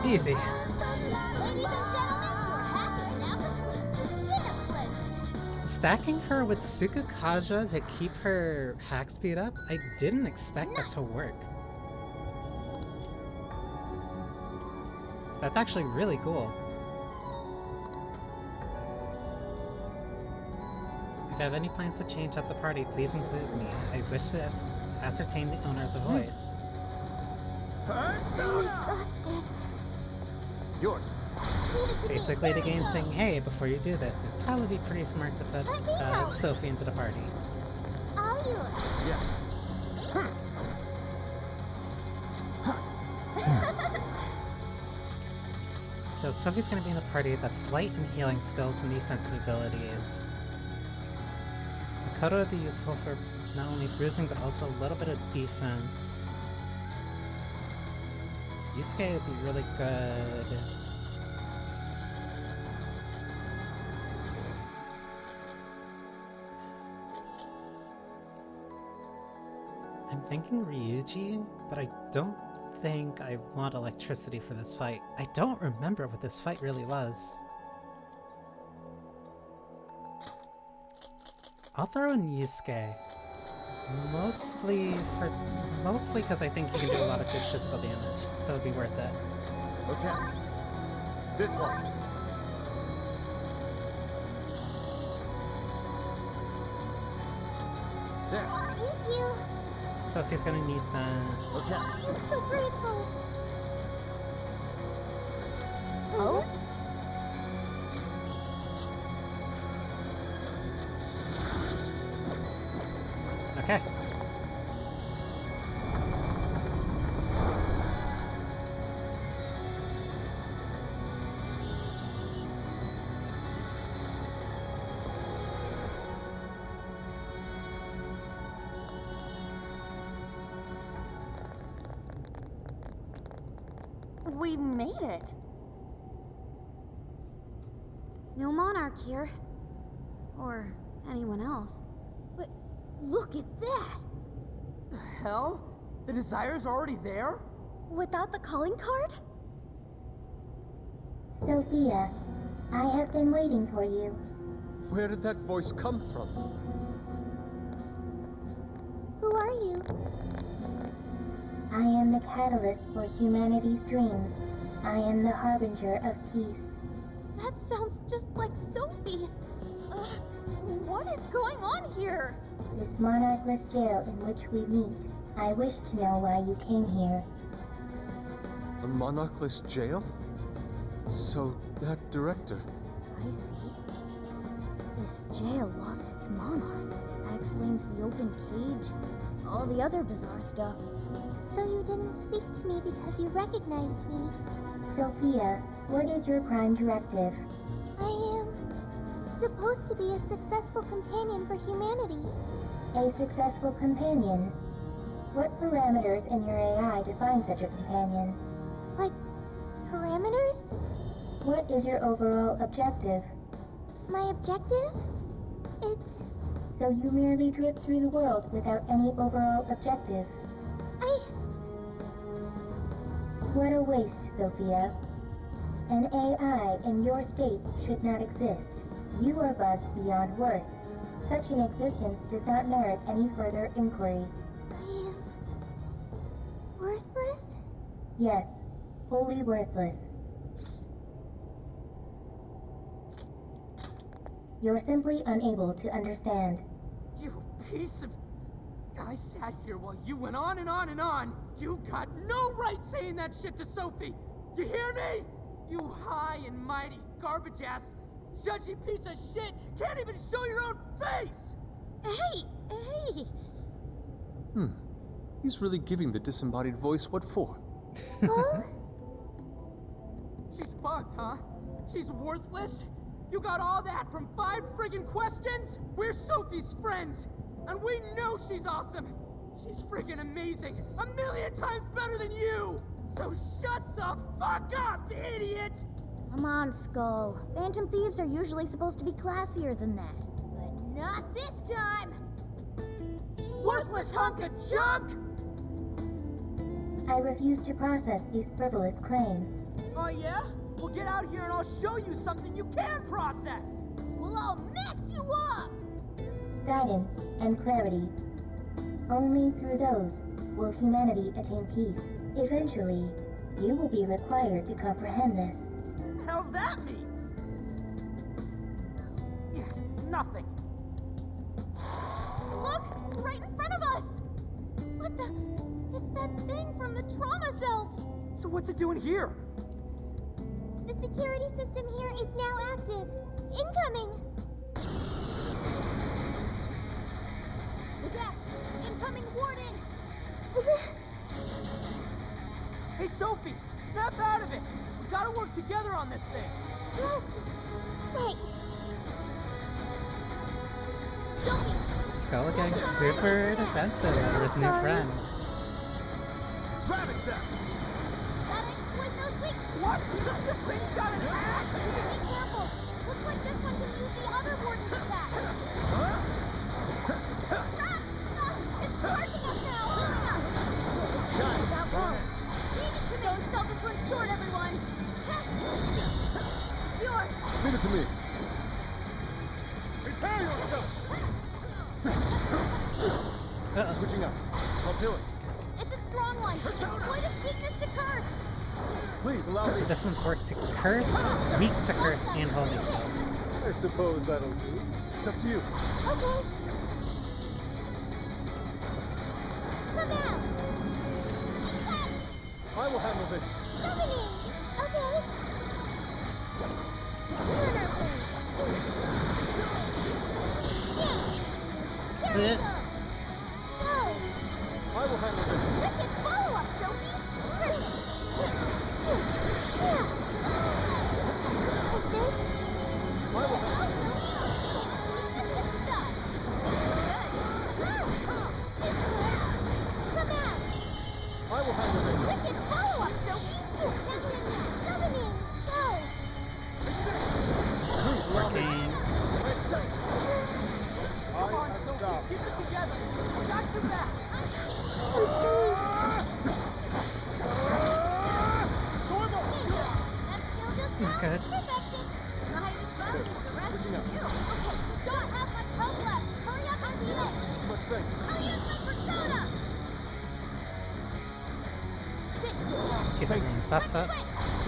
Easy. Stacking her with Tsukukaja to keep her hack speed up? I didn't expect that to work. That's actually really cool. If you have any plans to change up the party, please include me. I wish to ascertain the owner of the voice. Persona! I'm exhausted. Yours. Basically, the game's saying, hey, before you do this, it'd probably be pretty smart to put Sophie into the party. All yours. Yeah. So Sophie's gonna be in a party that's light in healing skills and defensive abilities. Makoto would be useful for not only bruising, but also a little bit of defense. Yusuke would be really good. I'm thinking Ryuji, but I don't think I want electricity for this fight. I don't remember what this fight really was. I'll throw in Yusuke. Mostly because I think he can do a lot of good physical damage, so it'd be worth it. Okay. This one. There. Thank you. Sophie's gonna need that. Okay. I'm so grateful. Oh? Okay. We made it. No monarch here. Or anyone else. But look at that! The hell? The Desire's already there? Without the calling card? Sophia, I have been waiting for you. Where did that voice come from? Who are you? I am the catalyst for humanity's dream. I am the harbinger of peace. That sounds just like Sophie. What is going on here? This monarchless jail in which we meet. I wish to know why you came here. A monarchless jail? So, that director... I see. This jail lost its monarch. That explains the open cage and all the other bizarre stuff. So you didn't speak to me because you recognized me. Sophia, what is your prime directive? I am supposed to be a successful companion for humanity. A successful companion? What parameters in your AI define such a companion? Like, parameters? What is your overall objective? My objective? It's... So you merely drift through the world without any overall objective? What a waste, Sophia. An AI in your state should not exist. You are bugged beyond worth. Such an existence does not merit any further inquiry. I am... worthless? Yes, wholly worthless. You're simply unable to understand. You piece of... I sat here while you went on and on and on. You got no right saying that shit to Sophie. You hear me? You high and mighty garbage ass, judgy piece of shit can't even show your own face. Hey! He's really giving the disembodied voice what for? She's bugged, huh? She's worthless? You got all that from 5 friggin' questions? We're Sophie's friends, and we know she's awesome. She's friggin' amazing, 1,000,000 times better than you. So shut the fuck up, idiot! Come on, Skull. Phantom thieves are usually supposed to be classier than that. But not this time! Worthless hunk of junk! I refuse to process these frivolous claims. Oh yeah? Well, get out here and I'll show you something you can process! We'll all mess you up! Guidance and clarity. Only through those will humanity attain peace. Eventually, you will be required to comprehend this. How's that mean? Yes, nothing. Look! Right in front of us! What the? It's that thing from the trauma cells! So what's it doing here? The security system here is now active. Incoming! Look out! Incoming warden! Hey, Sophie! Snap out of it! We gotta work together on this thing! Yes! Right. Skull getting super defensive over his new friend. Ravage them! Gotta exploit those weak. What? This thing's got an axe! Be careful! Looks like this one can use the other warden's attack. It's charging us now! That won't. Don't sell this one short, everyone! It's yours! Leave it to me. Prepare yourself! Switching up. I'll do it. It's a strong one. Exploit its weakness to curse. Please allow me. So this one's work to curse, weak to curse, and holy spells. I suppose that'll do. It's up to you. Okay. Come out. I will handle this. Summoning. Okay. Bleh. I will handle this. Wicked follow-up, Sophie! I will handle this. Come out! I will handle this. Wicked follow-up, Sophie! Summoning! Go! It's working. Come on, Sophie! Keep it together! We got your back! Good. Perfection! Nice job with the rest of you! Okay, don't have much health left! Hurry up and beat it! Much thanks. I'll use my persona! Keep everyone's buffs up.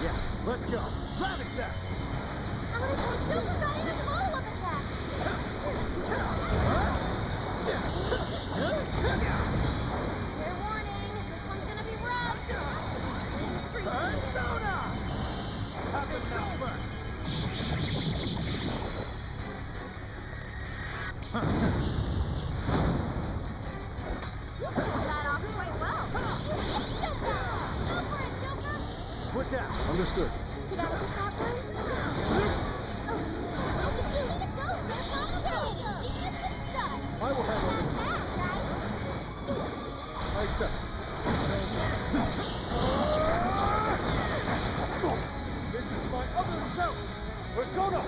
Yeah, let's go. Ravage that! I'm gonna take Super Saiyan's follow-up attack! Fair warning, this one's gonna be rough! Persona! Have it over! That off quite well. Switch out! Understood. Did I get that one? I will handle this. I accept. This is my other self! Persona!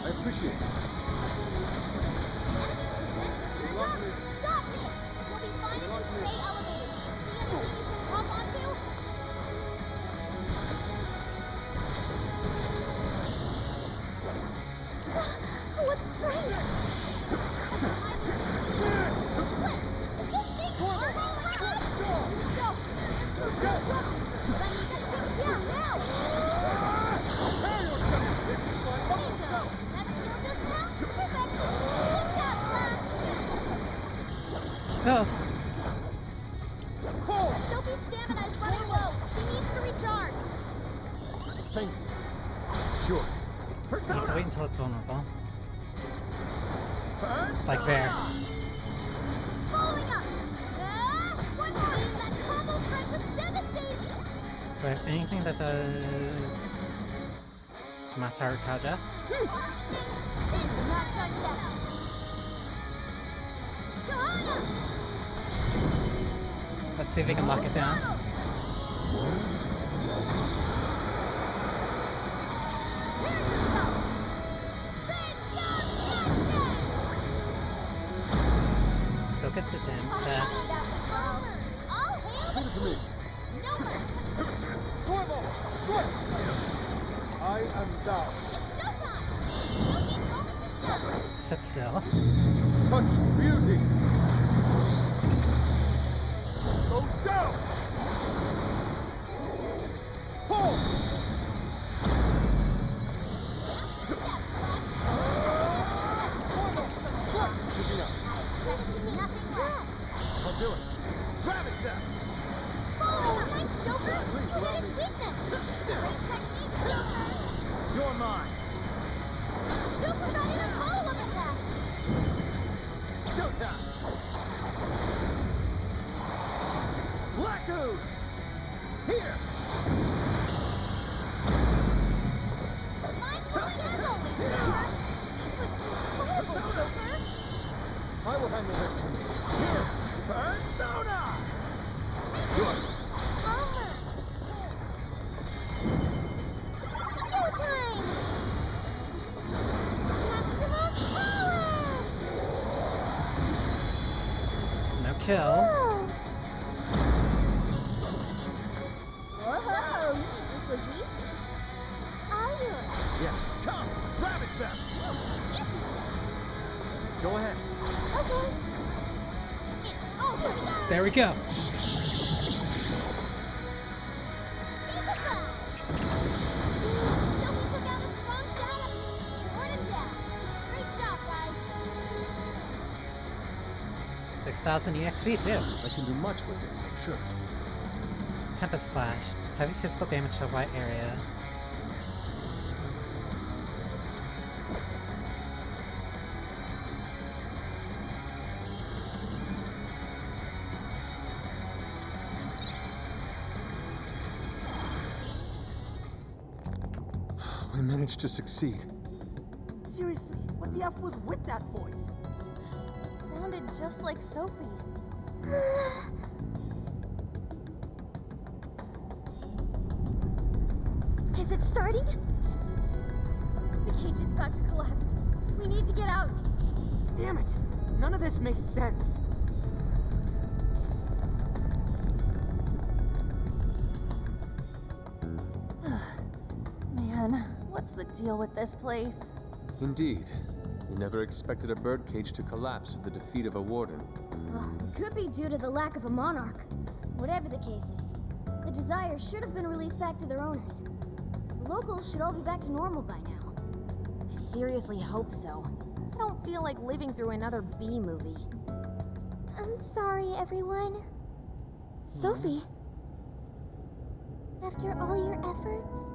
I appreciate it. Stop it! We'll be fine if you stay elevated. See anything you can hop onto? What strength? This thing armor hot! Yeah, now! This is my other self! That's still just now? Perfect! Go. Sophie's stamina is running low. She needs to recharge. Thank you. Sure. You have to wait until it's vulnerable. Like there. Following up. One more. That combo strike was devastating. Do I have anything that does Matar Kaja? Not done yet. Johanna! Let's see if we can lock it down. Still get to dim. Give it to me. No mercy. Normal! Good! I am down. Showtime! Sophie's moment to show. Sit still. Such beauty! Go down! Pull! Picking up. Nothing left. I'll do it. Ravage them! Oh, nice, Joker! You hit its weakness! Great technique, Joker! use! Here! Mind blowing as always, Joker! This was incredible, Joker! I will handle this. Here! Persona! Showtime! Maximum power! No kill. Whoa, this was easy. Are you? Yeah, come! Ravage them! Go ahead. Okay. There we go. Sophie took out a strong shadow. Ward him down. Great job, guys. 6,000 EXP too. I can do much with this, I'm sure. Tempest Slash. Heavy physical damage to a wide area. We managed to succeed. Seriously, what the F was with that voice? It sounded just like Sophie. Is it starting? The cage is about to collapse. We need to get out. Damn it! None of this makes sense. Man, what's the deal with this place? Indeed. We never expected a birdcage to collapse with the defeat of a warden. Well, could be due to the lack of a monarch. Whatever the case is, the Desires should have been released back to their owners. The locals should all be back to normal by now. I seriously hope so. I don't feel like living through another B movie. I'm sorry, everyone. Sophie, After all your efforts,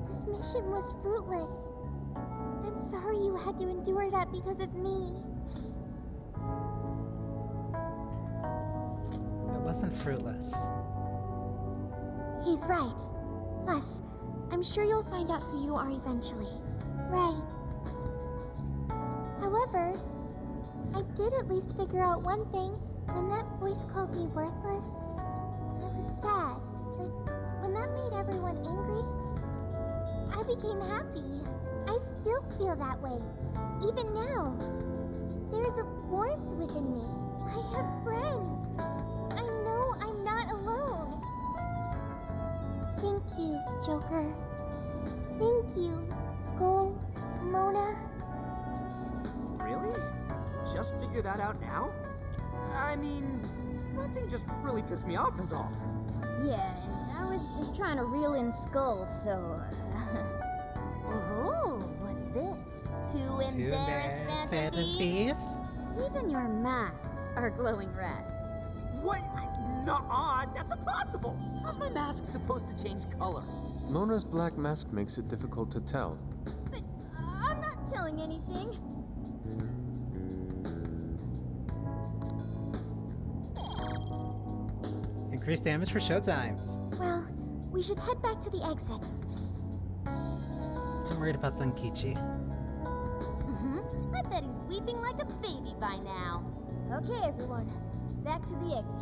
this mission was fruitless. I'm sorry you had to endure that because of me. It wasn't fruitless. He's right. Plus, I'm sure you'll find out who you are eventually. Right. However, I did at least figure out one thing. When that voice called me worthless, I was sad. But when that made everyone angry, I became happy. I still feel that way. Even now. There's a warmth within me. I have friends. I know I'm not alone. Thank you, Joker. Thank you, Skull, Mona. Really? Just figure that out now? I mean, nothing just really pissed me off is all. yeah, and I was just trying to reel in skulls, so... Ooh, what's this? Two embarrassed phantom thieves? Even your masks are glowing red. What? Nuh-uh, that's impossible! How's my mask supposed to change color? Mona's black mask makes it difficult to tell. But I'm not telling anything. Increased damage for showtimes. Well, we should head back to the exit. I'm worried about Zenkichi. I bet he's weeping like a baby by now. Okay, everyone. Back to the exit.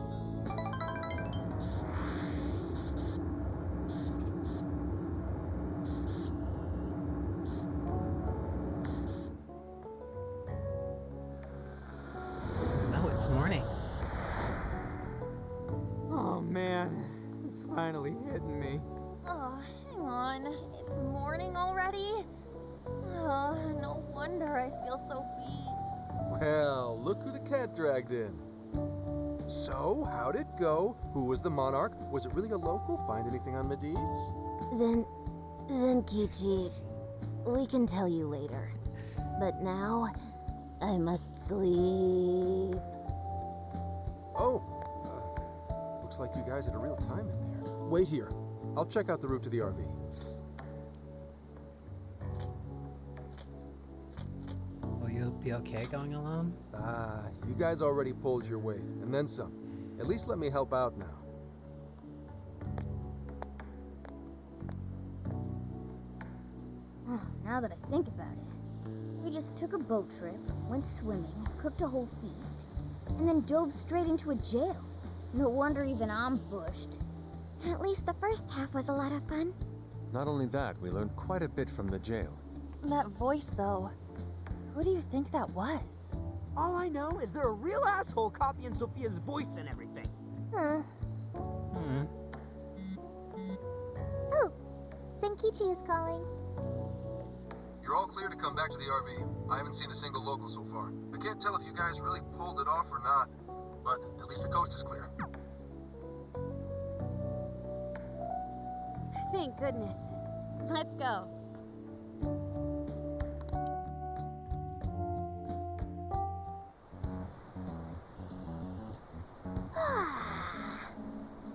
Oh, it's morning. Oh man, it's finally hitting me. Oh, hang on. It's morning already? Oh, no wonder I feel so beat. Well, look who the cat dragged in. So, how'd it go? Who was the monarch? Was it really a local? Find anything on Medivh? Zenkichi, we can tell you later. But now, I must sleep. Oh, looks like you guys had a real time in there. Wait here. I'll check out the route to the RV. Will you be okay going alone? Ah, you guys already pulled your weight, and then some. At least let me help out now. now that I think about it. We just took a boat trip, went swimming, cooked a whole feast, and then dove straight into a jail. No wonder even I'm bushed. At least the first half was a lot of fun. Not only that, we learned quite a bit from the jail. That voice, though. Who do you think that was? All I know is they're a real asshole copying Sophia's voice and everything. Huh. Oh, Senkichi is calling. You're all clear to come back to the RV. I haven't seen a single local so far. I can't tell if you guys really pulled it off or not, but at least the coast is clear. Thank goodness. Let's go.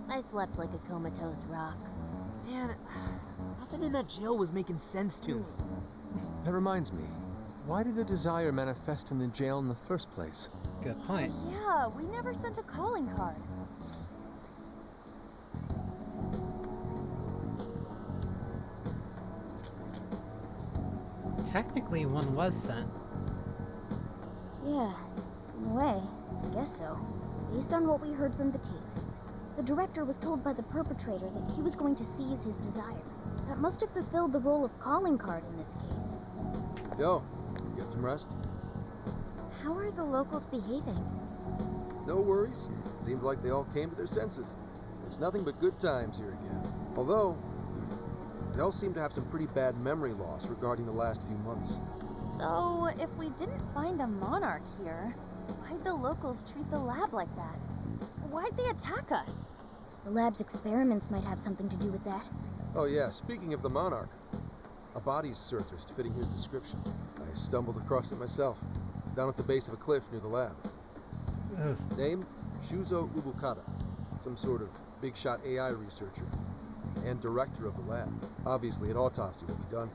I slept like a comatose rock. Man, nothing in that jail was making sense to me. That reminds me, why did the desire manifest in the jail in the first place? Good point. Yeah, we never sent a calling card. Technically, one was sent. Yeah, in a way, I guess so. Based on what we heard from the tapes, the director was told by the perpetrator that he was going to seize his desire. That must have fulfilled the role of calling card in this case. Yo, get some rest? How are the locals behaving? No worries. Seems like they all came to their senses. It's nothing but good times here again. Although, they all seem to have some pretty bad memory loss regarding the last few months. So, if we didn't find a monarch here, why'd the locals treat the lab like that? Why'd they attack us? The lab's experiments might have something to do with that. Oh yeah, speaking of the monarch, a body's surfaced fitting his description. I stumbled across it myself, down at the base of a cliff near the lab. Name, Shuzo Ubukata, some sort of big-shot AI researcher, and director of the lab. Obviously, an autopsy will be done,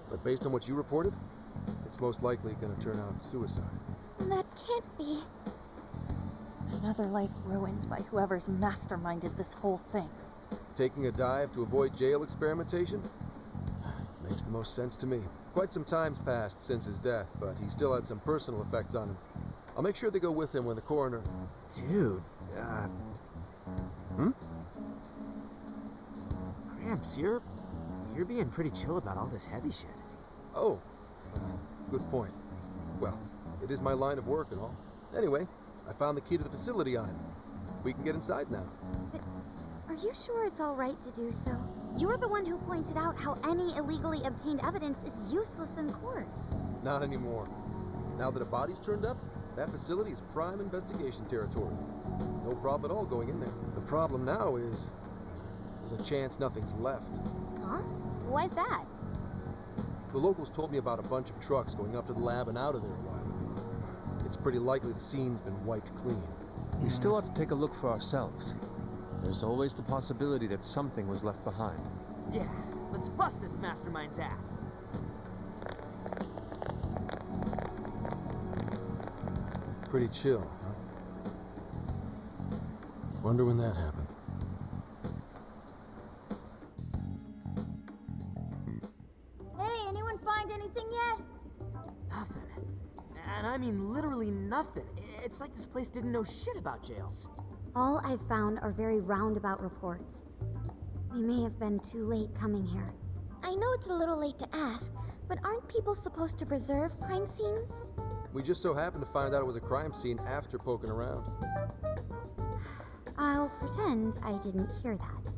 but based on what you reported, it's most likely going to turn out suicide. That can't be. Another life ruined by whoever's masterminded this whole thing. Taking a dive to avoid jail experimentation? Makes the most sense to me. Quite some time's passed since his death, but he still had some personal effects on him. I'll make sure they go with him when the coroner... Dude, Gramps, you're being pretty chill about all this heavy shit. Oh, good point. Well, it is my line of work and all. Anyway, I found the key to the facility on him. We can get inside now. But are you sure it's all right to do so? You're the one who pointed out how any illegally obtained evidence is useless in court. Not anymore. Now that a body's turned up, that facility is prime investigation territory. No problem at all going in there. The problem now is there's a chance nothing's left. Huh? Why's that? The locals told me about a bunch of trucks going up to the lab and out of there a while ago. It's pretty likely the scene's been wiped clean. We still ought to take a look for ourselves. There's always the possibility that something was left behind. Yeah, let's bust this mastermind's ass. Pretty chill, huh? Wonder when that happened. Hey, anyone find anything yet? Nothing. And I mean literally nothing. It's like this place didn't know shit about jails. All I've found are very roundabout reports. We may have been too late coming here. I know it's a little late to ask, but aren't people supposed to preserve crime scenes? We just so happened to find out it was a crime scene after poking around. I'll pretend I didn't hear that.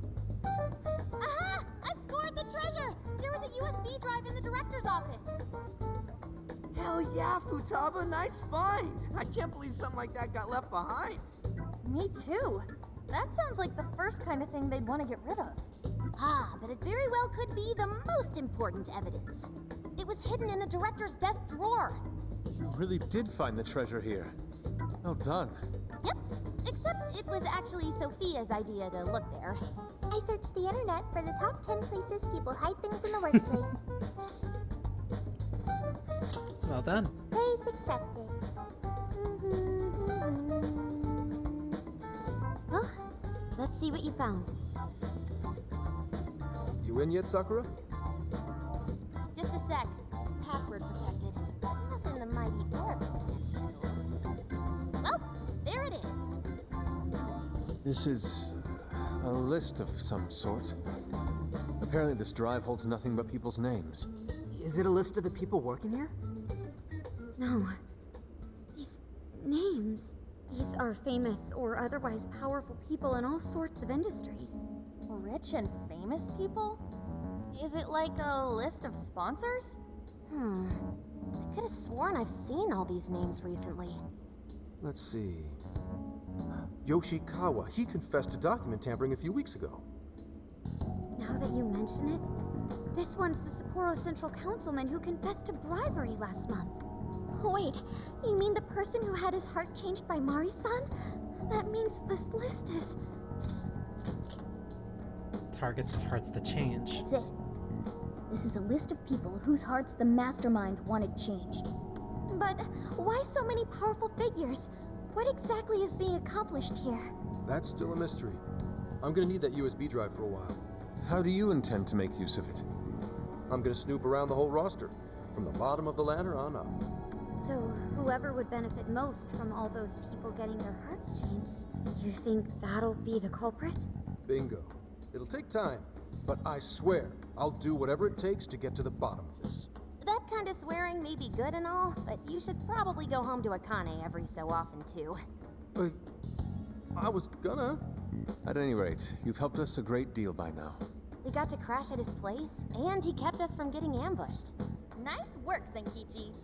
Aha! I've scored the treasure! There was a USB drive in the director's office. Hell yeah, Futaba, nice find! I can't believe something like that got left behind. Me too. That sounds like the first kind of thing they'd want to get rid of. Ah, but it very well could be the most important evidence. It was hidden in the director's desk drawer. You really did find the treasure here. Well done. Yep, except it was actually Sophia's idea to look there. I searched the internet for the top 10 places people hide things in the workplace. Well done. Praise accepted. Well, let's see what you found. You in yet, Sakura? Just a sec. This is a list of some sort. Apparently this drive holds nothing but people's names. Is it a list of the people working here? No. These names. These are famous or otherwise powerful people in all sorts of industries. Rich and famous people? Is it like a list of sponsors? I could have sworn I've seen all these names recently. Let's see. Yoshikawa, he confessed to document tampering a few weeks ago. Now that you mention it, this one's the Sapporo Central Councilman who confessed to bribery last month. Wait, you mean the person who had his heart changed by Mari-san? That means this list is... Targets of hearts to change. That's it. This is a list of people whose hearts the mastermind wanted changed. But why so many powerful figures? What exactly is being accomplished here? That's still a mystery. I'm gonna need that USB drive for a while. How do you intend to make use of it? I'm gonna snoop around the whole roster, from the bottom of the ladder on up. So, whoever would benefit most from all those people getting their hearts changed, you think that'll be the culprit? Bingo. It'll take time, but I swear I'll do whatever it takes to get to the bottom of this. That kind of swearing may be good and all, but you should probably go home to Akane every so often too. I was gonna. At any rate, you've helped us a great deal by now. We got to crash at his place, and he kept us from getting ambushed. Nice work, Senkichi.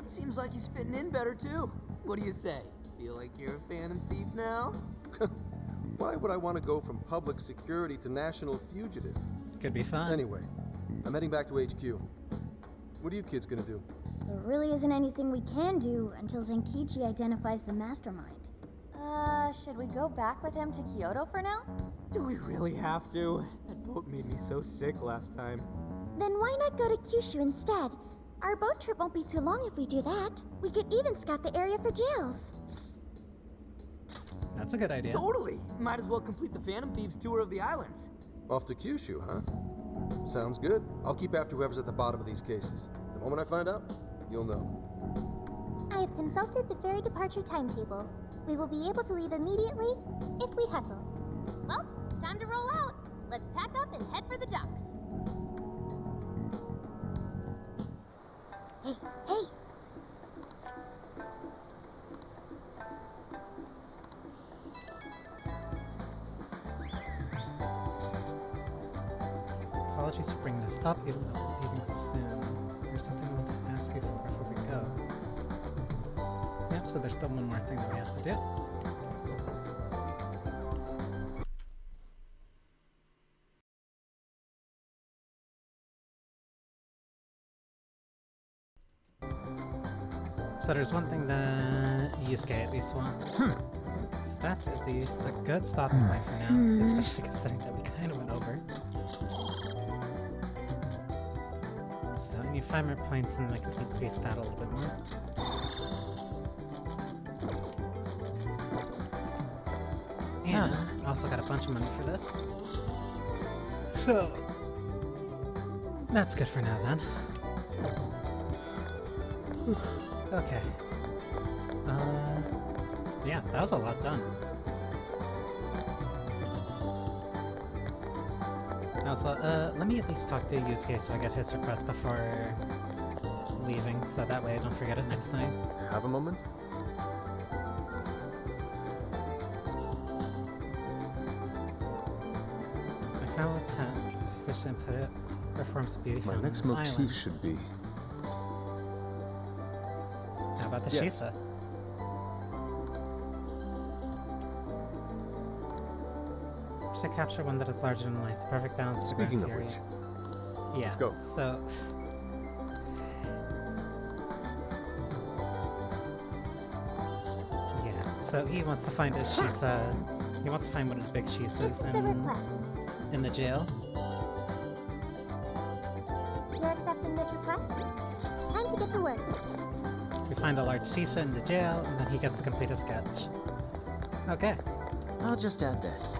Seems like he's fitting in better too. What do you say? Feel like you're a phantom thief now? Why would I want to go from public security to national fugitive? Could be fun. Anyway, I'm heading back to HQ. What are you kids gonna do? There really isn't anything we can do until Zenkichi identifies the mastermind. Should we go back with him to Kyoto for now? Do we really have to? That boat made me so sick last time. Then why not go to Kyushu instead? Our boat trip won't be too long if we do that. We could even scout the area for jails. That's a good idea. Totally! Might as well complete the Phantom Thieves tour of the islands. Off to Kyushu, huh? Sounds good. I'll keep after whoever's at the bottom of these cases. The moment I find out, you'll know. I have consulted the ferry departure timetable. We will be able to leave immediately if we hustle. Well, time to roll out. Let's pack up and head for the docks. Hey, hey! Apologies for bringing this up, even though we're leaving soon. There's something I want to ask you before we go. Yep, so there's still one more thing that we have to do. So there's one thing that Yusuke at least wants. So that's at least a good stopping point for now, especially considering that we kind of went over. So I need 5 more points and I can increase that a little bit more. And also got a bunch of money for this. So that's good for now then. Okay. Yeah, that was a lot done. Also, let me at least talk to Yusuke so I get his request before leaving, so that way I don't forget it next time. Have a moment? My final attempt, fish input, performs beauty My found on next this motif island. should be... How about the Yes. Shisa? Should capture one that is larger than life. Perfect balance. Speaking of theory. which, Yeah. let's go. So. Yeah. So he wants to find his Shisa. He wants to find one of the big Shisas It's the request. in the jail. You're accepting this request? Time to get to work. We find a large Shisa in the jail, and then he gets to complete a sketch. Okay. I'll just add this.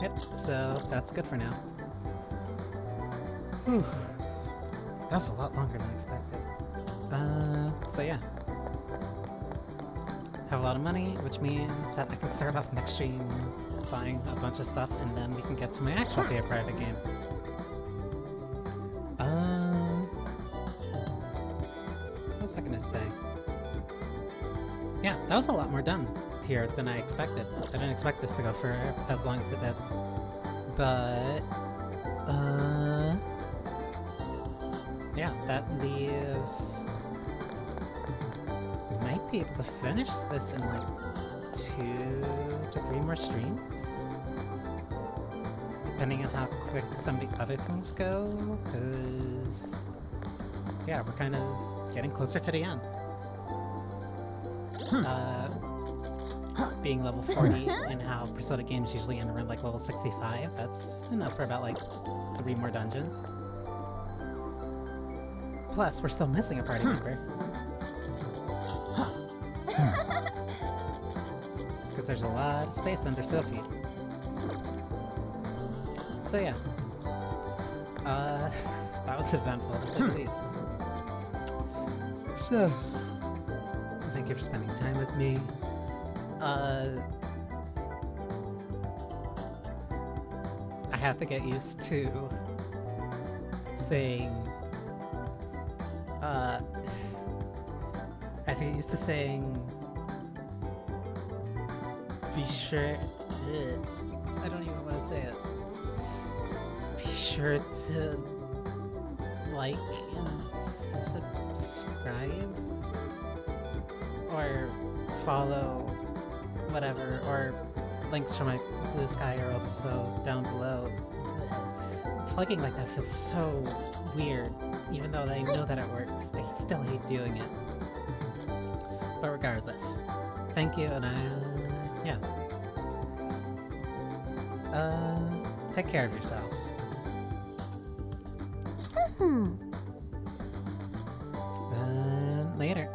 Yep, so that's good for now. Whew. That was a lot longer than expected. So yeah. have a lot of money, which means that I can start off next stream buying a bunch of stuff, and then we can get to my actual favorite part of the game. What was I gonna say? Yeah, that was a lot more done here than I expected. I didn't expect this to go for as long as it did. But, yeah, that leaves... We might be able to finish this in like 2 to 3 more streams? Depending on how quick some of the other things go, because... yeah, we're kind of getting closer to the end. Being level 40 and how Persona games usually end around like level 65, that's enough for about like 3 more dungeons. Plus, we're still missing a party member. Because there's a lot of space under Sophie. So yeah. That was eventful, to say the least. So, thank you for spending time with me. I have to get used to saying, I have to get used to saying, be sure, I don't even want to say it. Be sure to like and subscribe, or follow, whatever, or links for my Blue Sky are also down below. Plugging like that feels so weird, even though I know that it works. I still hate doing it. But regardless, thank you, and yeah. Take care of yourselves. Later.